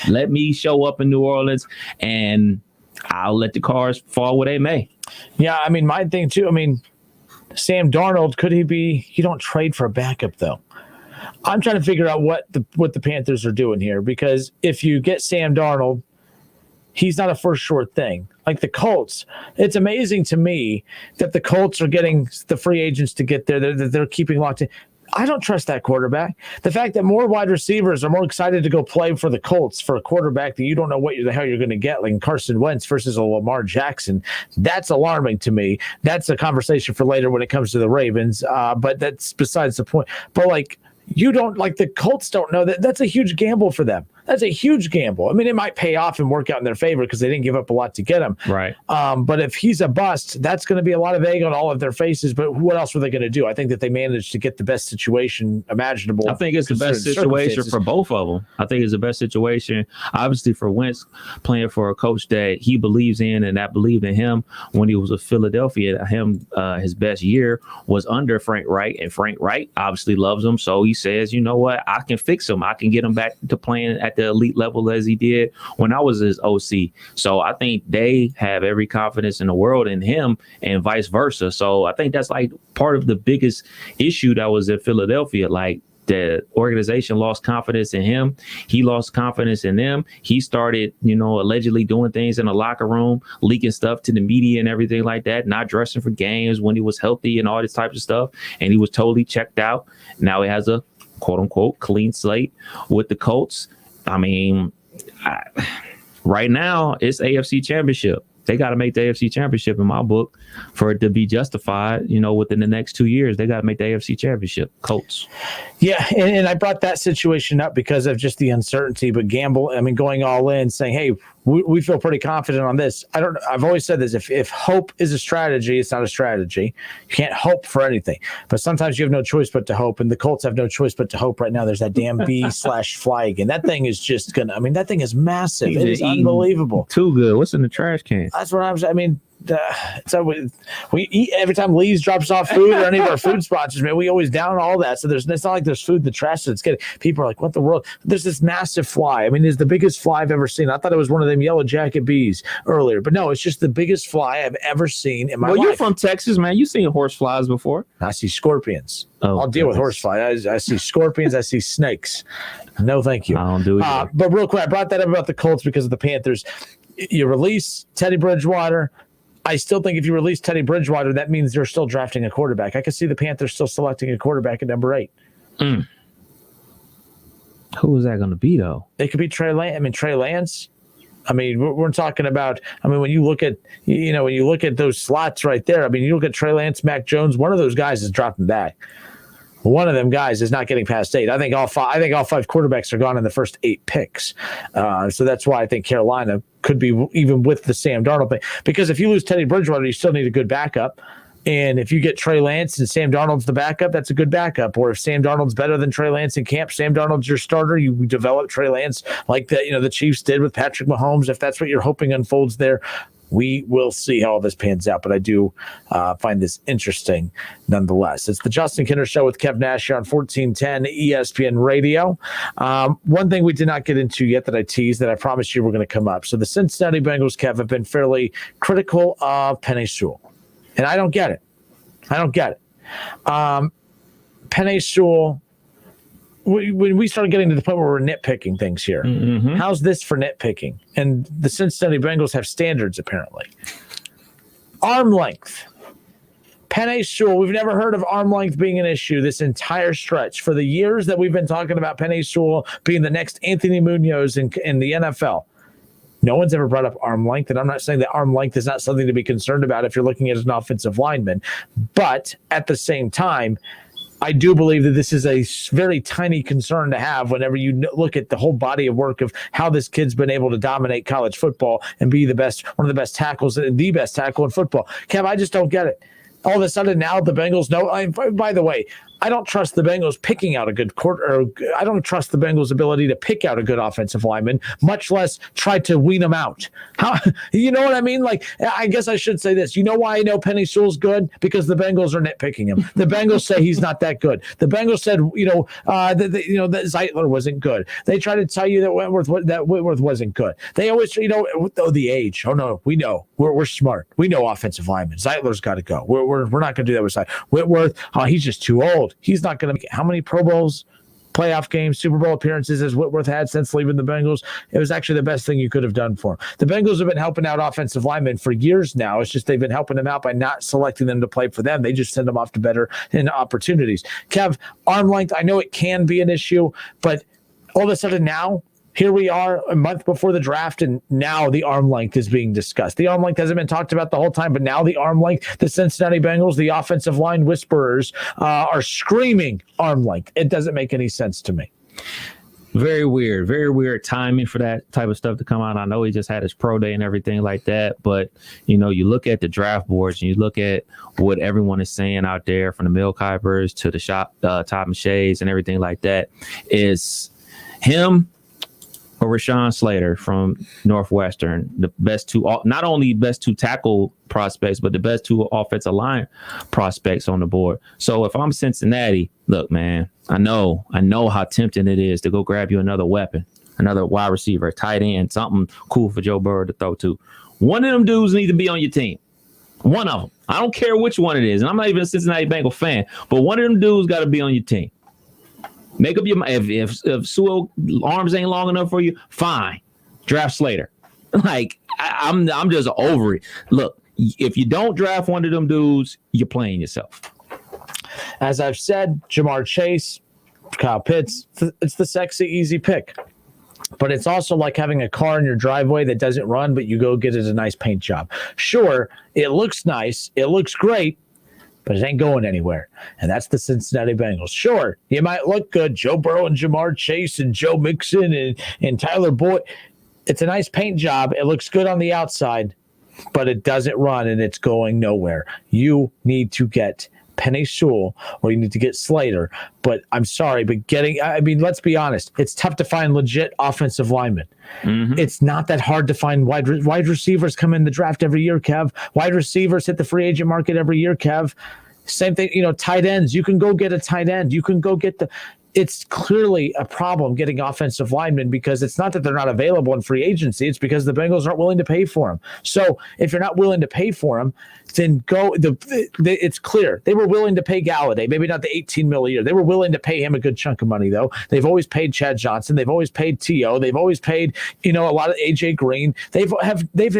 Let me show up in New Orleans and I'll let the cards fall where they may. Yeah, I mean, my thing too, I mean, Sam Darnold, could he be? You don't trade for a backup, though. I'm trying to figure out what the Panthers are doing here, because if you get Sam Darnold, he's not a first short thing. Like the Colts, it's amazing to me that the Colts are getting the free agents to get there. They're keeping locked in. I don't trust that quarterback. The fact that more wide receivers are more excited to go play for the Colts for a quarterback that you don't know what the hell you're going to get, like Carson Wentz versus a Lamar Jackson, that's alarming to me. That's a conversation for later when it comes to the Ravens, but that's besides the point. But like, you don't, like, the Colts don't know that. That's a huge gamble for them. That's a huge gamble. I mean, it might pay off and work out in their favor because they didn't give up a lot to get him. Right. But if he's a bust, that's going to be a lot of egg on all of their faces. But what else were they going to do? I think that they managed to get the best situation imaginable. I think it's the best situation for both of them. I think it's the best situation, obviously, for Wentz playing for a coach that he believes in and that believed in him when he was with Philadelphia. His best year was under Frank Reich, and Frank Reich obviously loves him. So he says, you know what, I can fix him. I can get him back to playing at the elite level as he did when I was his OC. So I think they have every confidence in the world in him and vice versa. So I think that's like part of the biggest issue that was in Philadelphia. Like, the organization lost confidence in him. He lost confidence in them. He started, allegedly doing things in the locker room, leaking stuff to the media and everything like that, not dressing for games when he was healthy and all this type of stuff. And he was totally checked out. Now he has a quote unquote clean slate with the Colts. I mean, right now it's AFC Championship. They got to make the AFC Championship in my book for it to be justified. Within the next 2 years, they got to make the AFC Championship. Colts. Yeah, and I brought that situation up because of just the uncertainty. But going all in, saying, hey, we feel pretty confident on this. I've always said this: if hope is a strategy, it's not a strategy. You can't hope for anything. But sometimes you have no choice but to hope, and the Colts have no choice but to hope right now. There's that damn B/fly again. That thing is just gonna. I mean, that thing is massive. It is unbelievable. Too good. What's in the trash can? That's what I mean. So we eat every time Lee's drops off food or any of our food sponsors, man. We always down all that. So it's not like there's food in the trash that's getting. People are like, what the world? There's this massive fly. I mean, it's the biggest fly I've ever seen. I thought it was one of them yellow jacket bees earlier, but no, it's just the biggest fly I've ever seen in my life. Well, you're from Texas, man. You've seen horse flies before. I see scorpions. Oh, I'll deal with horse flies. I see scorpions. I see snakes. No, thank you. I don't do it. But real quick, I brought that up about the Colts because of the Panthers. You release Teddy Bridgewater. I still think if you release Teddy Bridgewater, that means they're still drafting a quarterback. I could see the Panthers still selecting a quarterback at number 8. Who is that going to be, though? It could be Trey Lance. I mean, Trey Lance. I mean, we're talking about. I mean, when you look at when you look at those slots right there. I mean, you look at Trey Lance, Mac Jones. One of those guys is dropping back. One of them guys is not getting past 8. I think all 5 quarterbacks are gone in the first 8 picks. So that's why I think Carolina could be even with the Sam Darnold pick. Because if you lose Teddy Bridgewater, you still need a good backup. And if you get Trey Lance and Sam Darnold's the backup, that's a good backup. Or if Sam Darnold's better than Trey Lance in camp, Sam Darnold's your starter. You develop Trey Lance like the Chiefs did with Patrick Mahomes. If that's what you're hoping unfolds there, we will see how all this pans out, but I do find this interesting nonetheless. It's the Justin Kinner Show with Kev Nash here on 1410 ESPN Radio. One thing we did not get into yet that I teased that I promised you were going to come up. So the Cincinnati Bengals, Kev, have been fairly critical of Penei Sewell, and I don't get it. Penei Sewell, when we started getting to the point where we're nitpicking things here, how's this for nitpicking? And the Cincinnati Bengals have standards, apparently. Arm length. Penei Sewell, we've never heard of arm length being an issue this entire stretch. For the years that we've been talking about Penei Sewell being the next Anthony Munoz in the NFL, no one's ever brought up arm length, and I'm not saying that arm length is not something to be concerned about if you're looking at an offensive lineman. But at the same time, I do believe that this is a very tiny concern to have whenever you look at the whole body of work of how this kid's been able to dominate college football and be one of the best tackles and the best tackle in football. Kev, I just don't get it. All of a sudden now the Bengals know. By the way, I don't trust the Bengals picking out a good I don't trust the Bengals' ability to pick out a good offensive lineman, much less try to wean them out. You know what I mean? Like, I guess I should say this. You know why I know Penei Sewell's good? Because the Bengals are nitpicking him. The Bengals say he's not that good. The Bengals said, that Zeitler wasn't good. They try to tell you that Whitworth wasn't good. They always, the age. Oh no, we know. We're smart. We know offensive linemen. Zeitler's got to go. We're not going to do that with Zeitler. Whitworth, he's just too old. He's not going to make how many Pro Bowls, playoff games, Super Bowl appearances has Whitworth had since leaving the Bengals? It was actually the best thing you could have done for him. The Bengals have been helping out offensive linemen for years now. It's just they've been helping them out by not selecting them to play for them. They just send them off to better opportunities. Kev, arm length, I know it can be an issue, but all of a sudden now, here we are a month before the draft, and now the arm length is being discussed. The arm length hasn't been talked about the whole time, but now the arm length, the Cincinnati Bengals, the offensive line whisperers are screaming arm length. It doesn't make any sense to me. Very weird timing for that type of stuff to come out. I know he just had his pro day and everything like that, but you look at the draft boards and you look at what everyone is saying out there, from the Mel Kipers to the Todd McShays and everything like that, is him or Rashawn Slater from Northwestern, the best two, not only best two tackle prospects, but the best two offensive line prospects on the board. So if I'm Cincinnati, look, man, I know how tempting it is to go grab you another weapon, another wide receiver, tight end, something cool for Joe Burrow to throw to. One of them dudes need to be on your team. One of them. I don't care which one it is. And I'm not even a Cincinnati Bengal fan, but one of them dudes got to be on your team. Make up your mind. If Sewell arms ain't long enough for you, fine. Draft Slater. Like, I'm just over it. Look, if you don't draft one of them dudes, you're playing yourself. As I've said, Jamar Chase, Kyle Pitts, it's the sexy, easy pick. But it's also like having a car in your driveway that doesn't run, but you go get it a nice paint job. Sure, it looks nice. It looks great. But it ain't going anywhere. And that's the Cincinnati Bengals. Sure, you might look good. Joe Burrow and Jamar Chase and Joe Mixon and Tyler Boyd. It's a nice paint job. It looks good on the outside, but it doesn't run and it's going nowhere. You need to get Penei Sewell or you need to get Slater. But I'm sorry, but let's be honest. It's tough to find legit offensive linemen. Mm-hmm. It's not that hard to find wide receivers come in the draft every year, Kev. Wide receivers hit the free agent market every year, Kev. Same thing, tight ends. You can go get a tight end. You can go get it's clearly a problem getting offensive linemen because it's not that they're not available in free agency. It's because the Bengals aren't willing to pay for them. So if you're not willing to pay for them, then it's clear. They were willing to pay Galladay, maybe not the $18 million a year. They were willing to pay him a good chunk of money, though. They've always paid Chad Johnson. They've always paid T.O. They've always paid, a lot of A.J. Green. They've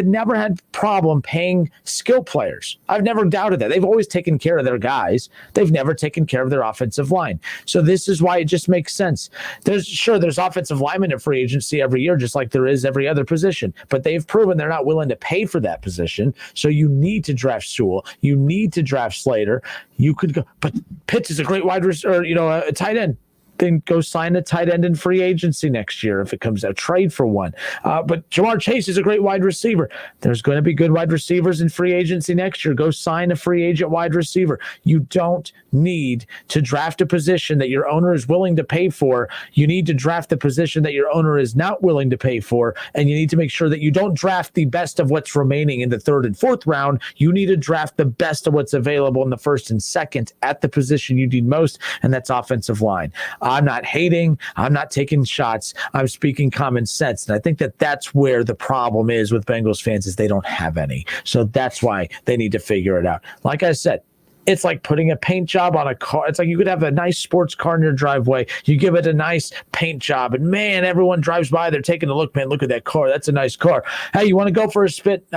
never had problem paying skill players. I've never doubted that. They've always taken care of their guys. They've never taken care of their offensive line. So this is why it just makes sense. There's offensive linemen in free agency every year, just like there is every other position. But they've proven they're not willing to pay for that position. So you need to draft Sewell. You need to draft Slater. You could go, but Pitts is a great wide receiver, a tight end. Then go sign a tight end in free agency next year if it comes out. Trade for one. But Jamar Chase is a great wide receiver. There's going to be good wide receivers in free agency next year. Go sign a free agent wide receiver. You don't need to draft a position that your owner is willing to pay for. You need to draft the position that your owner is not willing to pay for. And you need to make sure that you don't draft the best of what's remaining in the third and fourth round. You need to draft the best of what's available in the first and second at the position you need most, and that's offensive line. I'm not hating. I'm not taking shots. I'm speaking common sense. And I think that's where the problem is with Bengals fans is they don't have any. So that's why they need to figure it out. Like I said, it's like putting a paint job on a car. It's like you could have a nice sports car in your driveway. You give it a nice paint job, and man, everyone drives by. They're taking a look. Man, look at that car. That's a nice car. Hey, you want to go for a spit?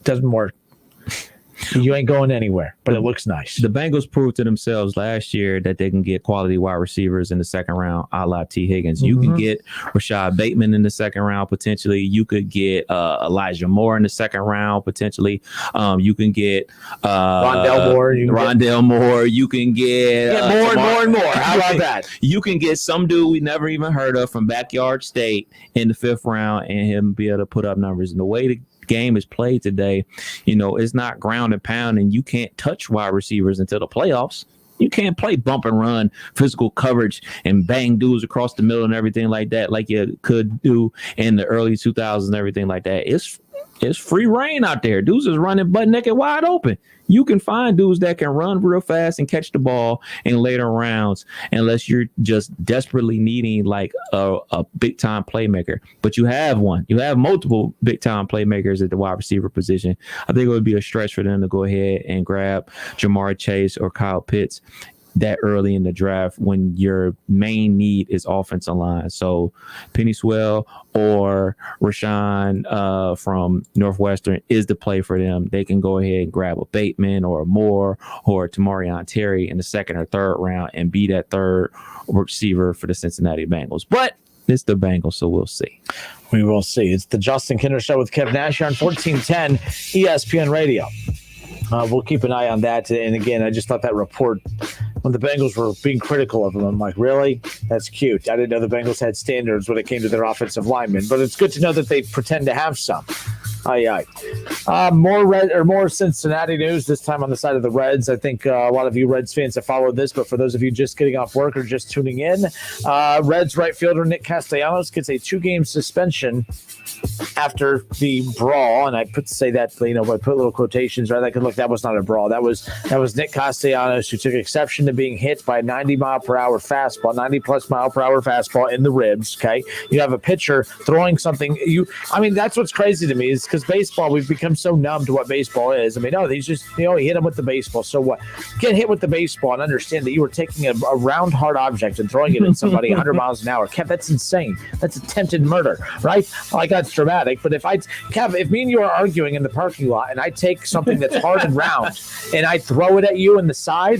Doesn't work. You ain't going anywhere, but it looks nice. The Bengals proved to themselves last year that they can get quality wide receivers in the second round, a la T. Higgins. You can get Rashad Bateman in the second round, potentially. You could get Elijah Moore in the second round, potentially. You can get Rondell Moore. You can get more and more. How about that? You can get some dude we never even heard of from Backyard State in the fifth round and him be able to put up numbers. And the way the game is played today, it's not ground and pound, and you can't touch wide receivers until the playoffs. You can't play bump and run, physical coverage, and bang dudes across the middle and everything like that, like you could do in the early 2000s and everything like that. It's free reign out there. Dudes is running butt naked wide open. You can find dudes that can run real fast and catch the ball in later rounds, unless you're just desperately needing like a big time playmaker. But you have one. You have multiple big time playmakers at the wide receiver position. I think it would be a stretch for them to go ahead and grab Jamar Chase or Kyle Pitts that early in the draft when your main need is offensive line. So Penei Sewell or Rashawn from Northwestern is the play for them. They can go ahead and grab a Bateman or a Moore or Tamarion Terry in the second or third round and be that third receiver for the Cincinnati Bengals. But it's the Bengals, so we'll see. We will see. It's the Justin Kinner Show with Kev Nash on 1410 ESPN Radio. We'll keep an eye on that. And again, I just thought that report when the Bengals were being critical of him. I'm like, really? That's cute. I didn't know the Bengals had standards when it came to their offensive linemen, but it's good to know that they pretend to have some. More Cincinnati news, this time on the side of the Reds. I think a lot of you Reds fans have followed this, but for those of you just getting off work or just tuning in, Reds right fielder Nick Castellanos gets a 2-game suspension after the brawl, and I put little quotations, right? I could look, that was not a brawl. That was Nick Castellanos, who took exception to being hit by a 90 plus mile per hour fastball in the ribs. Okay. You have a pitcher throwing something. That's what's crazy to me, is because baseball, we've become so numb to what baseball is. He's just, he hit him with the baseball. So what? Get hit with the baseball and understand that you were taking a round, hard object and throwing it at somebody 100 miles an hour. Kev, that's insane. That's attempted murder, right? Like, that's dramatic. But if me and you are arguing in the parking lot and I take something that's hard and round and I throw it at you in the side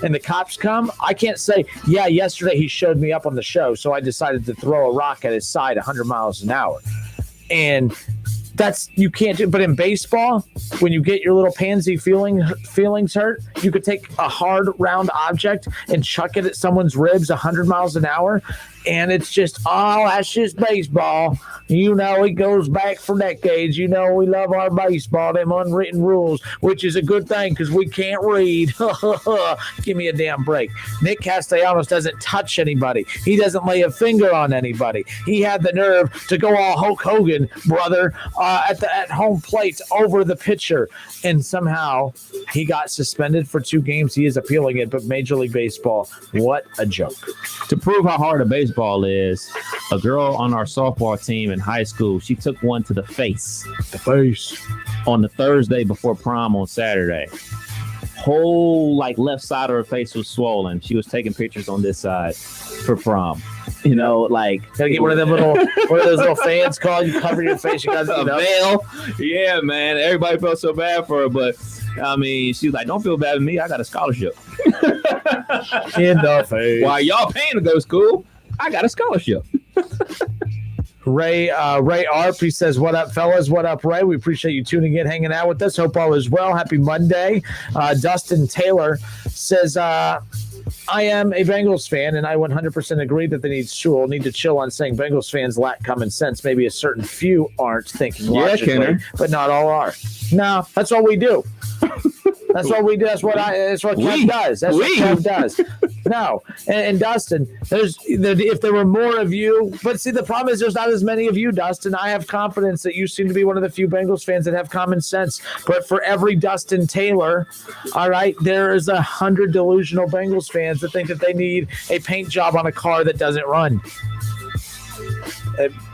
and the cops come, I can't say, yeah, yesterday he showed me up on the show, so I decided to throw a rock at his side 100 miles an hour. And you can't do. But in baseball, when you get your little pansy feelings hurt, you could take a hard round object and chuck it at someone's ribs 100 miles an hour, and it's just, that's just baseball. It goes back for decades. We love our baseball, them unwritten rules, which is a good thing because we can't read. Give me a damn break. Nick Castellanos doesn't touch anybody. He doesn't lay a finger on anybody. He had the nerve to go all Hulk Hogan, brother, at home plate over the pitcher, and somehow he got suspended for 2 games. He is appealing it, but Major League Baseball, what a joke. To prove how hard a baseball is, a girl on our softball team in high school, she took one to the face. On the Thursday before prom on Saturday. Whole left side of her face was swollen. She was taking pictures on this side for prom. Gotta get one of those little fans called. You cover your face. You got a veil. Yeah, man. Everybody felt so bad for her, but she was like, "Don't feel bad with me. I got a scholarship." In the face. While y'all paying to go to school, I got a scholarship. Ray Arp, he says, what up, fellas? What up, Ray? We appreciate you tuning in, hanging out with us. Hope all is well. Happy Monday. Dustin Taylor says, I am a Bengals fan, and I 100% agree that they need to chill on saying Bengals fans lack common sense. Maybe a certain few aren't thinking logically, but not all are. No, that's what we do. That's what we do. That's what Kev does. That's what Kev does. No, and Dustin, if there were more of you, but see, the problem is there's not as many of you, Dustin. I have confidence that you seem to be one of the few Bengals fans that have common sense. But for every Dustin Taylor, all right, there is 100 delusional Bengals fans that think that they need a paint job on a car that doesn't run.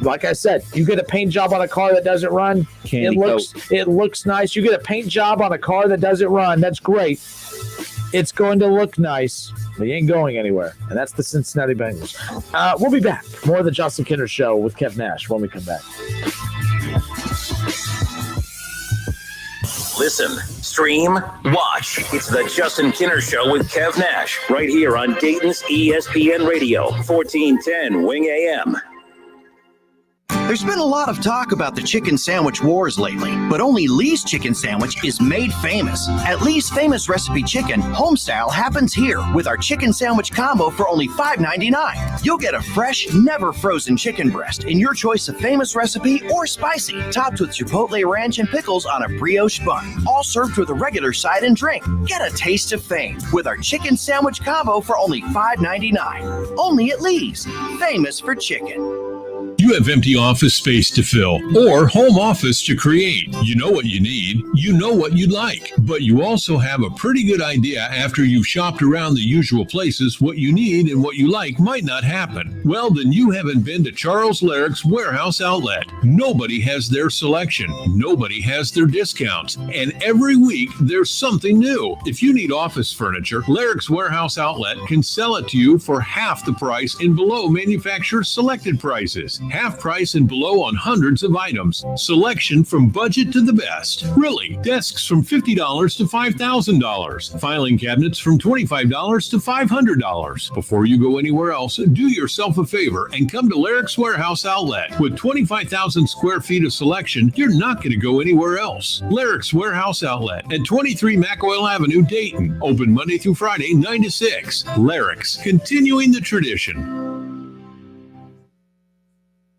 Like I said, you get a paint job on a car that doesn't run. It looks nice. You get a paint job on a car that doesn't run. That's great. It's going to look nice, but you ain't going anywhere. And that's the Cincinnati Bengals. We'll be back. More of the Justin Kinner Show with Kev Nash when we come back. Listen, stream, watch. It's the Justin Kinner Show with Kev Nash right here on Dayton's ESPN Radio, 1410 Wing AM. There's been a lot of talk about the chicken sandwich wars lately, but only Lee's Chicken Sandwich is made famous. At Lee's Famous Recipe Chicken, homestyle happens here with our chicken sandwich combo for only $5.99. You'll get a fresh, never frozen chicken breast in your choice of famous recipe or spicy, topped with chipotle ranch and pickles on a brioche bun, all served with a regular side and drink. Get a taste of fame with our chicken sandwich combo for only $5.99. Only at Lee's, famous for chicken. You have empty office space to fill or home office to create. You know what you need. You know what you'd like. But you also have a pretty good idea after you've shopped around the usual places what you need and what you like might not happen. Well, then you haven't been to Charles Larrick's Warehouse Outlet. Nobody has their selection. Nobody has their discounts. And every week there's something new. If you need office furniture, Larrick's Warehouse Outlet can sell it to you for half the price and below manufacturer's selected prices. Half price and below on hundreds of items. Selection from budget to the best. Really, desks from $50 to $5,000. Filing cabinets from $25 to $500. Before you go anywhere else, do yourself a favor and come to Larrick's Warehouse Outlet. With 25,000 square feet of selection, you're not going to go anywhere else. Larrick's Warehouse Outlet at 23 McOil Avenue, Dayton. Open Monday through Friday, 9 to 6. Larrick's, continuing the tradition.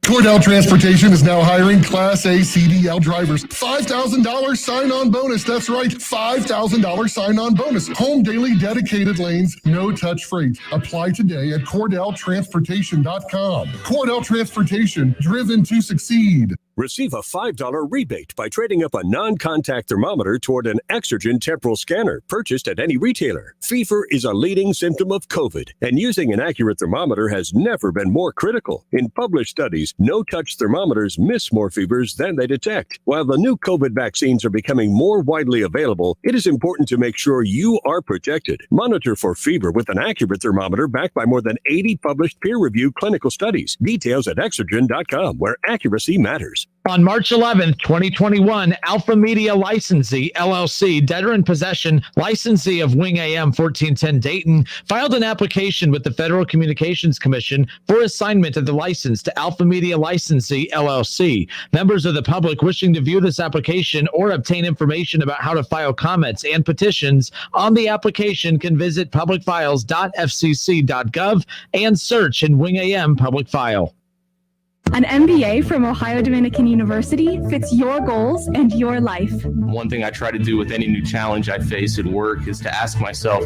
Cordell Transportation is now hiring Class A CDL drivers. $5,000 sign-on bonus. That's right, $5,000 sign-on bonus. Home daily dedicated lanes, no touch freight. Apply today at CordellTransportation.com. Cordell Transportation, driven to succeed. Receive a $5 rebate by trading up a non-contact thermometer toward an Exergen temporal scanner purchased at any retailer. Fever is a leading symptom of COVID, and using an accurate thermometer has never been more critical. In published studies, no-touch thermometers miss more fevers than they detect. While the new COVID vaccines are becoming more widely available, it is important to make sure you are protected. Monitor for fever with an accurate thermometer backed by more than 80 published peer-reviewed clinical studies. Details at Exergen.com, where accuracy matters. On March 11th, 2021, Alpha Media Licensee, LLC, debtor in possession, licensee of Wing AM 1410 Dayton, filed an application with the Federal Communications Commission for assignment of the license to Alpha Media Licensee, LLC. Members of the public wishing to view this application or obtain information about how to file comments and petitions on the application can visit publicfiles.fcc.gov and search in Wing AM Public File. An MBA from Ohio Dominican University fits your goals and your life. One thing I try to do with any new challenge I face at work is to ask myself,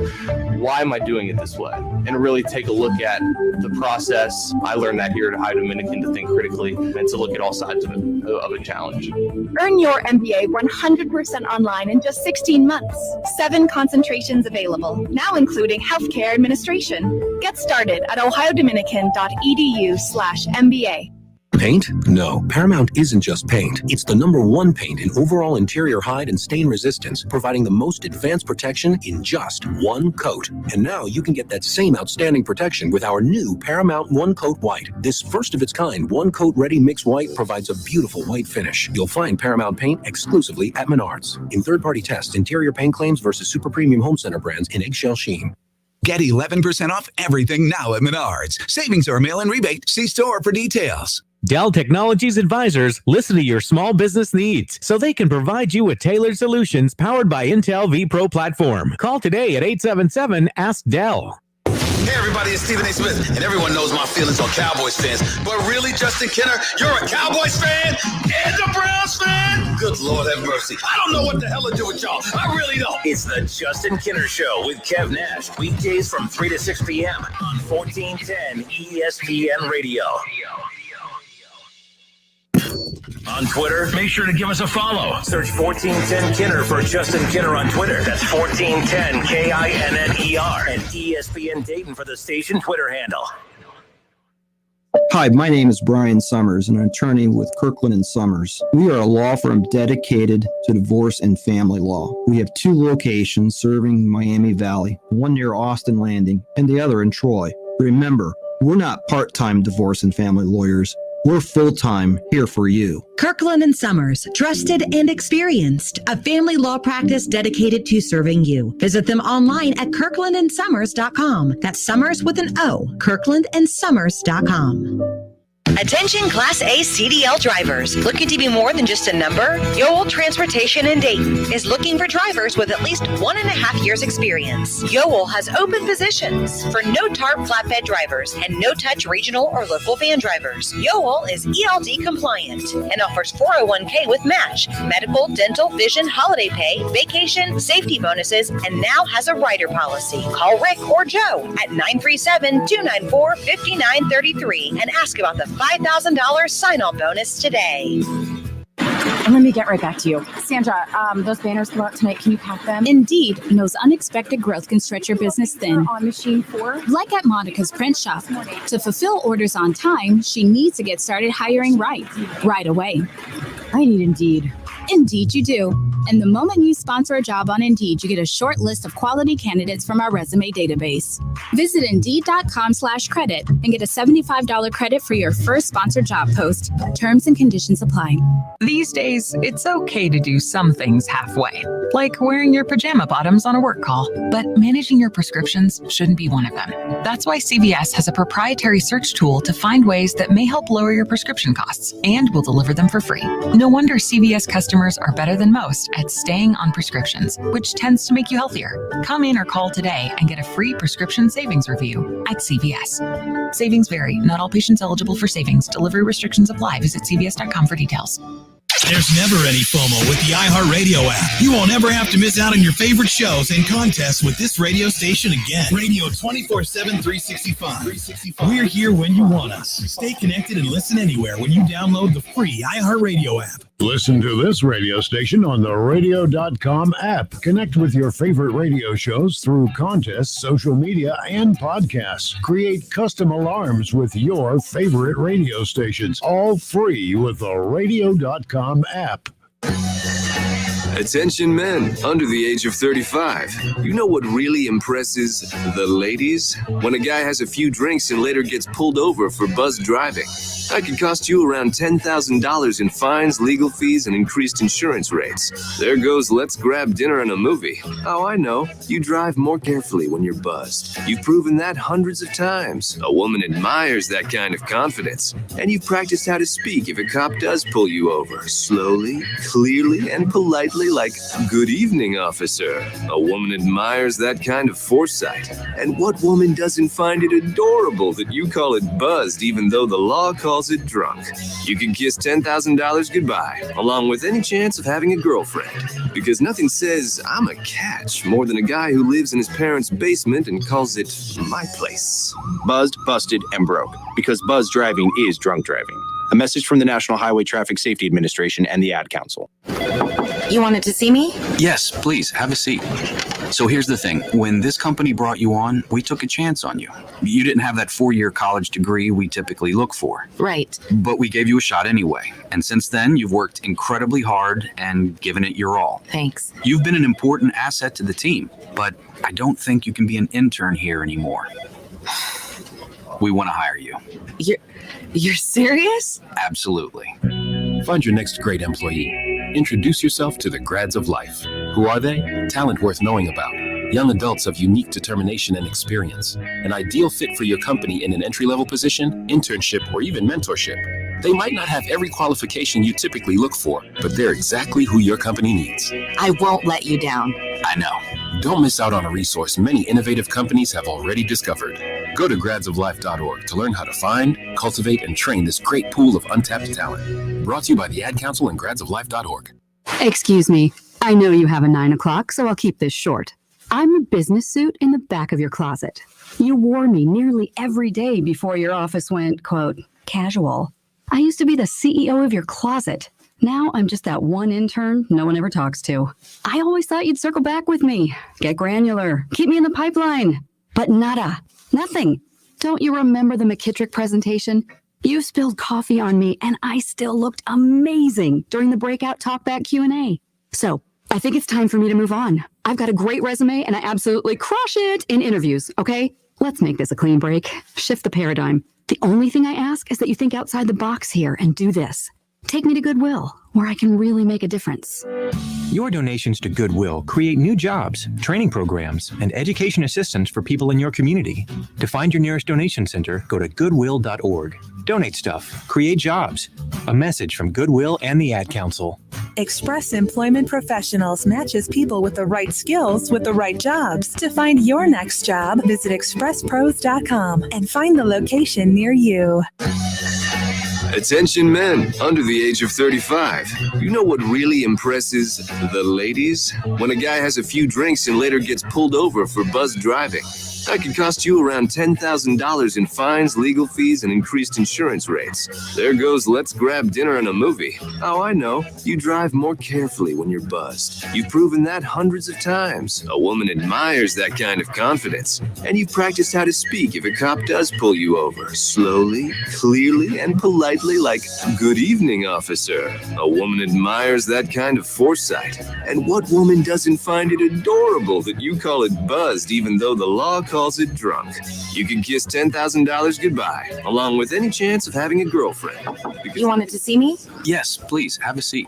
why am I doing it this way? And really take a look at the process. I learned that here at Ohio Dominican, to think critically and to look at all sides of a challenge. Earn your MBA 100% online in just 16 months. 7 concentrations available, now including healthcare administration. Get started at ohiodominican.edu/MBA. Paint? No, Paramount isn't just paint. It's the #1 paint in overall interior hide and stain resistance, providing the most advanced protection in just one coat. And now you can get that same outstanding protection with our new Paramount One Coat White. This first-of-its-kind one-coat ready mix white provides a beautiful white finish. You'll find Paramount paint exclusively at Menards. In third-party tests, interior paint claims versus super premium home center brands in eggshell sheen. Get 11% off everything now at Menards. Savings or mail-in rebate. See store for details. Dell Technologies advisors listen to your small business needs so they can provide you with tailored solutions powered by Intel vPro platform. Call today at 877-ASK-DELL. Hey everybody, it's Stephen A. Smith, and everyone knows my feelings on Cowboys fans. But really, Justin Kenner, you're a Cowboys fan and a Browns fan? Good Lord have mercy. I don't know what the hell to do with y'all. I really don't. It's the Justin Kenner Show with Kev Nash, weekdays from 3 to 6 p.m. on 1410 ESPN Radio. On Twitter, make sure to give us a follow. Search 1410 Kenner for Justin Kenner on Twitter. That's 1410 KINNER and ESPN Dayton for the station Twitter handle. Hi, my name is Brian Summers, and I'm an attorney with Kirkland Sommers. We are a law firm dedicated to divorce and family law. We have 2 locations serving Miami Valley, one near Austin Landing and the other in Troy. Remember, we're not part-time divorce and family lawyers. We're full-time here for you. Kirkland Sommers, trusted and experienced, a family law practice dedicated to serving you. Visit them online at kirklandandsummers.com. That's Summers with an O, kirklandandsummers.com. Attention Class A CDL drivers. Looking to be more than just a number? Yoel Transportation in Dayton is looking for drivers with at least 1.5 years experience. Yoel has open positions for no-tarp flatbed drivers and no-touch regional or local van drivers. Yoel is ELD compliant and offers 401k with match, medical, dental, vision, holiday pay, vacation, safety bonuses, and now has a rider policy. Call Rick or Joe at 937-294-5933 and ask about the $5,000 sign-on bonus today. And let me get right back to you. Sandra, those banners go out tonight. Can you pack them? Indeed. Knows unexpected growth can stretch your business thin. On machine 4? Like at Monica's print shop. To fulfill orders on time, she needs to get started hiring right away. I need Indeed. Indeed you do. And the moment you sponsor a job on Indeed, you get a short list of quality candidates from our resume database. Visit Indeed.com/credit and get a $75 credit for your first sponsored job post. Terms and conditions apply. These days, it's okay to do some things halfway, like wearing your pajama bottoms on a work call. But managing your prescriptions shouldn't be one of them. That's why CVS has a proprietary search tool to find ways that may help lower your prescription costs, and will deliver them for free. No wonder CVS customers are better than most at staying on prescriptions, which tends to make you healthier. Come in or call today and get a free prescription savings review at CVS. Savings vary. Not all patients eligible for savings. Delivery restrictions apply. Visit cvs.com for details. There's never any FOMO with the iHeartRadio app. You won't ever have to miss out on your favorite shows and contests with this radio station again. Radio 24/7, 365. We're here when you want us. Stay connected and listen anywhere when you download the free iHeartRadio app. Listen to this radio station on the radio.com app. Connect with your favorite radio shows through contests, social media, and podcasts. Create custom alarms with your favorite radio stations, all free with the radio.com app. Attention men under the age of 35. You know what really impresses the ladies? When a guy has a few drinks and later gets pulled over for buzz driving. That could cost you around $10,000 in fines, legal fees, and increased insurance rates. There goes let's grab dinner and a movie. Oh, I know. You drive more carefully when you're buzzed. You've proven that hundreds of times. A woman admires that kind of confidence. And you've practiced how to speak if a cop does pull you over. Slowly, clearly, and politely like, "Good evening, officer." A woman admires that kind of foresight. And what woman doesn't find it adorable that you call it buzzed even though the law calls it drunk? You can kiss $10,000 goodbye, along with any chance of having a girlfriend. Because nothing says I'm a catch more than a guy who lives in his parents' basement and calls it my place. Buzzed, busted, and broke. Because buzz driving is drunk driving. A message from the National Highway Traffic Safety Administration and the Ad Council. You wanted to see me? Yes, please, have a seat. So here's the thing. When this company brought you on, we took a chance on you. You didn't have that 4-year college degree we typically look for. Right. But we gave you a shot anyway. And since then, you've worked incredibly hard and given it your all. Thanks. You've been an important asset to the team, but I don't think you can be an intern here anymore. We want to hire you. You're serious? Absolutely. Find your next great employee. Introduce yourself to the Grads of Life. Who are they? Talent worth knowing about. Young adults of unique determination and experience. An ideal fit for your company in an entry-level position, internship, or even mentorship. They might not have every qualification you typically look for, but they're exactly who your company needs. I won't let you down. I know. Don't miss out on a resource many innovative companies have already discovered. Go to gradsoflife.org to learn how to find, cultivate, and train this great pool of untapped talent. Brought to you by the Ad Council and gradsoflife.org. Excuse me. I know you have a 9 o'clock, so I'll keep this short. I'm the business suit in the back of your closet. You wore me nearly every day before your office went, quote, casual. I used to be the CEO of your closet. Now I'm just that one intern no one ever talks to. I always thought you'd circle back with me, get granular, keep me in the pipeline. But nada, nothing. Don't you remember the McKittrick presentation? You spilled coffee on me and I still looked amazing during the breakout talkback Q&A. So I think it's time for me to move on. I've got a great resume and I absolutely crush it in interviews, okay? Let's make this a clean break. Shift the paradigm. The only thing I ask is that you think outside the box here and do this. Take me to Goodwill, where I can really make a difference. Your donations to Goodwill create new jobs, training programs, and education assistance for people in your community. To find your nearest donation center, go to goodwill.org. Donate stuff, create jobs. A message from Goodwill and the Ad Council. Express Employment Professionals matches people with the right skills with the right jobs. To find your next job, visit expresspros.com and find the location near you. Attention men under the age of 35. You know what really impresses the ladies? When a guy has a few drinks and later gets pulled over for buzz driving. That could cost you around $10,000 in fines, legal fees, and increased insurance rates. There goes let's grab dinner and a movie. Oh, I know. You drive more carefully when you're buzzed. You've proven that hundreds of times. A woman admires that kind of confidence. And you've practiced how to speak if a cop does pull you over. Slowly, clearly, and politely, like, "Good evening, officer." A woman admires that kind of foresight. And what woman doesn't find it adorable that you call it buzzed even though the law calls it drunk? You can kiss $10,000 goodbye, along with any chance of having a girlfriend. You wanted to see me? Yes, please, have a seat.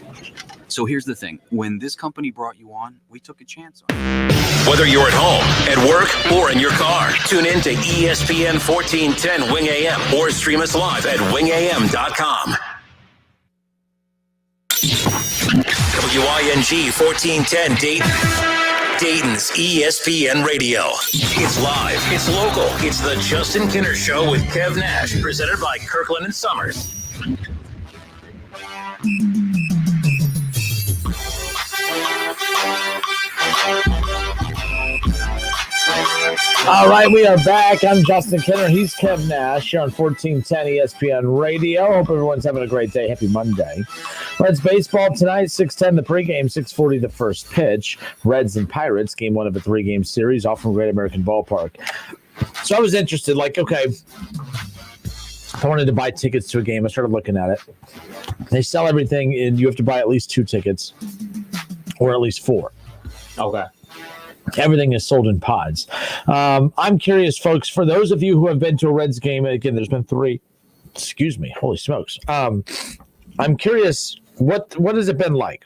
So here's the thing. When this company brought you on, we took a chance on you. Whether you're at home, at work, or in your car, tune in to ESPN 1410 Wing AM or stream us live at wingam.com. WING 1410 Dayton. Dayton's ESPN Radio. It's live, it's local, it's the Justin Kinner Show with Kev Nash, presented by Kirkland Sommers. All right, we are back. I'm Justin Kinner. He's Kev Nash here on 1410 ESPN Radio. Hope everyone's having a great day. Happy Monday. Reds baseball tonight, 6:10 the pregame, 6:40 the first pitch. Reds and Pirates, game one of a three-game series, all from Great American Ballpark. So I was interested, okay, if I wanted to buy tickets to a game, I started looking at it. They sell everything, and you have to buy at least 2 tickets, or at least 4. Okay. Everything is sold in pods. I'm curious, folks, for those of you who have been to a Reds game, again, there's been 3. Excuse me. Holy smokes. I'm curious, what has it been like?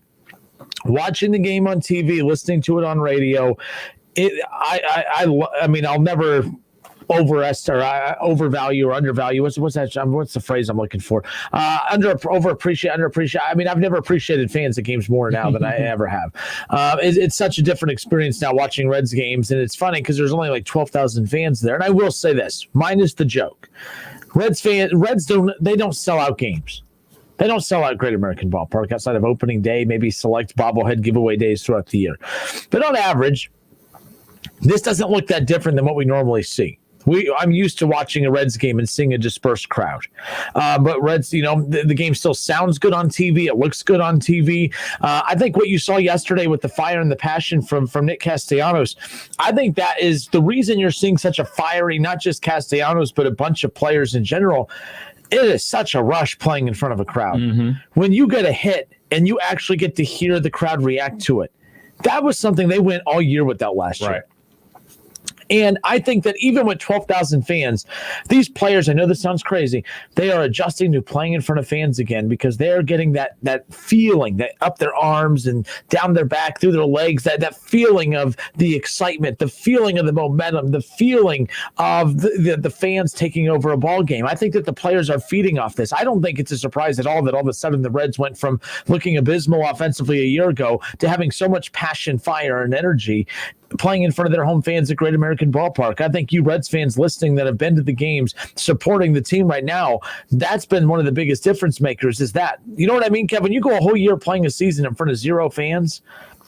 Watching the game on TV, listening to it on radio. I mean, I'll never overvalue or undervalue. What's that? What's the phrase I'm looking for? Underappreciate. I mean, I've never appreciated fans at games more now than I ever have. It's such a different experience now watching Reds games, and it's funny because there's only like 12,000 fans there. And I will say this, minus the joke, Reds don't sell out games. They don't sell out Great American Ballpark outside of opening day, maybe select bobblehead giveaway days throughout the year. But on average, this doesn't look that different than what we normally see. I'm used to watching a Reds game and seeing a dispersed crowd. But Reds, the game still sounds good on TV. It looks good on TV. I think what you saw yesterday with the fire and the passion from Nick Castellanos, I think that is the reason you're seeing such a fiery, not just Castellanos, but a bunch of players in general. It is such a rush playing in front of a crowd. Mm-hmm. When you get a hit and you actually get to hear the crowd react to it, that was something they went all year without last year. And I think that even with 12,000 fans, these players, I know this sounds crazy, they are adjusting to playing in front of fans again because they're getting that feeling, that up their arms and down their back, through their legs, that feeling of the excitement, the feeling of the momentum, the feeling of the fans taking over a ball game. I think that the players are feeding off this. I don't think it's a surprise at all that all of a sudden the Reds went from looking abysmal offensively a year ago to having so much passion, fire, and energy playing in front of their home fans at Great American Ballpark. I think you Reds fans listening that have been to the games, supporting the team right now, that's been one of the biggest difference makers is that. You know what I mean, Kevin? You go a whole year playing a season in front of 0 fans,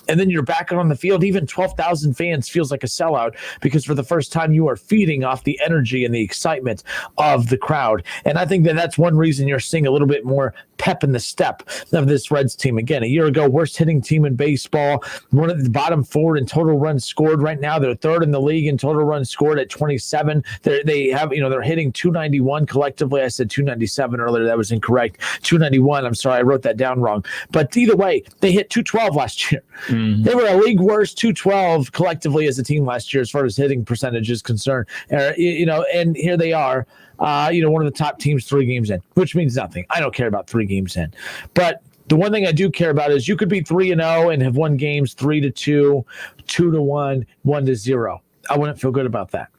and then you're back on the field, even 12,000 fans feels like a sellout because for the first time you are feeding off the energy and the excitement of the crowd. And I think that that's one reason you're seeing a little bit more pep in the step of this Reds team. Again, a year ago, worst hitting team in baseball, one of the bottom 4 in total runs scored right now. They're 3rd in the league in total runs scored at 27. They're hitting 291 collectively. I said 297 earlier. That was incorrect. 291. I'm sorry. I wrote that down wrong. But either way, they hit 212 last year. Mm-hmm. They were a league worst 212 collectively as a team last year as far as hitting percentage is concerned. And here they are, one of the top teams 3 games in, which means nothing. I don't care about 3 games in. But the one thing I do care about is you could be 3-0 and have won games 3-2, 2-1, 1-0. I wouldn't feel good about that.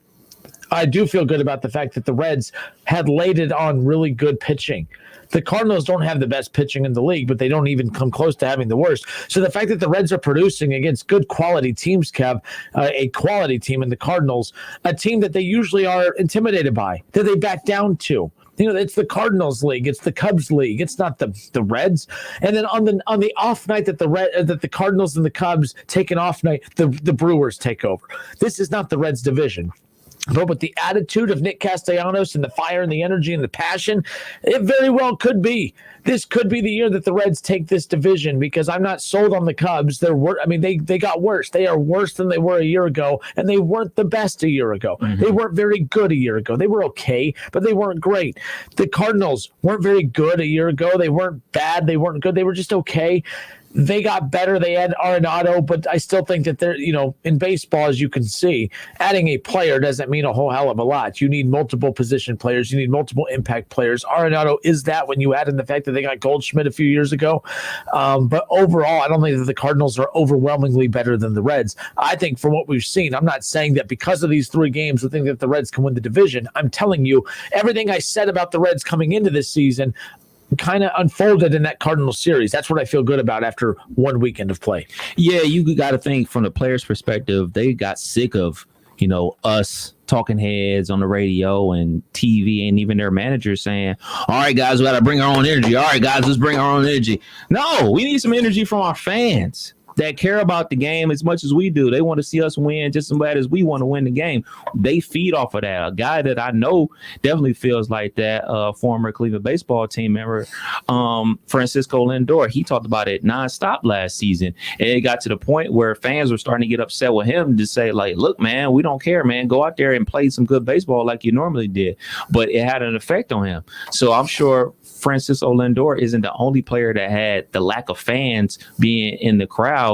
I do feel good about the fact that the Reds had laid it on really good pitching. The Cardinals don't have the best pitching in the league, but they don't even come close to having the worst. So the fact that the Reds are producing against good quality teams, Kev, a quality team in the Cardinals, a team that they usually are intimidated by, that they back down to. It's the Cardinals league. It's the Cubs league. It's not the Reds. And then on the off night that the Cardinals and the Cubs take an off night, the Brewers take over. This is not the Reds division. But with the attitude of Nick Castellanos and the fire and the energy and the passion, it very well could be. This could be the year that the Reds take this division, because I'm not sold on the Cubs. They got worse. They are worse than they were a year ago, and they weren't the best a year ago. Mm-hmm. They weren't very good a year ago. They were okay, but they weren't great. The Cardinals weren't very good a year ago. They weren't bad. They weren't good. They were just okay. They got better. They had Arenado, but I still think that they're, in baseball, as you can see, adding a player doesn't mean a whole hell of a lot. You need multiple position players. You need multiple impact players. Arenado is that when you add in the fact that they got Goldschmidt a few years ago. But overall, I don't think that the Cardinals are overwhelmingly better than the Reds. I think from what we've seen, I'm not saying that because of these 3 games, I think that the Reds can win the division. I'm telling you, everything I said about the Reds coming into this season kind of unfolded in that Cardinals series. That's what I feel good about after one weekend of play. Yeah, you got to think from the players' perspective, they got sick of, us talking heads on the radio and TV, and even their managers saying, all right, guys, we got to bring our own energy. All right, guys, let's bring our own energy. No, we need some energy from our fans that care about the game as much as we do. They want to see us win just as bad as we want to win the game. They feed off of that. A guy that I know definitely feels like that, former Cleveland baseball team member, Francisco Lindor, he talked about it nonstop last season. And it got to the point where fans were starting to get upset with him to say, like, look, man, we don't care, man. Go out there and play some good baseball like you normally did. But it had an effect on him. So I'm sure Francisco Lindor isn't the only player that had the lack of fans being in the crowd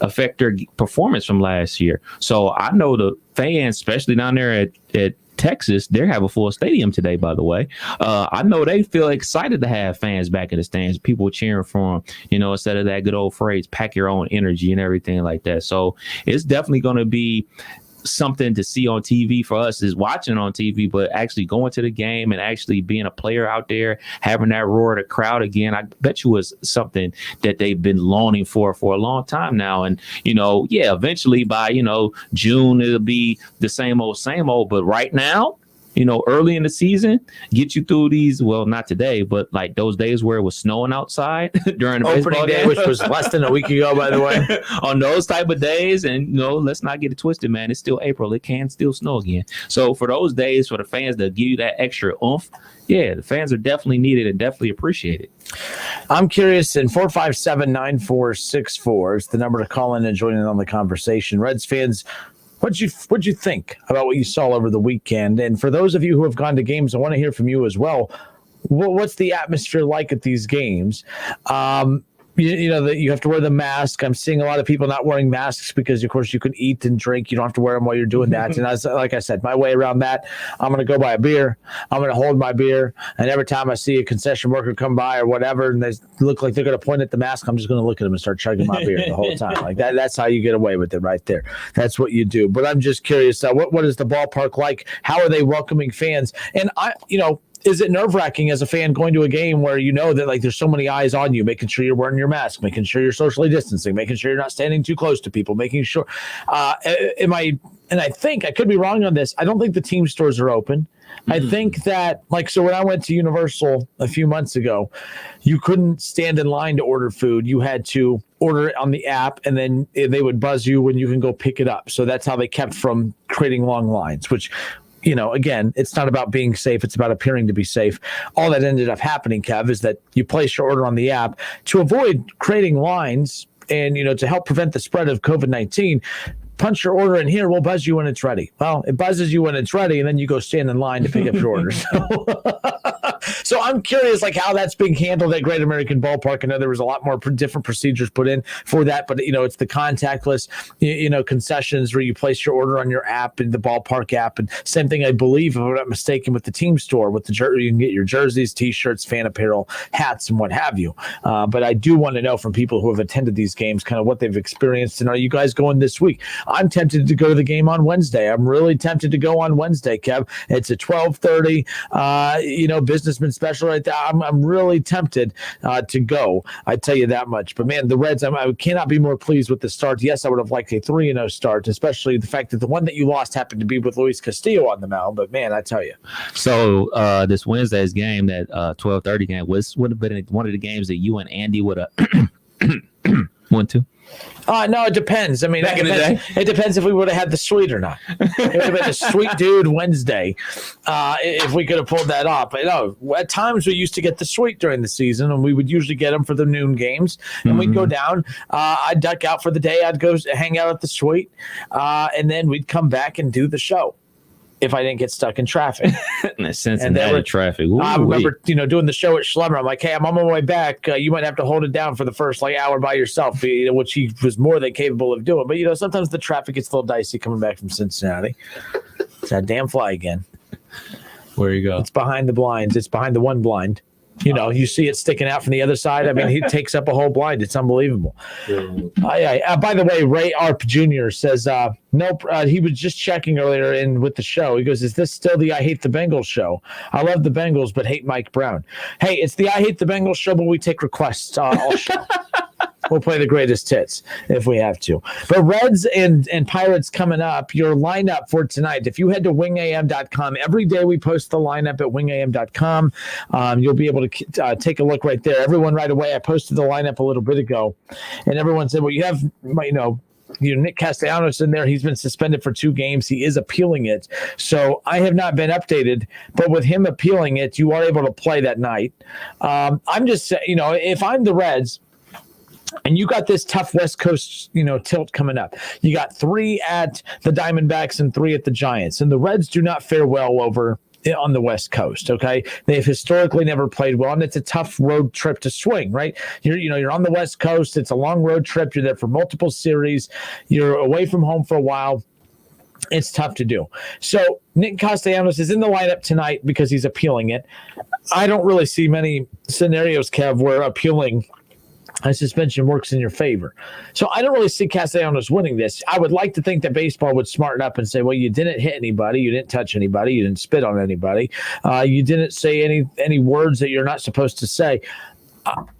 affect their performance from last year. So I know the fans, especially down there at Texas, they have a full stadium today, by the way. I know they feel excited to have fans back in the stands, people cheering for them, instead of that good old phrase, pack your own energy and everything like that. So it's definitely going to be something to see on TV for us, is watching on TV, but actually going to the game and actually being a player out there, having that roar of the crowd again. I bet you was something that they've been longing for a long time now. And, eventually by, June, it'll be the same old, but right now, early in the season, get you through these, well, not today, but like those days where it was snowing outside during the opening day, which was less than a week ago, by the way. On those type of days, and let's not get it twisted, man. It's still April. It can still snow again. So for those days, for the fans to give you that extra oomph, yeah, the fans are definitely needed and definitely appreciated. I'm curious, in 457-9464 is the number to call in and join in on the conversation. Reds fans, what'd you think about what you saw over the weekend? And for those of you who have gone to games, I want to hear from you as well. What's the atmosphere like at these games? That you have to wear the mask. I'm seeing a lot of people not wearing masks because, of course, you can eat and drink. You don't have to wear them while you're doing that. And like I said, my way around that, I'm going to go buy a beer. I'm going to hold my beer. And every time I see a concession worker come by or whatever, and they look like they're going to point at the mask, I'm just going to look at them and start chugging my beer the whole time. Like that. That's how you get away with it right there. That's what you do. But I'm just curious, what is the ballpark like? How are they welcoming fans? And is it nerve-wracking as a fan going to a game where that like there's so many eyes on you, making sure you're wearing your mask, making sure you're socially distancing, making sure you're not standing too close to people, making sure and I think I could be wrong on this. I don't think the team stores are open. I think that so when I went to Universal a few months ago, you couldn't stand in line to order food. You had to order it on the app, and then they would buzz you when you can go pick it up. So that's how they kept from creating long lines, which again, it's not about being safe. It's about appearing to be safe. All that ended up happening, Kev, is that you place your order on the app to avoid creating lines and, to help prevent the spread of COVID-19. Punch your order in here. We'll buzz you when it's ready. Well, it buzzes you when it's ready, and then you go stand in line to pick up your order. So I'm curious, how that's being handled at Great American Ballpark. I know there was a lot more different procedures put in for that, but it's the contactless, concessions where you place your order on your app, in the ballpark app, and same thing, I believe, if I'm not mistaken, with the team store, with the you can get your jerseys, T-shirts, fan apparel, hats, and what have you. But I do want to know from people who have attended these games, kind of what they've experienced, and are you guys going this week? I'm tempted to go to the game on Wednesday. I'm really tempted to go on Wednesday, Kev. It's a 12:30, businessman special right there. I'm really tempted to go. I tell you that much. But man, the Reds, I cannot be more pleased with the start. Yes, I would have liked a 3-0 start, especially the fact that the one that you lost happened to be with Luis Castillo on the mound. But man, I tell you. So this Wednesday's game, that 12:30 game, would have been one of the games that you and Andy would have. 1-2. No, it depends. I mean, Back in the day? It depends if we would have had the suite or not. It would have been a sweet dude Wednesday if we could have pulled that off. But at times we used to get the suite during the season, and we would usually get them for the noon games. And we'd go down. I'd duck out for the day. I'd go hang out at the suite, and then we'd come back and do the show if I didn't get stuck in traffic. Cincinnati traffic. I remember, doing the show at Schlemmer. I'm like, hey, I'm on my way back. You might have to hold it down for the first hour by yourself, which he was more than capable of doing. But, sometimes the traffic gets a little dicey coming back from Cincinnati. It's that damn fly again. Where you go? It's behind the blinds. It's behind the one blind. You see it sticking out from the other side. I mean, he takes up a whole blind. It's unbelievable. By the way, Ray Arp Jr. says, nope, he was just checking earlier in with the show. He goes, is this still the I Hate the Bengals show? I love the Bengals, but hate Mike Brown. Hey, it's the I Hate the Bengals show, but we take requests all show. We'll play the greatest hits if we have to. But Reds and Pirates coming up, your lineup for tonight. If you head to wingam.com, every day we post the lineup at wingam.com. You'll be able to take a look right there. Everyone right away, I posted the lineup a little bit ago, and everyone said, well, you have, Nick Castellanos in there. He's been suspended for 2 games. He is appealing it. So I have not been updated, but with him appealing it, you are able to play that night. I'm just saying, if I'm the Reds, and you got this tough West Coast, tilt coming up. You got 3 at the Diamondbacks and 3 at the Giants. And the Reds do not fare well over on the West Coast, okay? They've historically never played well, and it's a tough road trip to swing, right? You're on the West Coast. It's a long road trip. You're there for multiple series. You're away from home for a while. It's tough to do. So Nick Castellanos is in the lineup tonight because he's appealing it. I don't really see many scenarios, Kev, where appealing a suspension works in your favor. So I don't really see Castellanos winning this. I would like to think that baseball would smarten up and say, well, you didn't hit anybody, you didn't touch anybody, you didn't spit on anybody, you didn't say any words that you're not supposed to say.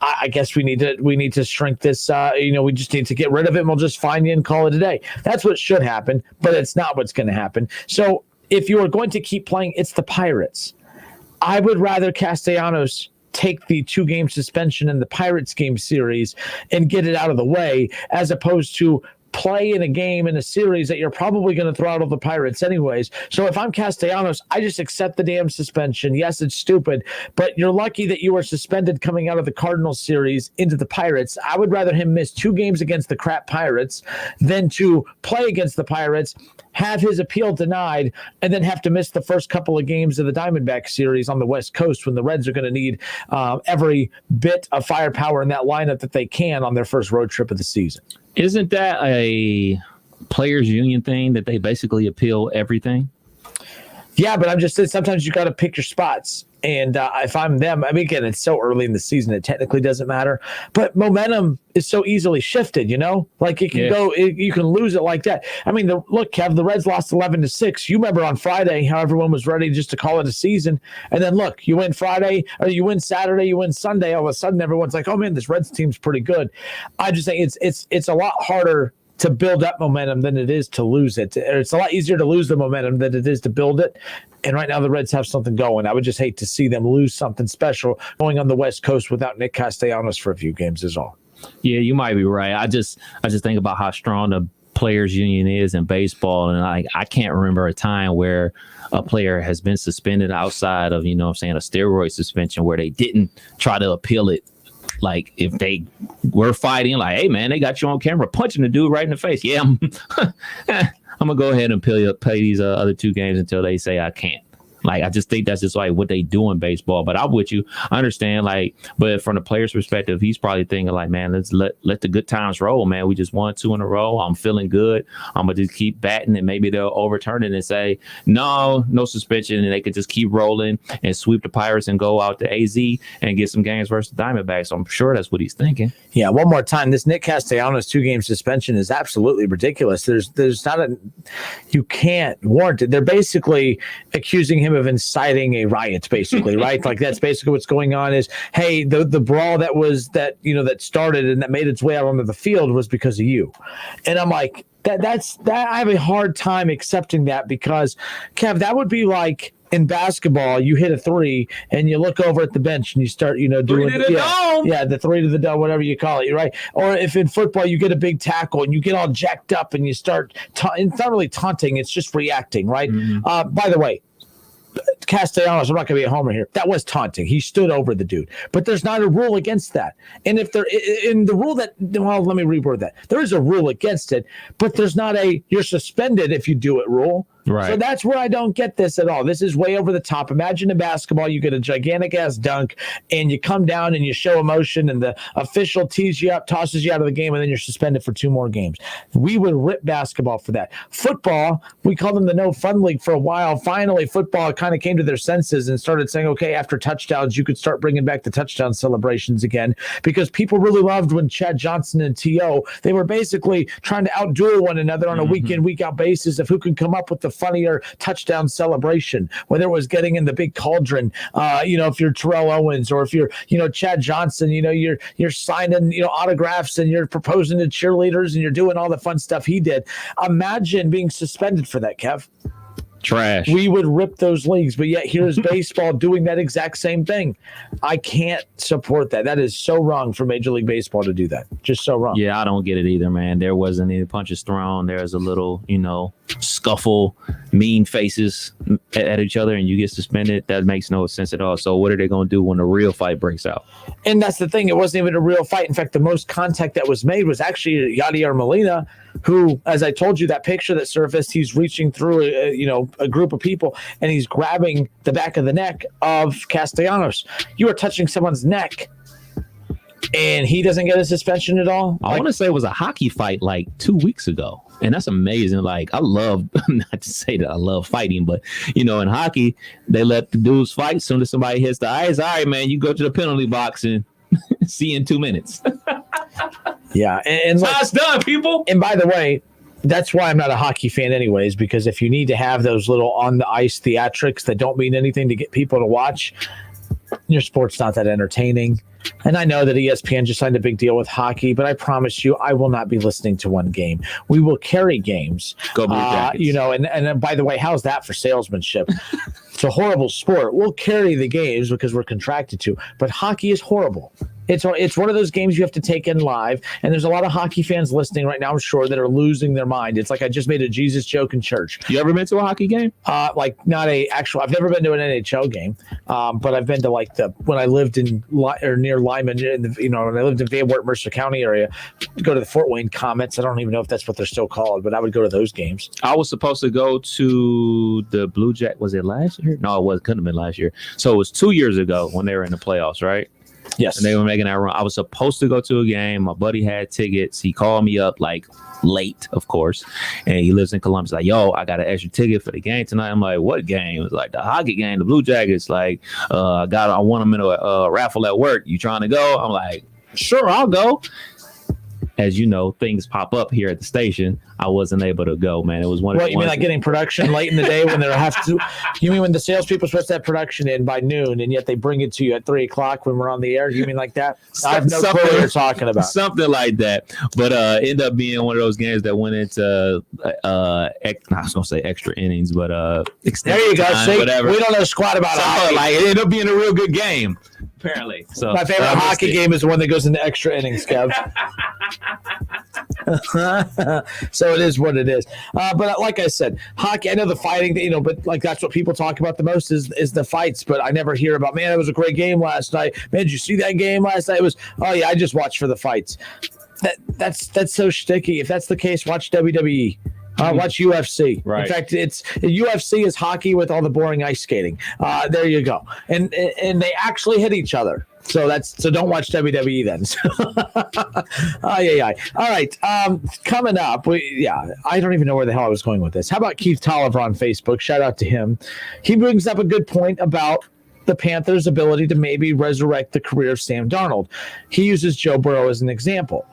I guess we need to shrink this. We just need to get rid of it, and we'll just fine you and call it a day. That's what should happen, but it's not what's going to happen. So if you are going to keep playing, it's the Pirates. I would rather Castellanos take the 2-game suspension in the Pirates game series and get it out of the way, as opposed to play in a game in a series that you're probably going to throw out of the Pirates anyways. So if I'm Castellanos, I just accept the damn suspension. Yes, it's stupid, but you're lucky that you were suspended coming out of the Cardinals series into the Pirates. I would rather him miss 2 games against the crap Pirates than to play against the Pirates, have his appeal denied, and then have to miss the first couple of games of the Diamondback series on the West Coast when the Reds are going to need every bit of firepower in that lineup that they can on their first road trip of the season. Isn't that a players union thing that they basically appeal everything? Yeah, but I'm just saying sometimes you got to pick your spots. And if I'm them, I mean, again, it's so early in the season, it technically doesn't matter. But momentum is so easily shifted, Like it can go, you can lose it like that. I mean, look, Kev, the Reds lost 11-6. You remember on Friday how everyone was ready just to call it a season. And then look, you win Friday, or you win Saturday, you win Sunday. All of a sudden, everyone's like, oh man, this Reds team's pretty good. I just think it's a lot harder to build up momentum than it is to lose it. It's a lot easier to lose the momentum than it is to build it. And right now the Reds have something going. I would just hate to see them lose something special going on the West Coast without Nick Castellanos for a few games is all. Yeah, you might be right. I just think about how strong the players union is in baseball. And I can't remember a time where a player has been suspended outside of, a steroid suspension where they didn't try to appeal it. Like if they were fighting, like, hey man, they got you on camera punching the dude right in the face. Yeah, I'm gonna go ahead and play these other 2 games until they say I can't. Like, I just think that's just like what they do in baseball. But I'm with you. I understand, but from the player's perspective, he's probably thinking like, man, let's let the good times roll, man. We just won 2 in a row. I'm feeling good. I'm going to just keep batting, and maybe they'll overturn it and say, no suspension, and they could just keep rolling and sweep the Pirates and go out to AZ and get some games versus the Diamondbacks. So I'm sure that's what he's thinking. Yeah, one more time. This Nick Castellanos 2-game suspension is absolutely ridiculous. There's not you can't warrant it. They're basically accusing him of inciting a riot, basically, right? Like that's basically what's going on is, hey, the brawl that started and that made its way out onto the field was because of you. And I'm like, that's I have a hard time accepting that because, Kev, that would be like In basketball, you hit a three and you look over at the bench and you start, doing the three to the dome, whatever you call it, right? Or if in football you get a big tackle and you get all jacked up and you start, it's not really taunting, it's just reacting, right? By the way, Castellanos, I'm not going to be a homer here. That was taunting. He stood over the dude. But there's not a rule against that. And if there in the rule that, well, let me reword that. There is a rule against it, but there's not a you're suspended if you do it rule. Right. So that's where I don't get this at all. This is way over the top. Imagine in basketball, you get a gigantic ass dunk and you come down and you show emotion and the official tees you up, tosses you out of the game, and then you're suspended for 2 more games. We would rip basketball for that. Football, we called them the no fun league for a while. Finally, football kind of came to their senses and started saying, okay, after touchdowns, you could start bringing back the touchdown celebrations again, because people really loved when Chad Johnson and T.O., they were basically trying to outduel one another on a week in, week out basis of who can come up with the funnier touchdown celebration, whether it was getting in the big cauldron, if you're Terrell Owens, or if you're, Chad Johnson, you're signing, autographs and you're proposing to cheerleaders and you're doing all the fun stuff he did. Imagine being suspended for that, Kev. Trash. We would rip those leagues, but yet here's baseball doing that exact same thing. I can't support that. That is so wrong for Major League Baseball to do that. Just so wrong. Yeah, I don't get it either, man. There wasn't any punches thrown. There was a little, scuffle, mean faces at each other, and you get suspended. That makes no sense at all. So what are they going to do when a real fight breaks out? And that's the thing. It wasn't even a real fight. In fact, the most contact that was made was actually Yadier Molina, who, as I told you, that picture that surfaced, he's reaching through a group of people and he's grabbing the back of the neck of Castellanos. You are touching someone's neck and he doesn't get a suspension at all. I want to say it was a hockey fight like 2 weeks ago. And that's amazing. Like, I love, not to say that I love fighting, but, in hockey, they let the dudes fight. As soon as somebody hits the ice, all right, man, you go to the penalty box and see you in 2 minutes. Yeah. And it's done, people. And by the way, that's why I'm not a hockey fan anyways, because if you need to have those little on the ice theatrics that don't mean anything to get people to watch, your sport's not that entertaining. And I know that ESPN just signed a big deal with hockey, but I promise you, I will not be listening to one game. We will carry games. Go Blue Jackets. And by the way, how's that for salesmanship? It's a horrible sport. We'll carry the games because we're contracted to, but hockey is horrible. It's one of those games you have to take in live, and there's a lot of hockey fans listening right now, I'm sure, that are losing their mind. It's like I just made a Jesus joke in church. You ever been to a hockey game? I've never been to an NHL game, but I've been to when I lived near Lyman, when I lived in Van Wert, Mercer County area, to go to the Fort Wayne Comets. I don't even know if that's what they're still called, but I would go to those games. I was supposed to go to the Blue Jack. Was it last year? No, couldn't have been last year. So it was 2 years ago when they were in the playoffs, right? Yes. And they were making that run. I was supposed to go to a game. My buddy had tickets. He called me up late, of course. And he lives in Columbus. Like, yo, I got an extra ticket for the game tonight. I'm like, what game? It was like the hockey game, the Blue Jackets. Like, I won them in a raffle at work. You trying to go? I'm like, sure, I'll go. As you know, things pop up here at the station. I wasn't able to go, man. It was one. What, you mean like getting production late in the day when they have to? You mean when the salespeople are supposed to have production in by noon and yet they bring it to you at 3:00 when we're on the air? You mean like that? I have no clue what you're talking about. Something like that. But ended up being one of those games that went into I was gonna say extra innings, but there you go. Time, See, whatever. We don't know squat about hockey. Like it ended up being a real good game, apparently. So my favorite hockey game is the one that goes into extra innings, Kev. So it is what it is. But like I said, hockey, I know the fighting, but like that's what people talk about the most is the fights. But I never hear about, man, it was a great game last night. Man, did you see that game last night? It was, oh yeah, I just watched for the fights. That's so sticky. If that's the case, watch WWE. Watch UFC. Right. In fact, UFC is hockey with all the boring ice skating. There you go. And they actually hit each other. So don't watch WWE then. All right. Coming up, I don't even know where the hell I was going with this. How about Keith Tolliver on Facebook? Shout out to him. He brings up a good point about the Panthers' ability to maybe resurrect the career of Sam Darnold. He uses Joe Burrow as an example.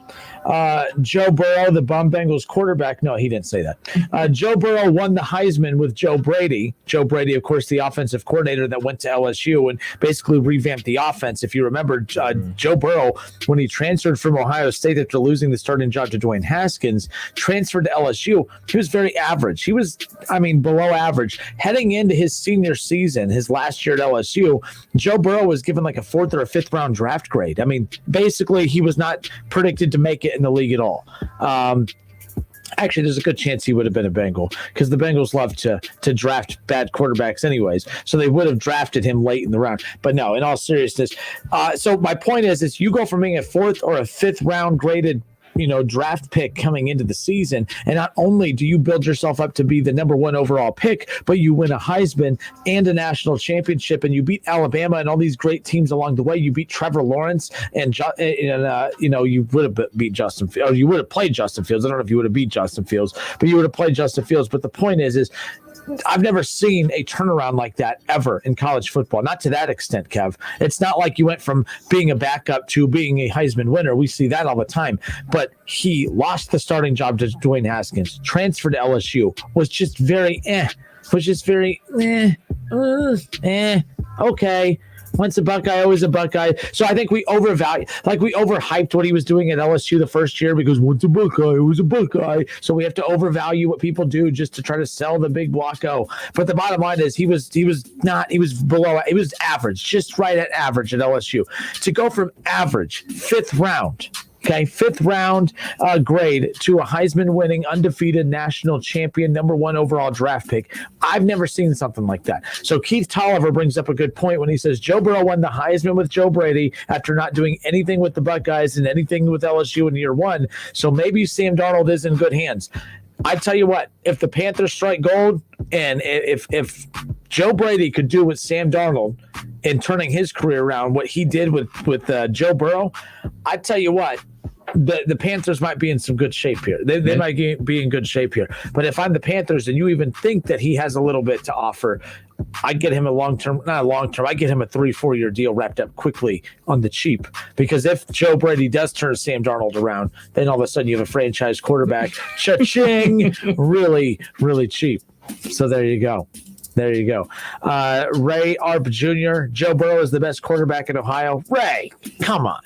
Joe Burrow, the bum Bengals quarterback. No, he didn't say that. Joe Burrow won the Heisman with Joe Brady. Joe Brady, of course, the offensive coordinator that went to LSU and basically revamped the offense. If you remember, Joe Burrow, when he transferred from Ohio State after losing the starting job to Dwayne Haskins, transferred to LSU. He was very average. He was, below average. Heading into his senior season, his last year at LSU, Joe Burrow was given like a 4th or a 5th round draft grade. Basically, he was not predicted to make it in the league at all. Actually, there's a good chance he would have been a Bengal because the Bengals love to draft bad quarterbacks anyways. So they would have drafted him late in the round. But no, in all seriousness. So my point is you go from being a 4th or a 5th round graded draft pick coming into the season. And not only do you build yourself up to be the number 1 overall pick, but you win a Heisman and a national championship, and you beat Alabama and all these great teams along the way. You beat Trevor Lawrence and you would have beat Justin Fields. Or you would have played Justin Fields. I don't know if you would have beat Justin Fields, but you would have played Justin Fields. But the point is I've never seen a turnaround like that ever in college football. Not to that extent, Kev. It's not like you went from being a backup to being a Heisman winner. We see that all the time. But he lost the starting job to Dwayne Haskins, transferred to LSU, was just very okay. Once a Buckeye, always a Buckeye. So I think we overhyped what he was doing at LSU the first year because once a Buckeye, it was a Buckeye. So we have to overvalue what people do just to try to sell the big block O. But the bottom line is he was average, just right at average at LSU. To go from average, 5th round, 5th round grade to a Heisman winning, undefeated national champion, number 1 overall draft pick. I've never seen something like that. So Keith Tolliver brings up a good point when he says Joe Burrow won the Heisman with Joe Brady after not doing anything with the Buckeyes and anything with LSU in year 1. So maybe Sam Darnold is in good hands. I tell you what, if the Panthers strike gold and if Joe Brady could do with Sam Darnold in turning his career around, what he did with Joe Burrow, I tell you what, the Panthers might be in some good shape here. They might be in good shape here. But if I'm the Panthers and you even think that he has a little bit to offer, I get him I get him a 3-4 year deal wrapped up quickly on the cheap. Because if Joe Brady does turn Sam Darnold around, then all of a sudden you have a franchise quarterback, cha-ching, really, really cheap. So there you go. Ray Arp Jr., Joe Burrow is the best quarterback in Ohio. Ray, come on.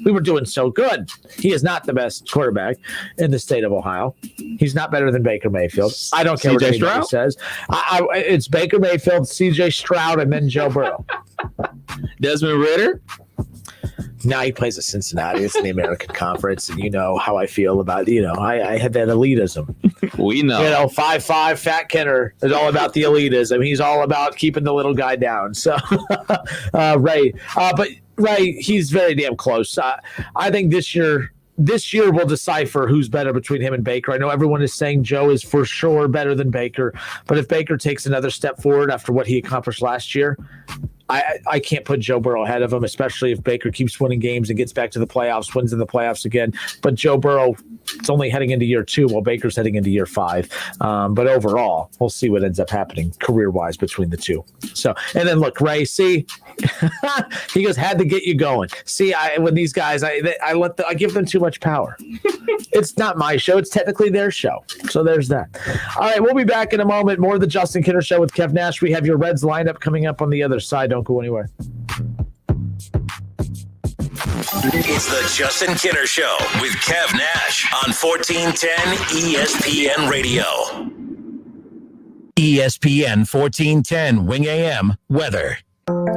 We were doing so good. He is not the best quarterback in the state of Ohio. He's not better than Baker Mayfield. I don't care what anybody says. It's Baker Mayfield, C.J. Stroud, and then Joe Burrow. Desmond Ridder? Now he plays at Cincinnati. It's in the American Conference, and you know how I feel about I had that elitism. We know. 5'5" Fat Kenner is all about the elitism. He's all about keeping the little guy down. So, Ray, but Ray, he's very damn close. I think this year will decipher who's better between him and Baker. I know everyone is saying Joe is for sure better than Baker, but if Baker takes another step forward after what he accomplished last year, I can't put Joe Burrow ahead of him, especially if Baker keeps winning games and gets back to the playoffs, wins in the playoffs again. But Joe Burrow, it's only heading into year 2 while Baker's heading into year 5. But overall, we'll see what ends up happening career-wise between the two. So, and then look, Ray, see, he goes, had to get you going. See, when these guys, I give them too much power. It's not my show. It's technically their show. So there's that. All right, we'll be back in a moment. More of the Justin Kinner Show with Kev Nash. We have your Reds lineup coming up on the other side. Don't go anywhere. It's the Justin Kinner Show with Kev Nash on 1410 ESPN Radio. ESPN 1410 Wing AM weather.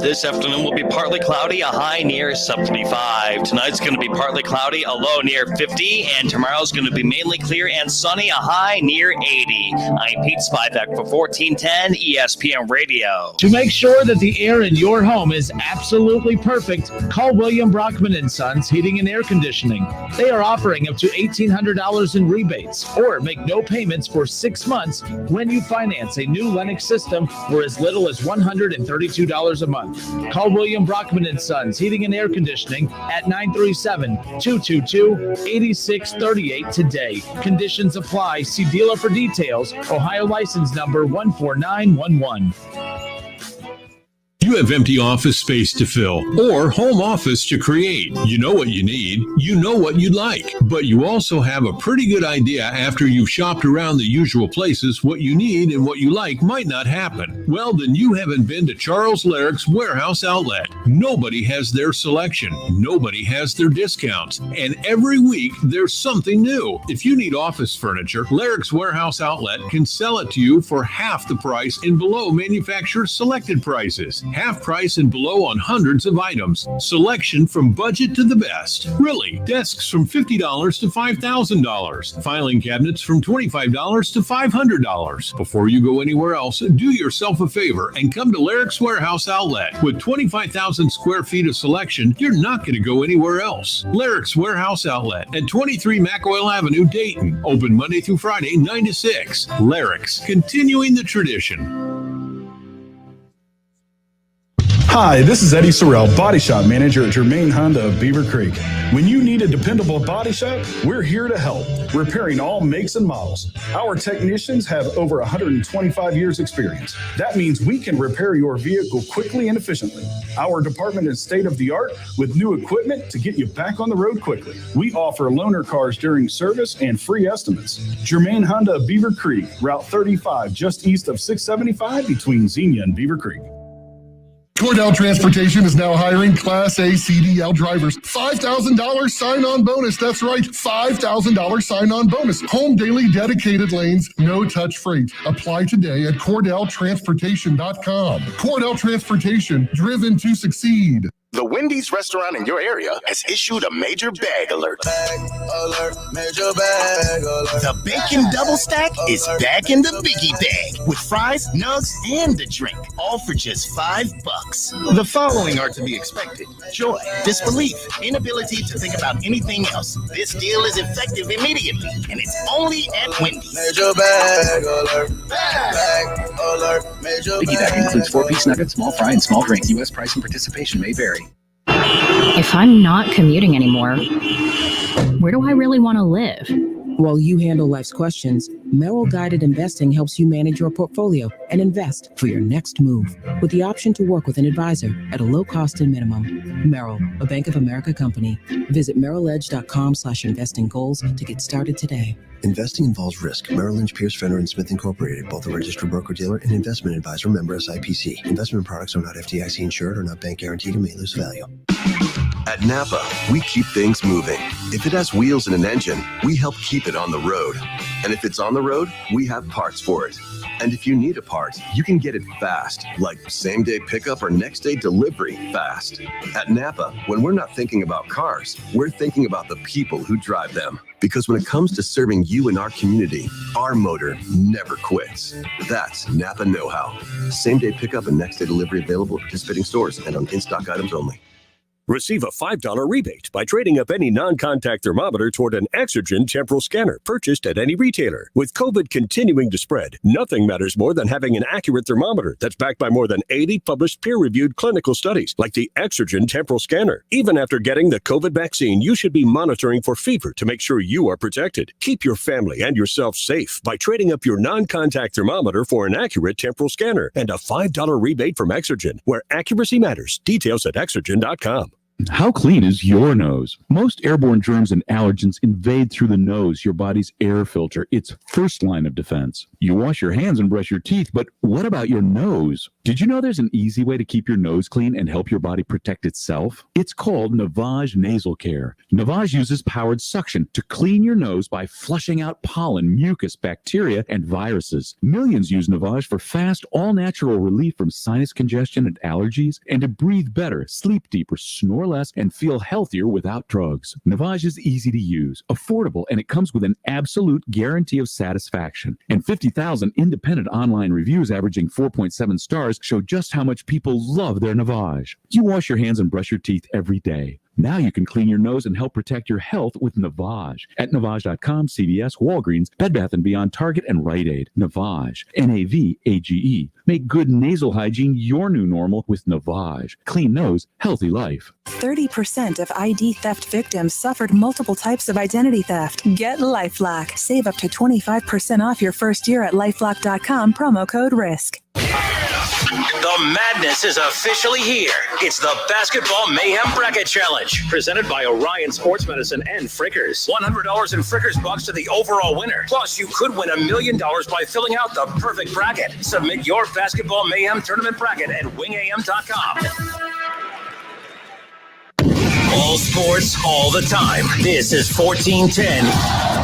This afternoon will be partly cloudy, a high near 75. Tonight's going to be partly cloudy, a low near 50. And tomorrow's going to be mainly clear and sunny, a high near 80. I'm Pete Spivak for 1410 ESPN Radio. To make sure that the air in your home is absolutely perfect, call William Brockman & Sons Heating and Air Conditioning. They are offering up to $1,800 in rebates or make no payments for 6 months when you finance a new Lennox system for as little as $132 a month. Call William Brockman & Sons Heating and Air Conditioning at 937-222-8638 today. Conditions apply. See dealer for details. Ohio license number 14911. You have empty office space to fill or home office to create. You know what you need. You know what you'd like. But you also have a pretty good idea after you've shopped around the usual places what you need and what you like might not happen. Well, then you haven't been to Charles Larrick's Warehouse Outlet. Nobody has their selection. Nobody has their discounts. And every week there's something new. If you need office furniture, Larrick's Warehouse Outlet can sell it to you for half the price and below manufacturer's selected prices. Half price and below on hundreds of items. Selection from budget to the best. Really, desks from $50 to $5,000. Filing cabinets from $25 to $500. Before you go anywhere else, do yourself a favor and come to Larrick's Warehouse Outlet. With 25,000 square feet of selection, you're not going to go anywhere else. Larrick's Warehouse Outlet at 23 McOil Avenue, Dayton. Open Monday through Friday, 9 to 6. Larrick's, continuing the tradition. Hi, this is Eddie Sorrell, Body Shop Manager at Germain Honda of Beaver Creek. When you need a dependable body shop, we're here to help, repairing all makes and models. Our technicians have over 125 years experience. That means we can repair your vehicle quickly and efficiently. Our department is state-of-the-art with new equipment to get you back on the road quickly. We offer loaner cars during service and free estimates. Germain Honda of Beaver Creek, Route 35, just east of 675 between Xenia and Beaver Creek. Cordell Transportation is now hiring Class A CDL drivers. $5,000 sign-on bonus. That's right, $5,000 sign-on bonus. Home daily dedicated lanes, no-touch freight. Apply today at CordellTransportation.com. Cordell Transportation, driven to succeed. The Wendy's restaurant in your area has issued a major bag alert. Bag alert, major bag alert. The bacon double stack is back in the biggie bag with fries, nugs, and a drink, all for just $5. The following are to be expected: joy, disbelief, inability to think about anything else. This deal is effective immediately, and it's only at Wendy's. Major bag alert. Bag alert, major Biggie bag includes 4-piece nuggets, small fry, and small drinks. U.S. price and participation may vary. If I'm not commuting anymore, where do I really want to live? While you handle life's questions, Merrill Guided Investing helps you manage your portfolio and invest for your next move with the option to work with an advisor at a low cost and minimum. Merrill, a Bank of America company. Visit merrilledge.com/investing goals to get started today. Investing involves risk. Merrill Lynch, Pierce, Fenner & Smith Incorporated, both a registered broker-dealer and investment advisor, member SIPC. Investment products are not FDIC insured or not bank guaranteed and may lose value. At Napa, we keep things moving. If it has wheels and an engine, we help keep it on the road. And if it's on the road, we have parts for it. And if you need a part, you can get it fast, like same-day pickup or next-day delivery fast. At Napa, when we're not thinking about cars, we're thinking about the people who drive them. Because when it comes to serving you and our community, our motor never quits. That's Napa know-how. Same-day pickup and next-day delivery available at participating stores and on in-stock items only. Receive a $5 rebate by trading up any non-contact thermometer toward an Exergen temporal scanner purchased at any retailer. With COVID continuing to spread, nothing matters more than having an accurate thermometer that's backed by more than 80 published peer-reviewed clinical studies, like the Exergen temporal scanner. Even after getting the COVID vaccine, you should be monitoring for fever to make sure you are protected. Keep your family and yourself safe by trading up your non-contact thermometer for an accurate temporal scanner and a $5 rebate from Exergen, where accuracy matters. Details at Exergen.com. How clean is your nose? Most airborne germs and allergens invade through the nose, your body's air filter, its first line of defense. You wash your hands and brush your teeth, but what about your nose? Did you know there's an easy way to keep your nose clean and help your body protect itself? It's called Navage Nasal Care. Navage uses powered suction to clean your nose by flushing out pollen, mucus, bacteria, and viruses. Millions use Navage for fast, all-natural relief from sinus congestion and allergies, and to breathe better, sleep deeper, snore less, and feel healthier without drugs. Navage is easy to use, affordable, and it comes with an absolute guarantee of satisfaction. And 50,000 independent online reviews averaging 4.7 stars show just how much people love their Navage. You wash your hands and brush your teeth every day. Now you can clean your nose and help protect your health with Navage. At Navage.com, CVS, Walgreens, Bed Bath & Beyond, Target, and Rite Aid. Navage. Navage. Make good nasal hygiene your new normal with Navage. Clean nose, healthy life. 30% of ID theft victims suffered multiple types of identity theft. Get LifeLock. Save up to 25% off your first year at LifeLock.com, promo code RISK. The madness is officially here. It's the Basketball Mayhem Bracket Challenge, presented by Orion Sports Medicine and Frickers. $100 in Frickers bucks to the overall winner. Plus, you could win $1 million by filling out the perfect bracket. Submit your Basketball Mayhem tournament bracket at wingam.com. All sports, all the time. This is 1410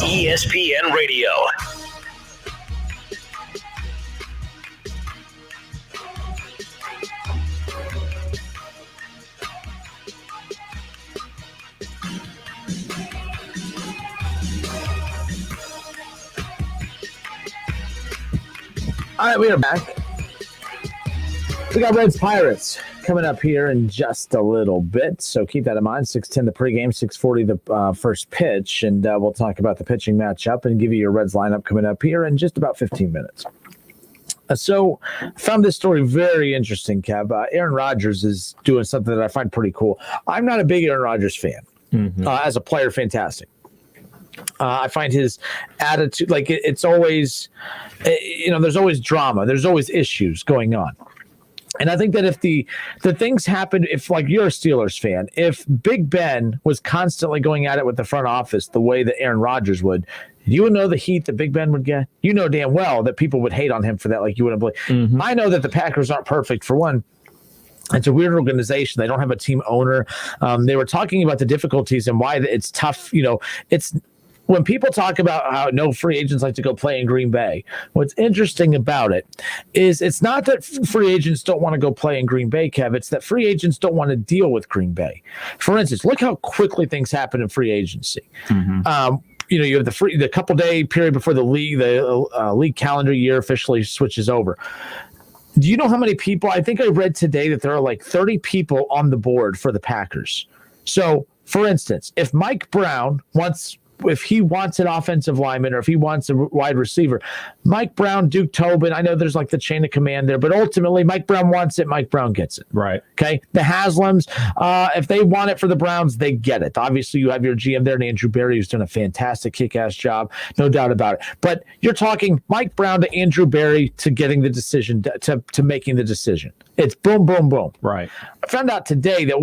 ESPN Radio. All right, we are back. We got Reds Pirates coming up here in just a little bit, so keep that in mind. 6:10 the pregame, 6:40 the first pitch, and we'll talk about the pitching matchup and give you your Reds lineup coming up here in just about 15 minutes. So I found this story very interesting, Kev. Aaron Rodgers is doing something that I find pretty cool. I'm not a big Aaron Rodgers fan. As a player, fantastic. I find his attitude, like it's always, there's always drama. There's always issues going on. And I think that if the things happened, if like you're a Steelers fan, if Big Ben was constantly going at it with the front office the way that Aaron Rodgers would, you would know the heat that Big Ben would get. You know damn well that people would hate on him for that, like you wouldn't believe. I know that the Packers aren't perfect. For one, it's a weird organization. They don't have a team owner. They were talking about the difficulties and why it's tough. It's when people talk about how no free agents like to go play in Green Bay, what's interesting about it is it's not that free agents don't want to go play in Green Bay, Kev. It's that free agents don't want to deal with Green Bay. For instance, look how quickly things happen in free agency. You have the couple day period before the league calendar year officially switches over. Do you know how many people? I think I read today that there are like 30 people on the board for the Packers. So, for instance, if Mike Brown if he wants an offensive lineman or if he wants a wide receiver, Mike Brown, Duke Tobin, I know there's like the chain of command there, but ultimately Mike Brown wants it, Mike Brown gets it. Right. Okay. The Haslams, if they want it for the Browns, they get it. Obviously, you have your GM there, and Andrew Berry, who's done a fantastic kick-ass job, no doubt about it. But you're talking Mike Brown to Andrew Berry to getting the decision, to making the decision. It's boom, boom, boom. Right. I found out today that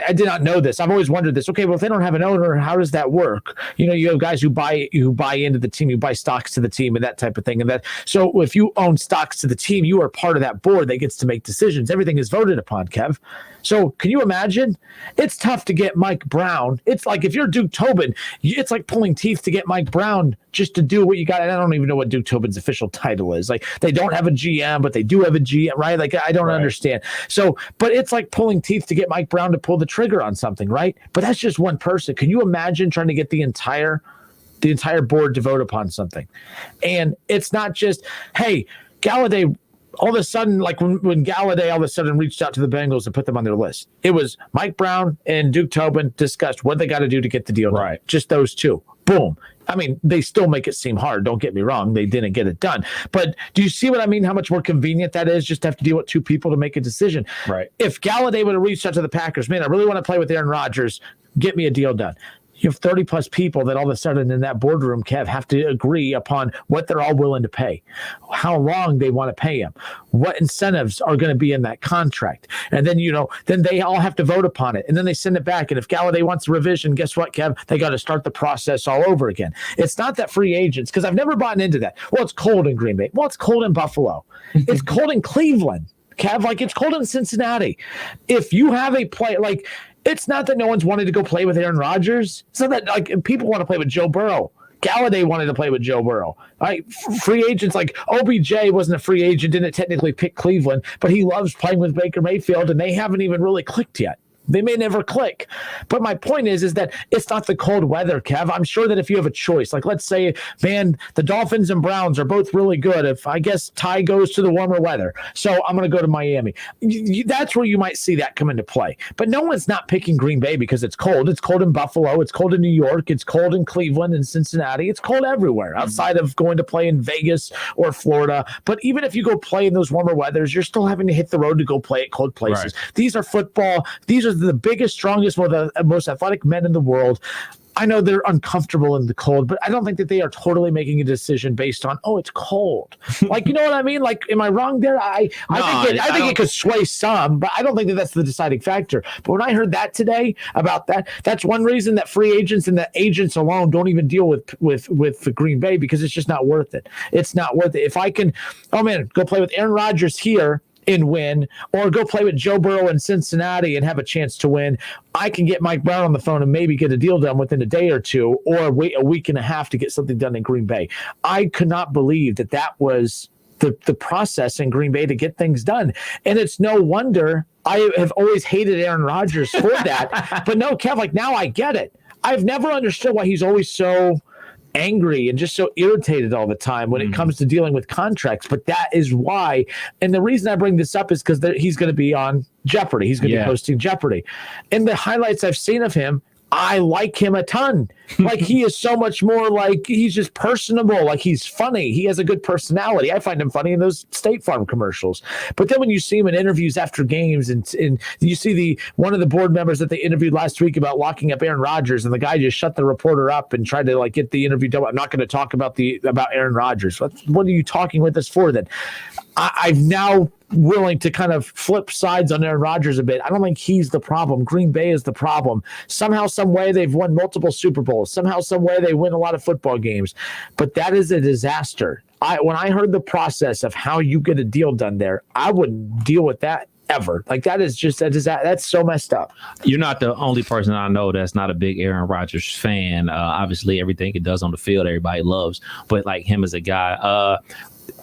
I did not know this. I've always wondered this. Okay, well, if they don't have an owner, how does that work? You have guys who buy into the team, you buy stocks to the team and that type of thing. So if you own stocks to the team, you are part of that board that gets to make decisions. Everything is voted upon, Kev. So can you imagine? It's tough to get Mike Brown. It's like if you're Duke Tobin, it's like pulling teeth to get Mike Brown just to do what you got. And I don't even know what Duke Tobin's official title is. Like they don't have a GM, but they do have a GM, right? Like I don't understand. So, but it's like pulling teeth to get Mike Brown to pull the trigger on something, right? But that's just one person. Can you imagine trying to get the entire board to vote upon something? And it's not just, hey, Galladay, all of a sudden, like when Galladay all of a sudden reached out to the Bengals and put them on their list, it was Mike Brown and Duke Tobin discussed what they got to do to get the deal done. Right. Just those two. Boom. I mean, they still make it seem hard. Don't get me wrong. They didn't get it done. But do you see what I mean? How much more convenient that is just to have to deal with two people to make a decision. Right. If Galladay would have reached out to the Packers, man, I really want to play with Aaron Rodgers. Get me a deal done. You have 30 plus people that all of a sudden in that boardroom, Kev, have to agree upon what they're all willing to pay, how long they want to pay him, what incentives are going to be in that contract. And then, then they all have to vote upon it. And then they send it back. And if Galladay wants a revision, guess what, Kev? They got to start the process all over again. It's not that free agents, because I've never bought into that. Well, it's cold in Green Bay. Well, it's cold in Buffalo. It's cold in Cleveland, Kev. Like it's cold in Cincinnati. If you have a play, like, it's not that no one's wanted to go play with Aaron Rodgers. It's not that like people want to play with Joe Burrow. Galladay wanted to play with Joe Burrow. Right? Free agents like OBJ wasn't a free agent, didn't technically pick Cleveland, but he loves playing with Baker Mayfield, and they haven't even really clicked yet. They may never click. But my point is that it's not the cold weather, Kev. I'm sure that if you have a choice, like let's say, man, the Dolphins and Browns are both really good. If I guess Ty goes to the warmer weather, so I'm going to go to Miami. That's where you might see that come into play. But no one's not picking Green Bay because it's cold. It's cold in Buffalo. It's cold in New York. It's cold in Cleveland and Cincinnati. It's cold everywhere outside of going to play in Vegas or Florida. But even if you go play in those warmer weathers, you're still having to hit the road to go play at cold places. Right. These are football. These are the biggest, strongest, most athletic men in the world. I know they're uncomfortable in the cold, but I don't think that they are totally making a decision based on, it's cold. Like, you know what I mean? Like, am I wrong there? I think it could sway some, but I don't think that that's the deciding factor. But when I heard that today about that, that's one reason that free agents and the agents alone don't even deal with the Green Bay, because it's just not worth it. It's not worth it. If I can, go play with Aaron Rodgers here and win, or go play with Joe Burrow in Cincinnati and have a chance to win, I can get Mike Brown on the phone and maybe get a deal done within a day or two, or wait a week and a half to get something done in Green Bay. I could not believe that was the process in Green Bay to get things done. And it's no wonder I have always hated Aaron Rodgers for that. But no, Kev, like, now I get it. I've never understood why he's always so angry and just so irritated all the time when it comes to dealing with contracts. But that is why. And the reason I bring this up is because he's going to be on Jeopardy. He's going to be hosting Jeopardy. And the highlights I've seen of him, I like him a ton. Like, he is so much more like, he's just personable. Like, he's funny. He has a good personality. I find him funny in those State Farm commercials. But then when you see him in interviews after games, and you see one of the board members that they interviewed last week about locking up Aaron Rodgers, and the guy just shut the reporter up and tried to like get the interview done. I'm not going to talk about Aaron Rodgers. What are you talking with us for then? I've now willing to kind of flip sides on Aaron Rodgers a bit. I don't think he's the problem. Green Bay is the problem. Somehow, some way, they've won multiple Super Bowls. Somehow, some way, they win a lot of football games. But that is a disaster. When I heard the process of how you get a deal done there, I wouldn't deal with that ever. Like, that is just that's so messed up. You're not the only person I know that's not a big Aaron Rodgers fan. Obviously, everything he does on the field, everybody loves. But like him as a guy,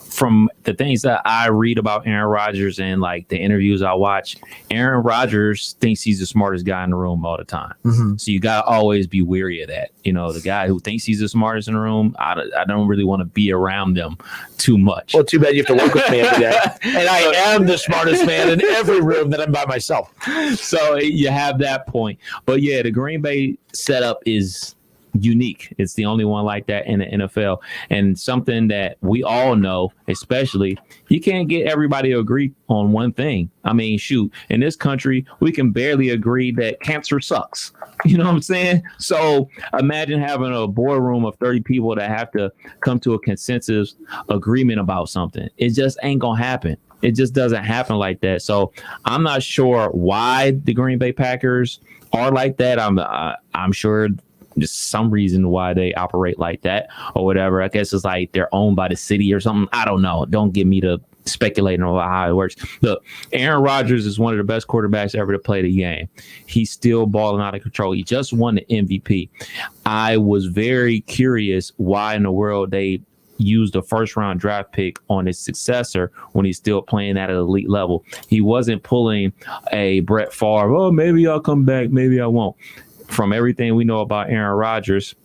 from the things that I read about Aaron Rodgers and like the interviews I watch, Aaron Rodgers thinks he's the smartest guy in the room all the time. Mm-hmm. So you got to always be weary of that. You know, the guy who thinks he's the smartest in the room, I don't really want to be around them too much. Well, too bad you have to work with me every day. And I am the smartest man in every room that I'm by myself. So you have that point. But yeah, the Green Bay setup is unique. It's the only one like that in the NFL, and something that we all know, especially, you can't get everybody to agree on one thing. I mean, shoot, in this country, we can barely agree that cancer sucks. You know what I'm saying? So imagine having a boardroom of 30 people that have to come to a consensus agreement about something. It just ain't gonna happen. It just doesn't happen like that. So I'm not sure why the Green Bay Packers are like that. I'm sure just some reason why they operate like that or whatever. I guess it's like they're owned by the city or something. I don't know. Don't get me to speculating on how it works. Look, Aaron Rodgers is one of the best quarterbacks ever to play the game. He's still balling out of control. He just won the MVP. I was very curious why in the world they used a first round draft pick on his successor when he's still playing at an elite level. He wasn't pulling a Brett Favre, oh, maybe I'll come back, maybe I won't. From everything we know about Aaron Rodgers,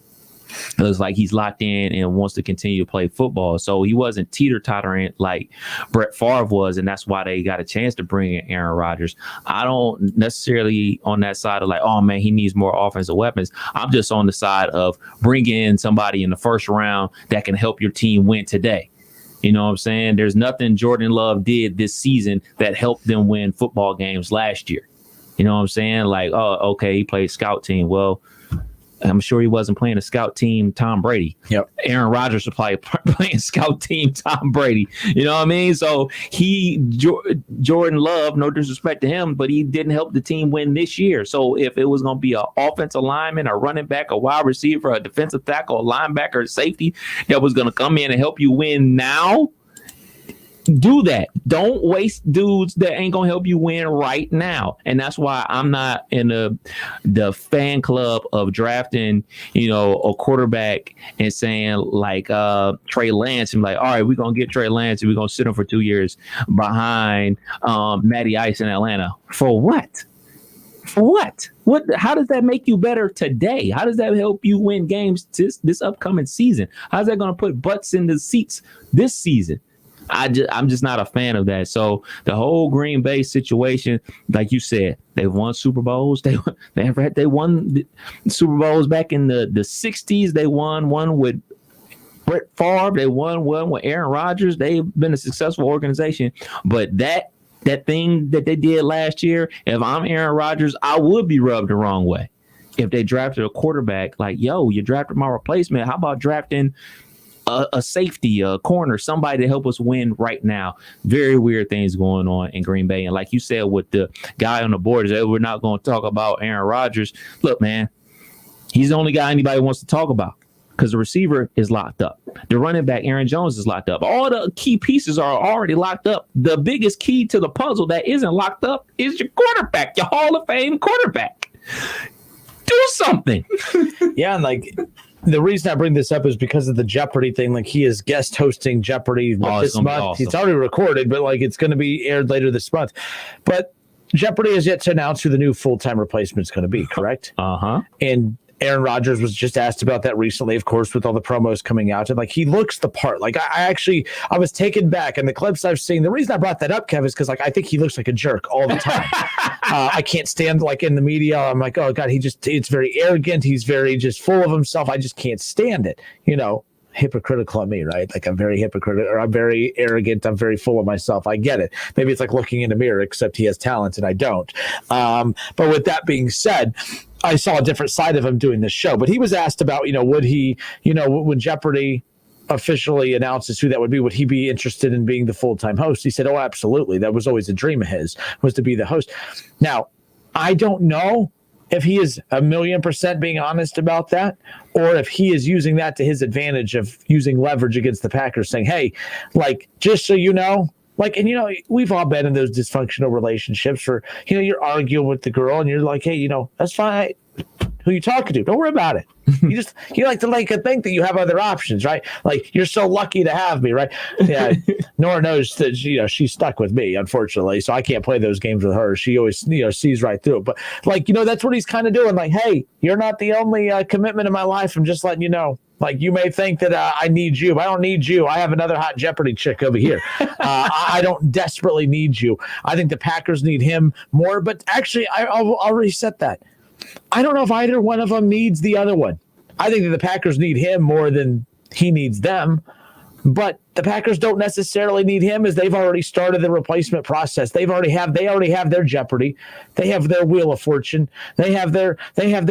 it looks like he's locked in and wants to continue to play football. So he wasn't teeter-tottering like Brett Favre was, and that's why they got a chance to bring in Aaron Rodgers. I don't necessarily on that side of like, oh, man, he needs more offensive weapons. I'm just on the side of bringing in somebody in the first round that can help your team win today. You know what I'm saying? There's nothing Jordan Love did this season that helped them win football games last year. You know what I'm saying? Like, oh, okay, he played scout team. Well, I'm sure he wasn't playing a scout team Tom Brady. Yep. Aaron Rodgers was probably playing scout team Tom Brady. You know what I mean? So Jordan Love, no disrespect to him, but he didn't help the team win this year. So if it was going to be an offensive lineman, a running back, a wide receiver, a defensive tackle, a linebacker, a safety that was going to come in and help you win now, do that. Don't waste dudes that ain't gonna help you win right now. And that's why I'm not in the fan club of drafting, a quarterback and saying like Trey Lance and like, all right, we're gonna get Trey Lance and we're gonna sit him for 2 years behind Matty Ice in Atlanta. For what? How does that make you better today? How does that help you win games this upcoming season? How's that gonna put butts in the seats this season? I'm just not a fan of that. So the whole Green Bay situation, like you said, they've won Super Bowls. They won the Super Bowls back in the 60s. They won one with Brett Favre. They won one with Aaron Rodgers. They've been a successful organization. But that thing that they did last year, if I'm Aaron Rodgers, I would be rubbed the wrong way. if they drafted a quarterback, like, yo, you drafted my replacement. How about drafting a safety, a corner, somebody to help us win right now? Very weird things going on in Green Bay. And like you said, with the guy on the board, we're not going to talk about Aaron Rodgers. Look, man, he's the only guy anybody wants to talk about because the receiver is locked up. The running back, Aaron Jones, is locked up. All the key pieces are already locked up. The biggest key to the puzzle that isn't locked up is your quarterback, your Hall of Fame quarterback. Do something. Yeah, and like the reason I bring this up is because of the Jeopardy thing. Like he is guest hosting Jeopardy this month. Awesome. It's already recorded, but like it's going to be aired later this month. But Jeopardy has yet to announce who the new full-time replacement is going to be, correct? And Aaron Rodgers was just asked about that recently, of course, with all the promos coming out. And like he looks the part. Like I was taken back, and the clips I've seen. The reason I brought that up, Kev, is because like I think he looks like a jerk all the time. I can't stand like in the media. I'm like, oh God, it's very arrogant. He's very just full of himself. I just can't stand it. You know, hypocritical of me, right? Like I'm very hypocritical, or I'm very arrogant. I'm very full of myself. I get it. Maybe it's like looking in a mirror, except he has talent and I don't. But with that being said, I saw a different side of him doing this show. But he was asked about, would he, when Jeopardy officially announces who that would he be interested in being the full-time host? He said, oh, absolutely. That was always a dream of his, was to be the host. Now, I don't know if he is 1,000,000% being honest about that, or if he is using that to his advantage of using leverage against the Packers, saying, hey, like, just so you know, like, and we've all been in those dysfunctional relationships where, you're arguing with the girl and you're like, hey, that's fine. Who you talking to? Don't worry about it. You like to think that you have other options, right? Like you're so lucky to have me, right? Yeah. Nora knows that she's stuck with me, unfortunately, so I can't play those games with her. She always sees right through it. But like that's what he's kind of doing. Like, hey, you're not the only commitment in my life. I'm just letting you know. Like you may think that I need you, but I don't need you. I have another hot Jeopardy chick over here. I don't desperately need you. I think the Packers need him more. But actually, I'll already said that. I don't know if either one of them needs the other one. I think that the Packers need him more than he needs them. But the Packers don't necessarily need him, as they've already started the replacement process. They already have their Jeopardy. They have their Wheel of Fortune. They have their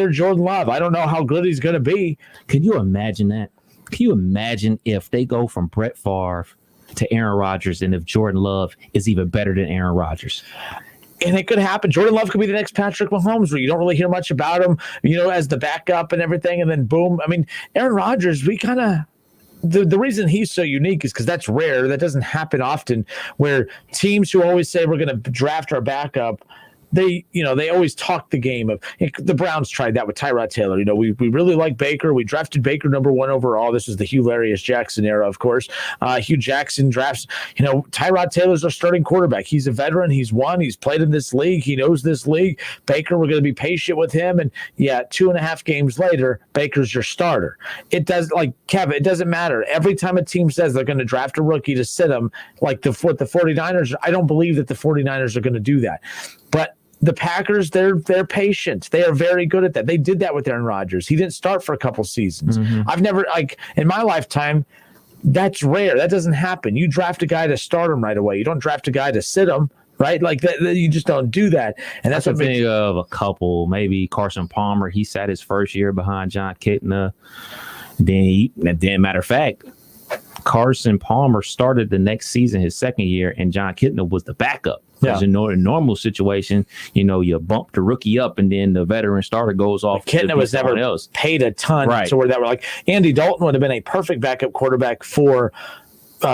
Jordan Love. I don't know how good he's going to be. Can you imagine that? Can you imagine if they go from Brett Favre to Aaron Rodgers, and if Jordan Love is even better than Aaron Rodgers? And it could happen. Jordan Love could be the next Patrick Mahomes, where you don't really hear much about him, as the backup and everything. And then boom. I mean, Aaron Rodgers, we kind of, the reason he's so unique is because that's rare. That doesn't happen often, where teams who always say we're going to draft our backup, they always talk the game of, the Browns tried that with Tyrod Taylor. We really like Baker. We drafted Baker #1 overall. This is the Hilarious Jackson era, of course. Hugh Jackson drafts, Tyrod Taylor's our starting quarterback. He's a veteran. He's won. He's played in this league. He knows this league. Baker, we're going to be patient with him. And 2.5 games later, Baker's your starter. It does, like Kevin, it doesn't matter. Every time a team says they're going to draft a rookie to sit him, like the 49ers, I don't believe that the 49ers are going to do that. But the Packers, they're patient. They are very good at that. They did that with Aaron Rodgers. He didn't start for a couple seasons. Mm-hmm. I've never, in my lifetime, that's rare. That doesn't happen. You draft a guy to start him right away. You don't draft a guy to sit him, right? Like that, you just don't do that. And that's what makes think of a couple. Maybe Carson Palmer. He sat his first year behind John Kitna. Then matter of fact, Carson Palmer started the next season, his second year, and John Kitna was the backup. Because in a normal situation, you bump the rookie up and then the veteran starter goes off. Kitna was never paid a ton, right? So where that were like Andy Dalton would have been a perfect backup quarterback for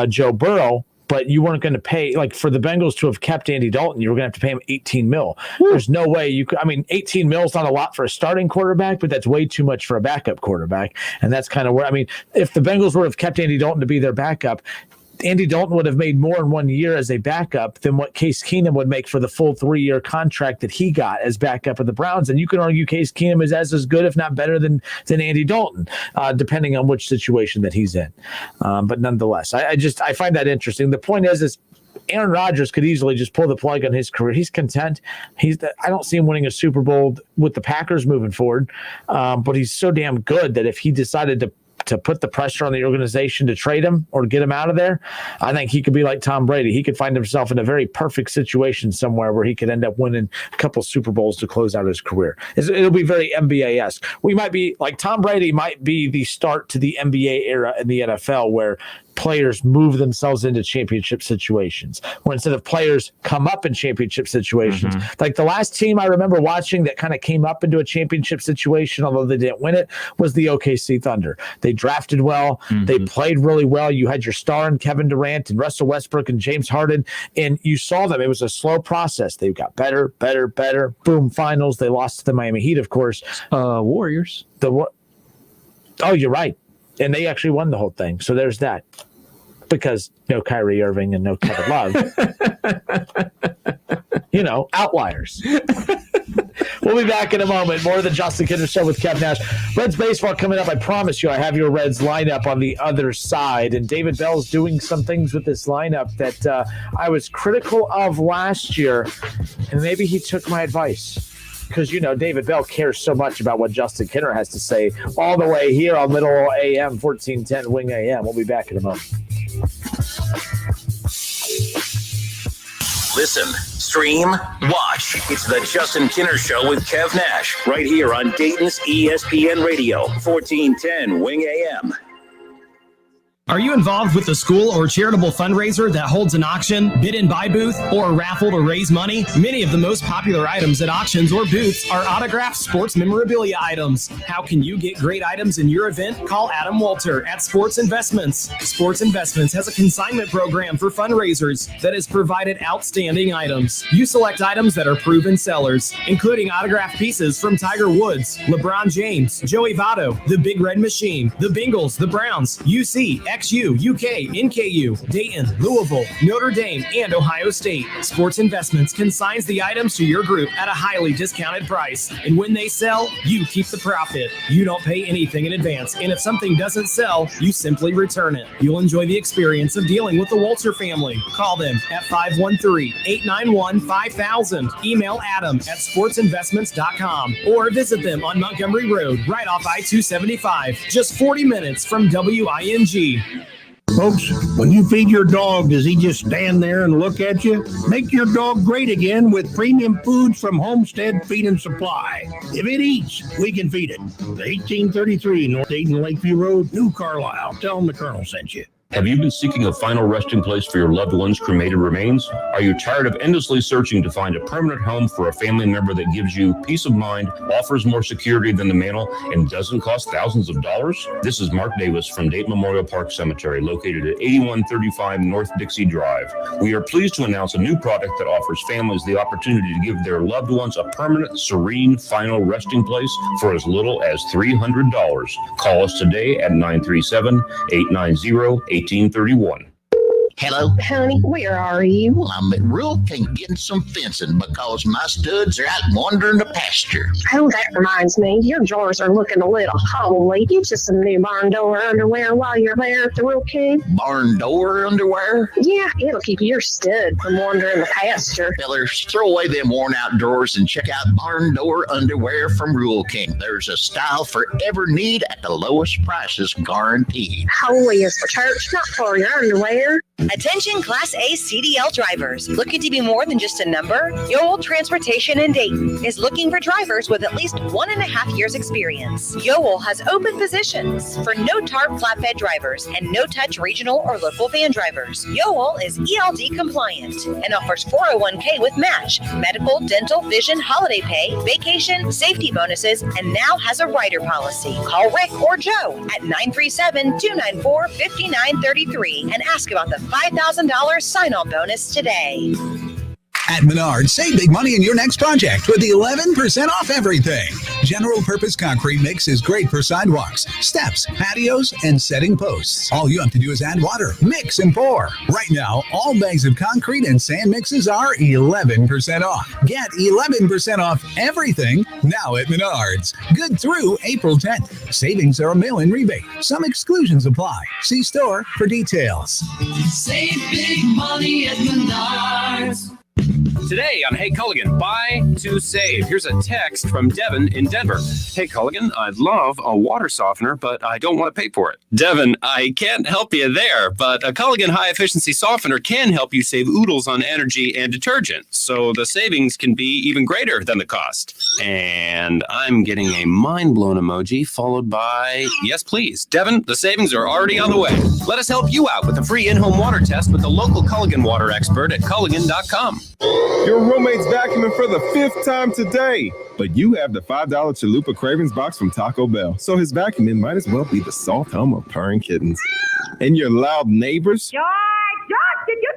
Joe Burrow, but you weren't going to pay, like, for the Bengals to have kept Andy Dalton, you were going to have to pay him $18 million. There's no way you could. I mean, $18 million is not a lot for a starting quarterback, but that's way too much for a backup quarterback. And that's kind of where, if the Bengals would have kept Andy Dalton to be their backup, Andy Dalton would have made more in 1 year as a backup than what Case Keenum would make for the full 3-year contract that he got as backup of the Browns. And you can argue Case Keenum is as good, if not better, than Andy Dalton, depending on which situation that he's in. But nonetheless, I find that interesting. The point is Aaron Rodgers could easily just pull the plug on his career. He's content. I don't see him winning a Super Bowl with the Packers moving forward, but he's so damn good that if he decided to to put the pressure on the organization to trade him or get him out of there, I think he could be like Tom Brady. He could find himself in a very perfect situation somewhere where he could end up winning a couple Super Bowls to close out his career. It'll be very NBA-esque. We might be like Tom Brady might be the start to the NBA era in the NFL where players move themselves into championship situations, where instead of players come up in championship situations, like the last team I remember watching that kind of came up into a championship situation, although they didn't win it, was the OKC Thunder. They drafted well. They played really well. You had your star in Kevin Durant and Russell Westbrook and James Harden, and you saw them. It was a slow process. They got better. Boom, finals. They lost to the Miami Heat, of course. Warriors. Oh, you're right. And they actually won the whole thing. So there's that. Because no Kyrie Irving and no Kevin Love. Outliers. We'll be back in a moment. More of the Justin Kinner Show with Kev Nash. Reds baseball coming up. I promise you I have your Reds lineup on the other side. And David Bell's doing some things with this lineup that I was critical of last year. And maybe he took my advice. Because, David Bell cares so much about what Justin Kinner has to say all the way here on Middle AM, 1410 Wing AM. We'll be back in a moment. Listen, stream, watch. It's the Justin Kinner Show with Kev Nash right here on Dayton's ESPN Radio, 1410 Wing AM. Are you involved with a school or charitable fundraiser that holds an auction, bid and buy booth, or a raffle to raise money? Many of the most popular items at auctions or booths are autographed sports memorabilia items. How can you get great items in your event? Call Adam Walter at Sports Investments. Sports Investments has a consignment program for fundraisers that has provided outstanding items. You select items that are proven sellers, including autographed pieces from Tiger Woods, LeBron James, Joey Votto, the Big Red Machine, the Bengals, the Browns, UC, XU, UK, NKU, Dayton, Louisville, Notre Dame, and Ohio State. Sports Investments consigns the items to your group at a highly discounted price. And when they sell, you keep the profit. You don't pay anything in advance. And if something doesn't sell, you simply return it. You'll enjoy the experience of dealing with the Walter family. Call them at 513-891-5000. Email Adam at sportsinvestments.com or visit them on Montgomery Road, right off I-275, just 40 minutes from WING. Folks, when you feed your dog, does he just stand there and look at you? Make your dog great again with premium foods from Homestead Feed and Supply. If it eats, we can feed it. 1833 North Dayton Lakeview Road, New Carlisle. Tell them the Colonel sent you. Have you been seeking a final resting place for your loved one's cremated remains? Are you tired of endlessly searching to find a permanent home for a family member that gives you peace of mind, offers more security than the mantle, and doesn't cost thousands of dollars? This is Mark Davis from Dayton Memorial Park Cemetery, located at 8135 North Dixie Drive. We are pleased to announce a new product that offers families the opportunity to give their loved ones a permanent, serene, final resting place for as little as $300. Call us today at 937-890-1831. Hello? Honey, where are you? Well, I'm at Rural King getting some fencing because my studs are out wandering the pasture. Oh, that reminds me. Your drawers are looking a little holy. Get you some new barn door underwear while you're there at the Real King. Barn door underwear? Yeah, it'll keep your stud from wandering the pasture. Fellers, throw away them worn out drawers and check out barn door underwear from Rural King. There's a style for every need at the lowest prices guaranteed. Holy is for church, not for your underwear. Attention Class A CDL drivers. Looking to be more than just a number? Yoel Transportation in Dayton is looking for drivers with at least 1.5 years experience. Yoel has open positions for no-tarp flatbed drivers and no-touch regional or local van drivers. Yoel is ELD compliant and offers 401k with match, medical, dental, vision, holiday pay, vacation, safety bonuses, and now has a rider policy. Call Rick or Joe at 937-294-5933 and ask about the $5,000 sign-on bonus today. At Menards, save big money in your next project with 11% off everything. General Purpose Concrete Mix is great for sidewalks, steps, patios, and setting posts. All you have to do is add water, mix, and pour. Right now, all bags of concrete and sand mixes are 11% off. Get 11% off everything now at Menards. Good through April 10th. Savings are a mail-in rebate. Some exclusions apply. See store for details. Save big money at Menards. Today on Hey Culligan, buy to save. Here's a text from Devin in Denver. Hey Culligan, I'd love a water softener, but I don't want to pay for it. Devin, I can't help you there, but a Culligan high efficiency softener can help you save oodles on energy and detergent. So the savings can be even greater than the cost. And I'm getting a mind blown emoji followed by yes, please. Devin, the savings are already on the way. Let us help you out with a free in-home water test with the local Culligan water expert at Culligan.com. Your roommate's vacuuming for the 5th time today, but you have the $5 Chalupa Cravings box from Taco Bell, so his vacuuming might as well be the soft hum of purring kittens. And your loud neighbors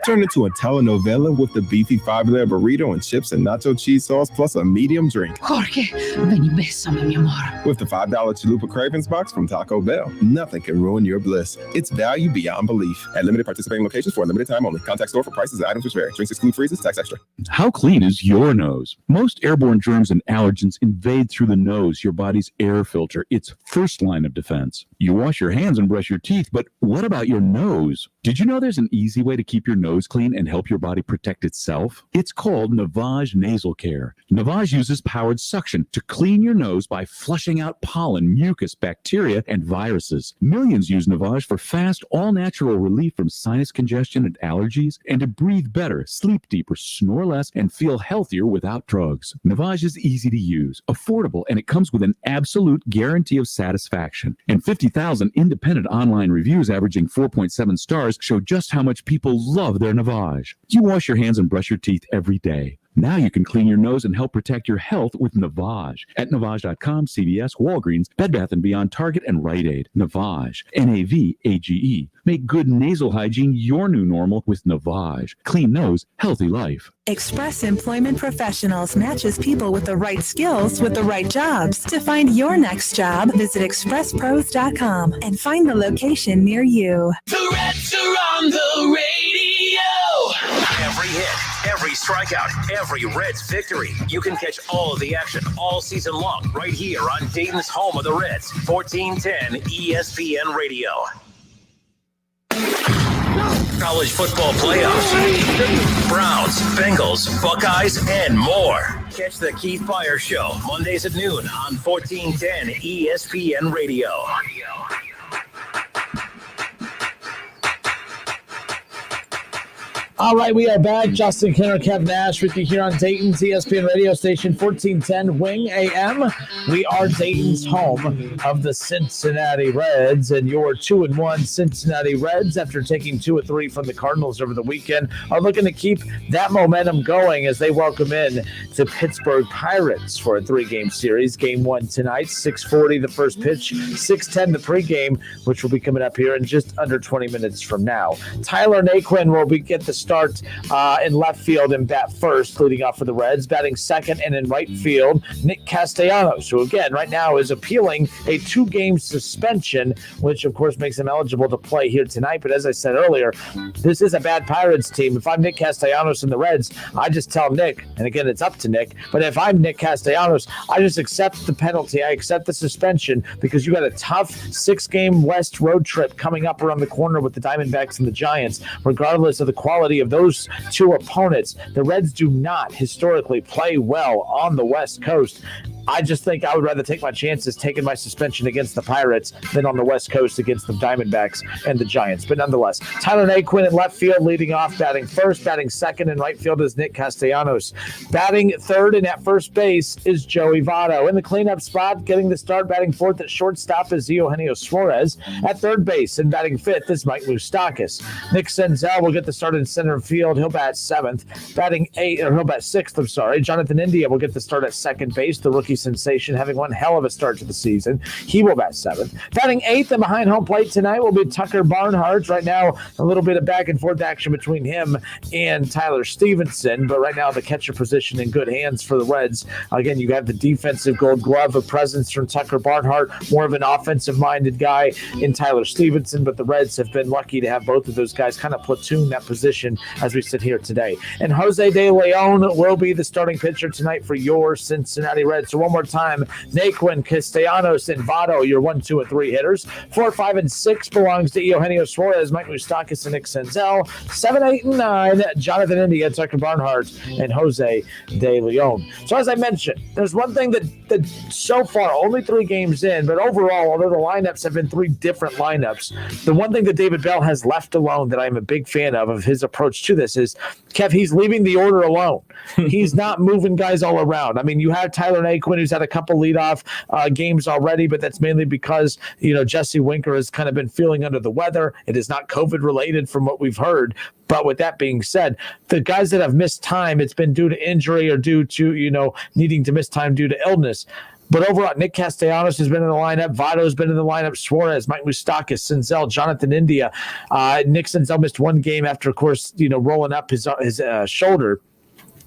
turn into a telenovela with the beefy 5-layer burrito and chips and nacho cheese sauce plus a medium drink. Jorge, ven y bésame, mi amor. With the $5 Chalupa Cravings box from Taco Bell, nothing can ruin your bliss. It's value beyond belief. At limited participating locations for a limited time only. Contact store for prices and items which vary. Drinks exclude freezes, tax extra. How clean is your nose? Most airborne germs and allergens invade through the nose, your body's air filter, its first line of defense. You wash your hands and brush your teeth, but what about your nose? Did you know there's an easy way to keep your nose clean and help your body protect itself? It's called Navage Nasal Care. Navage uses powered suction to clean your nose by flushing out pollen, mucus, bacteria, and viruses. Millions use Navage for fast, all-natural relief from sinus congestion and allergies, and to breathe better, sleep deeper, snore less, and feel healthier without drugs. Navage is easy to use, affordable, and it comes with an absolute guarantee of satisfaction. And 50,000 independent online reviews averaging 4.7 stars show just how much people love their Navage. You wash your hands and brush your teeth every day. Now you can clean your nose and help protect your health with Navage. At Navage.com, CVS, Walgreens, Bed Bath & Beyond, Target, and Rite Aid. Navage. Navage. Make good nasal hygiene your new normal with Navage. Clean nose, healthy life. Express Employment Professionals matches people with the right skills with the right jobs. To find your next job, visit expresspros.com and find the location near you. The Reds are on the radio. Every hit, every strikeout, every Reds victory. You can catch all of the action all season long right here on Dayton's home of the Reds, 1410 ESPN Radio. College football playoffs, Browns, Bengals, Buckeyes, and more. Catch the Keith Byers Show Mondays at noon on 1410 ESPN Radio. All right, we are back. Justin Kinner, Kev Nash with you here on Dayton's ESPN radio station, 1410 Wing AM. We are Dayton's home of the Cincinnati Reds, and your 2-1 Cincinnati Reds, after taking 2 of 3 from the Cardinals over the weekend, are looking to keep that momentum going as they welcome in the Pittsburgh Pirates for a 3-game series. Game 1 tonight, 6:40 the first pitch, 6:10 the pregame, which will be coming up here in just under 20 minutes from now. Tyler Naquin will get the start in left field and bat first, leading off for the Reds. Batting second and in right field, Nick Castellanos, who again right now is appealing a 2-game suspension, which of course makes him eligible to play here tonight. But as I said earlier, this is a bad Pirates team. If I'm Nick Castellanos and the Reds, I just tell Nick, and again it's up to Nick, but if I'm Nick Castellanos, I just accept the penalty. I accept the suspension because you got a tough 6-game West road trip coming up around the corner with the Diamondbacks and the Giants. Regardless of the quality of those two opponents, the Reds do not historically play well on the West Coast. I just think I would rather take my chances taking my suspension against the Pirates than on the West Coast against the Diamondbacks and the Giants. But nonetheless, Tyler Naquin in left field leading off, batting first. Batting second in right field is Nick Castellanos. Batting third and at first base is Joey Votto. In the cleanup spot, getting the start, batting fourth at shortstop is Eugenio Suarez. At third base and batting fifth is Mike Moustakas. Nick Senzel will get the start in center field. He'll bat seventh. He'll bat sixth, Jonathan India will get the start at second base. The rookie sensation, having one hell of a start to the season. He will bat seventh. Batting eighth and behind home plate tonight will be Tucker Barnhart. Right now, a little bit of back and forth action between him and Tyler Stevenson, but right now the catcher position in good hands for the Reds. Again, you have the defensive Gold Glove of presence from Tucker Barnhart, more of an offensive-minded guy in Tyler Stevenson, but the Reds have been lucky to have both of those guys kind of platoon that position as we sit here today. And Jose De Leon will be the starting pitcher tonight for your Cincinnati Reds. So one more time. Naquin, Castellanos, and Votto, your 1, 2, and 3 hitters. 4, 5, and 6 belongs to Eugenio Suarez, Mike Moustakas, and Nick Senzel. 7, 8, and 9, Jonathan India, Tucker Barnhart, and Jose De Leon. So as I mentioned, there's one thing that so far, only 3 games in, but overall, although the lineups have been 3 different lineups, the one thing that David Bell has left alone that I'm a big fan of his approach to this is, Kev, he's leaving the order alone. He's not moving guys all around. I mean, you have Tyler Naquin, who's had a couple leadoff games already, but that's mainly because, Jesse Winker has kind of been feeling under the weather. It is not COVID related from what we've heard. But with that being said, the guys that have missed time, it's been due to injury or due to, needing to miss time due to illness. But overall, Nick Castellanos has been in the lineup. Votto's been in the lineup. Suarez, Mike Moustakas, Senzel, Jonathan India. Nick Senzel missed 1 game after, of course, rolling up his shoulder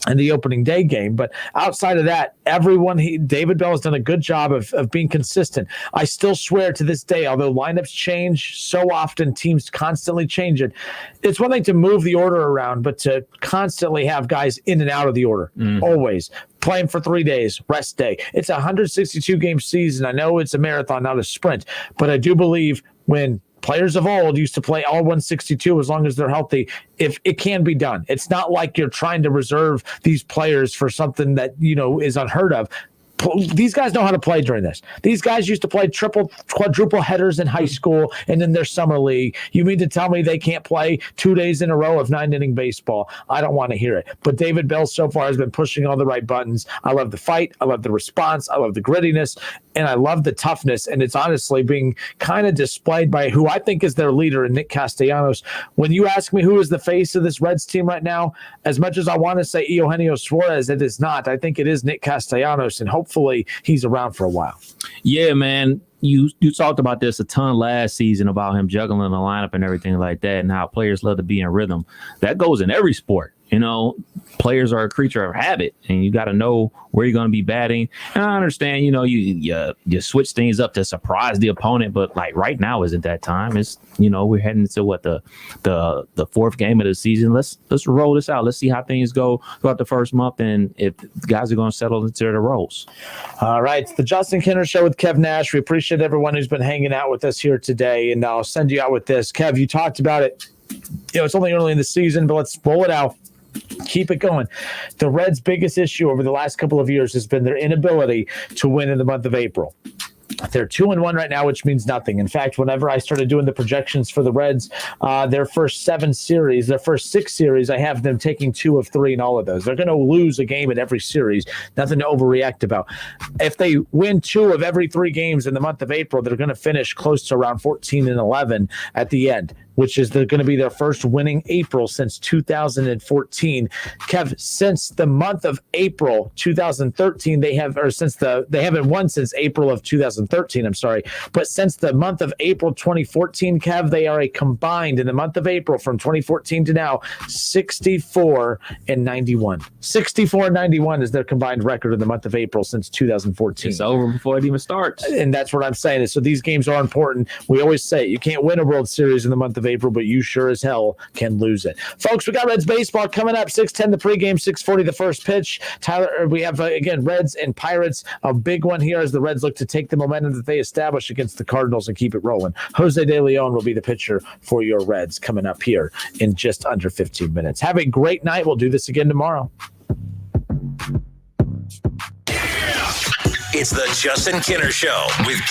in the opening day game. But outside of that, David Bell has done a good job of being consistent. I still swear to this day, although lineups change so often, teams constantly change it. It's one thing to move the order around, but to constantly have guys in and out of the order, always. Playing for 3 days, rest day. It's a 162-game season. I know it's a marathon, not a sprint, but I do believe when players of old used to play all 162 as long as they're healthy, if it can be done. It's not like you're trying to reserve these players for something that, is unheard of. These guys know how to play during this. These guys used to play triple, quadruple headers in high school and in their summer league. You mean to tell me they can't play 2 days in a row of 9-inning baseball? I don't want to hear it. But David Bell so far has been pushing all the right buttons. I love the fight. I love the response. I love the grittiness. And I love the toughness. And it's honestly being kind of displayed by who I think is their leader in Nick Castellanos. When you ask me who is the face of this Reds team right now, as much as I want to say Eugenio Suarez, it is not. I think it is Nick Castellanos, and hopefully he's around for a while. Yeah, man. You talked about this a ton last season about him juggling the lineup and everything like that, and how players love to be in rhythm. That goes in every sport. Players are a creature of habit, and you got to know where you're going to be batting. And I understand, you switch things up to surprise the opponent, but like right now isn't that time. It's we're heading to the 4th game of the season. Let's roll this out. Let's see how things go throughout the first month, and if the guys are going to settle into their roles. All right, it's the Justin Kinner Show with Kev Nash. We appreciate everyone who's been hanging out with us here today, and I'll send you out with this. Kev, you talked about it. It's only early in the season, but let's roll it out. Keep it going. The Reds' biggest issue over the last couple of years has been their inability to win in the month of April. They're 2-1 right now, which means nothing. In fact, whenever I started doing the projections for the Reds, their first 6 series, I have them taking 2 of 3 in all of those. They're going to lose a game in every series. Nothing to overreact about. If they win 2 of every 3 games in the month of April, they're going to finish close to around 14-11 at the end, which is going to be their first winning April since 2014. Kev, since the month of April 2013, they haven't won since April of 2013, I'm sorry. But since the month of April 2014, Kev, they are a combined, in the month of April from 2014 to now, 64-91. 64-91 is their combined record in the month of April since 2014. It's over before it even starts. And that's what I'm saying. So these games are important. We always say you can't win a World Series in the month of April, but you sure as hell can lose it. Folks, we got Reds baseball coming up. 6:10 the pregame, 6:40 the first pitch. Tyler, we have again Reds and Pirates. A big one here as the Reds look to take the momentum that they established against the Cardinals and keep it rolling. Jose De Leon will be the pitcher for your Reds coming up here in just under 15 minutes. Have a great night. We'll do this again tomorrow. It's the Justin Kinner Show with